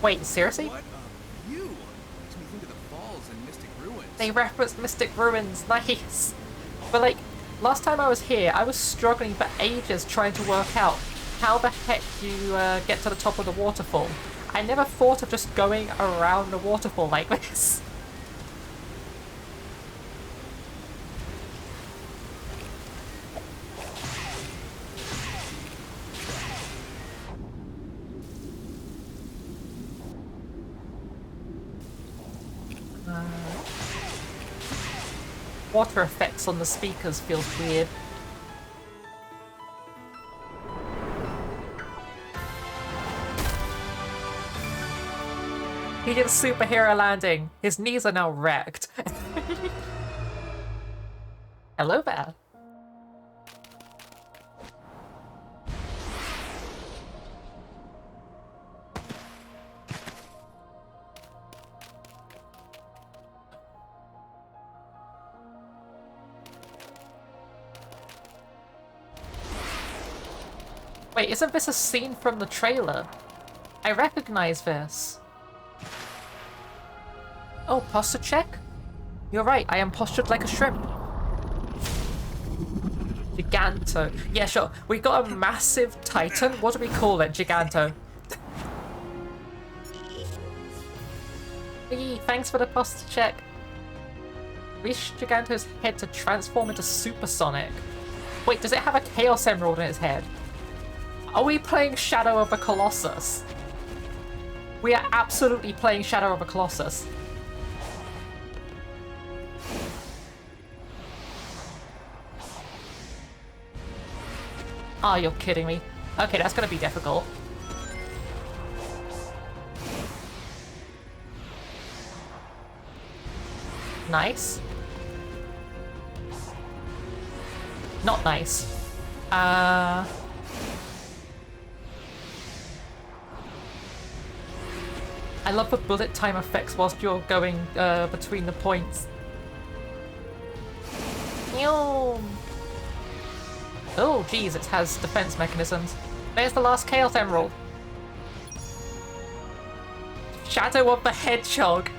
Wait, seriously?
What a view! Makes me think of the falls and Mystic Ruins.
They referenced Mystic Ruins, nice! But like, last time I was here, I was struggling for ages trying to work out how the heck you get to the top of the waterfall. I never thought of just going around the waterfall like this. Water effects on the speakers feels weird. He did a superhero landing. His knees are now wrecked. Hello there. Wait, isn't this a scene from the trailer? I recognize this. Oh, posture check? You're right, I am postured like a shrimp. Giganto. Yeah, sure. We got a massive titan. What do we call it? Giganto. Hey, thanks for the posture check. Reach Giganto's head to transform into supersonic. Wait, does it have a Chaos Emerald in its head? Are we playing Shadow of the Colossus? We are absolutely playing Shadow of the Colossus. Oh, you're kidding me. Okay, that's gonna be difficult. Nice. Not nice. I love the bullet time effects whilst you're going between the points. Yum. Oh, geez, it has defense mechanisms. There's the last Chaos Emerald. Shadow of the Hedgehog.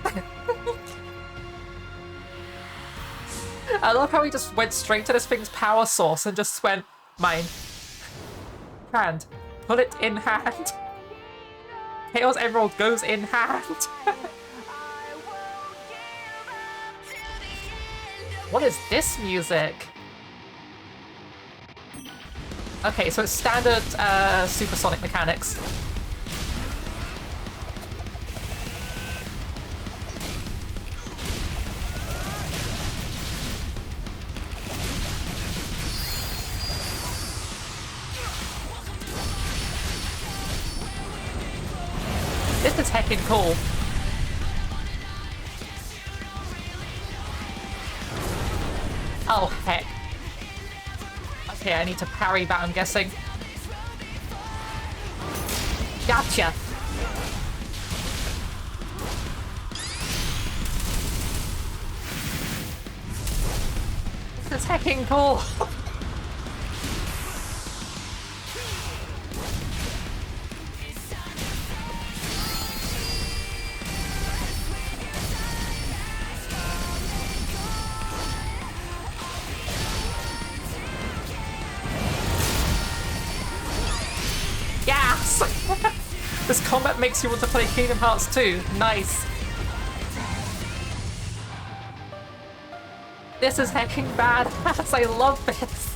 I love how he just went straight to this thing's power source and just went, mine. Hand. Put it in hand. Chaos Emerald goes in hand. What is this music? Okay, so it's standard supersonic mechanics. This is heckin' cool. Oh, heck. Okay, I need to parry that, I'm guessing. Gotcha! This is heckin' cool! This combat makes you want to play Kingdom Hearts 2. Nice. This is hecking badass. I love this.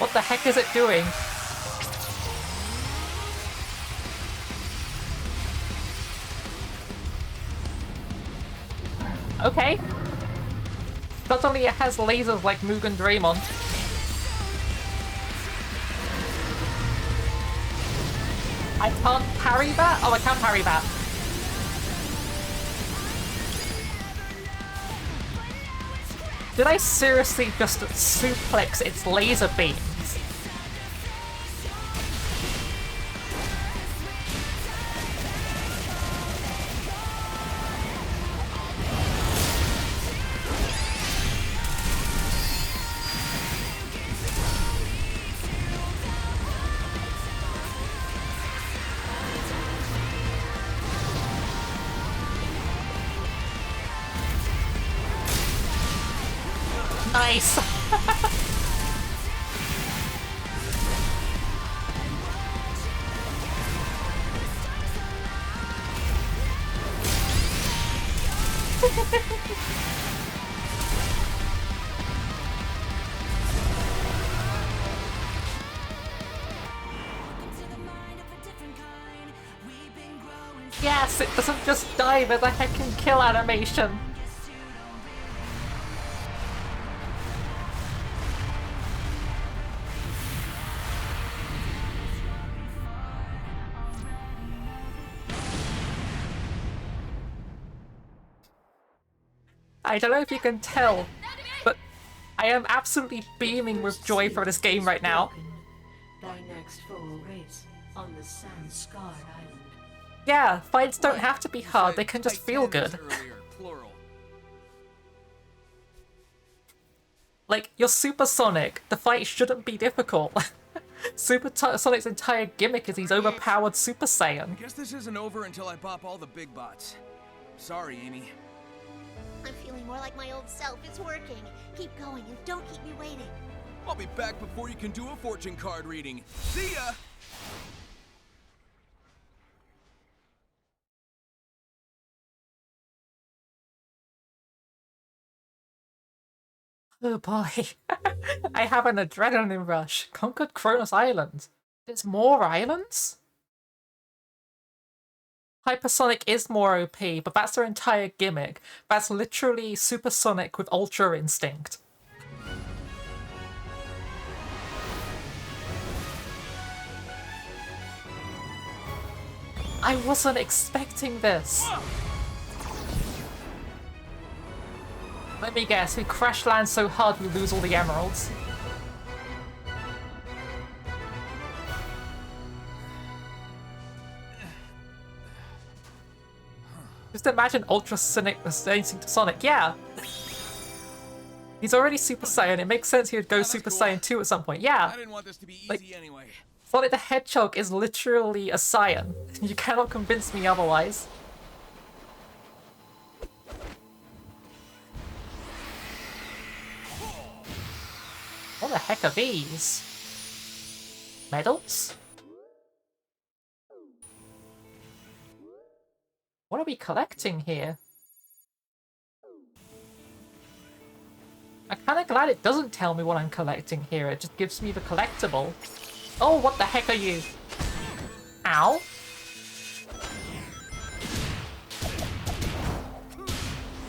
What the heck is it doing? Okay. Not only it has lasers like Mugen Draymond. I can't parry that? Oh, I can parry that. Did I seriously just suplex its laser beams? Nice! Yes, it doesn't just die, there's a heckin' kill animation. I don't know if you can tell, but I am absolutely beaming with joy for this game right now.
Thy next foe awaits on the sand-scarred island.
Yeah, fights don't have to be hard, they can just feel good. Like, you're supersonic, the fight shouldn't be difficult. Sonic's entire gimmick is he's overpowered Super Saiyan.
I guess this isn't over until I pop all the big bots. Sorry, Amy.
I'm feeling more like my old self. It's working. Keep going and don't keep me waiting.
I'll be back before you can do a fortune card reading. See ya!
Oh boy. I have an adrenaline rush. Conquered Kronos Island. There's more islands? Hypersonic is more OP, but that's their entire gimmick. That's literally Supersonic with Ultra Instinct. I wasn't expecting this. Let me guess, we crash land so hard we lose all the emeralds. Just imagine Ultra Sonic Sonic, yeah! He's already Super Saiyan, it makes sense he would go Super
cool.
Saiyan 2 at some point, yeah!
I didn't want this to be easy
Like,
anyway.
Sonic the Hedgehog is literally a Saiyan. You cannot convince me otherwise. What the heck are these? Medals? What are we collecting here? I'm kinda glad it doesn't tell me what I'm collecting here, it just gives me the collectible. Oh, what the heck are you? Ow.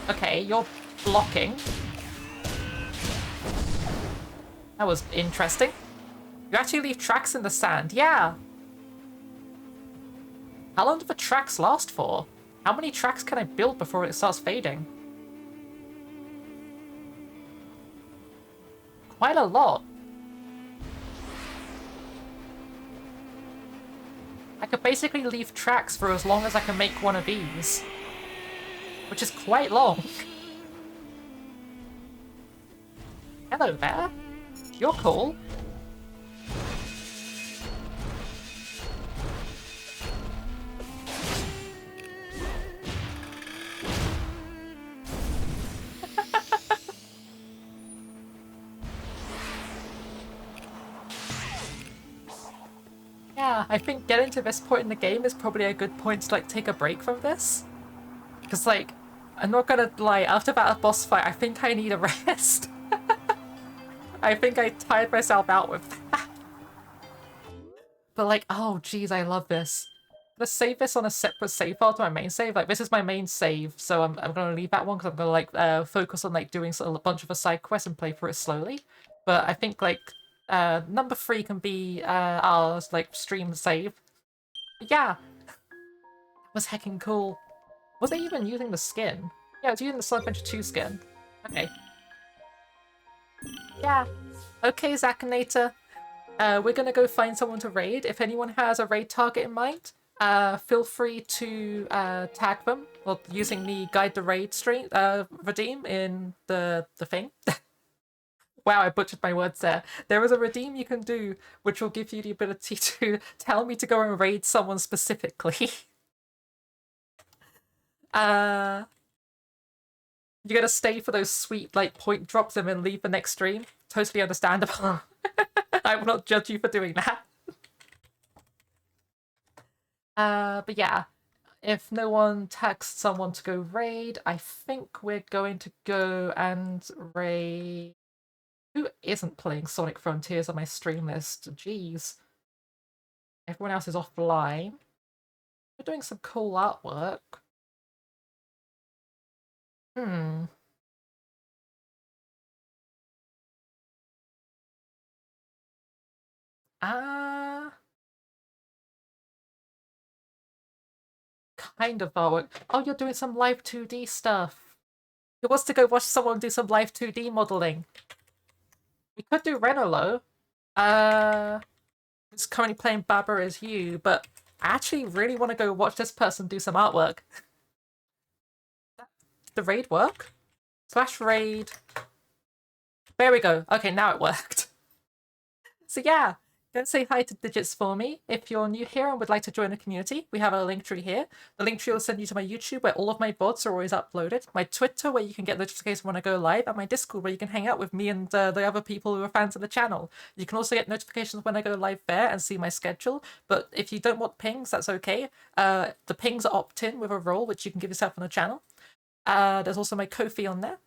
Okay, you're blocking. That was interesting. You actually leave tracks in the sand, yeah! How long do the tracks last for? How many tracks can I build before it starts fading? Quite a lot. I could basically leave tracks for as long as I can make one of these. Which is quite long. Hello there. You're cool. Yeah, I think getting to this point in the game is probably a good point to like take a break from this. Because like, I'm not gonna lie, after that boss fight, I think I need a rest. I think I tired myself out with that. But like, oh geez, I love this. Let's save this on a separate save file to my main save. Like, this is my main save, so I'm gonna leave that one because I'm gonna like focus on like doing a bunch of a side quests and play through it slowly. But I think like number 3 can be our like stream save. But yeah, that was heckin' cool. Was I even using the skin? Yeah, I was using the Sonic Adventure 2 skin. Okay. Yeah. Okay, Zakinator. We're gonna go find someone to raid. If anyone has a raid target in mind, feel free to tag them, well, using the guide the raid stream redeem in the thing. Wow, I butchered my words there. There is a redeem you can do, which will give you the ability to tell me to go and raid someone specifically. You're gonna stay for those sweet like point drops and then leave the next stream. Totally understandable. I will not judge you for doing that. But yeah, if no one tags someone to go raid, I think we're going to go and raid. Who isn't playing Sonic Frontiers on my stream list? Jeez. Everyone else is offline. We're doing some cool artwork. Kind of artwork. Oh, you're doing some live 2D stuff. Who wants to go watch someone do some live 2D modeling? We could do Renolo. Who's currently playing Baba as you, but I actually really want to go watch this person do some artwork. Did the raid work? / raid. There we go. Okay, now it worked. So yeah, go say hi to Digits for me. If you're new here and would like to join the community, we have a link tree here. The link tree will send you to my YouTube, where all of my VODs are always uploaded, my Twitter, where you can get notifications when I go live, and my Discord, where you can hang out with me and the other people who are fans of the channel. You can also get notifications when I go live there and see my schedule, but if you don't want pings, that's okay. The pings are opt-in with a role, which you can give yourself on the channel. There's also my Ko-fi on there.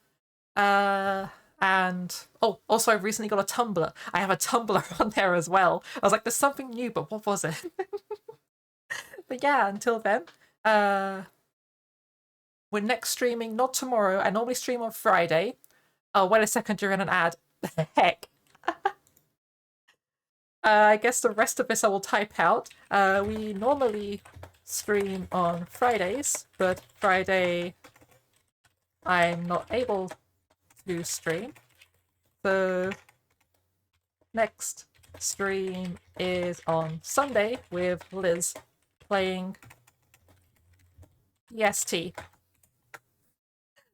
And also I've recently got a Tumblr. I have a Tumblr on there as well. I was like, there's something new, but what was it? But yeah, until then, we're next streaming not tomorrow. I normally stream on Friday. Oh, wait a second, you're in an ad. Heck. I guess the rest of this I will type out. We normally stream on Fridays, but Friday I'm not able to stream. So next stream is on Sunday with Liz playing EST.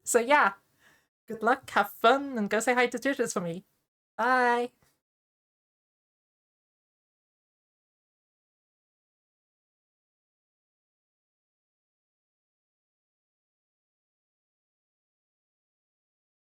So yeah, good luck, have fun, and go say hi to Digits for me. Bye!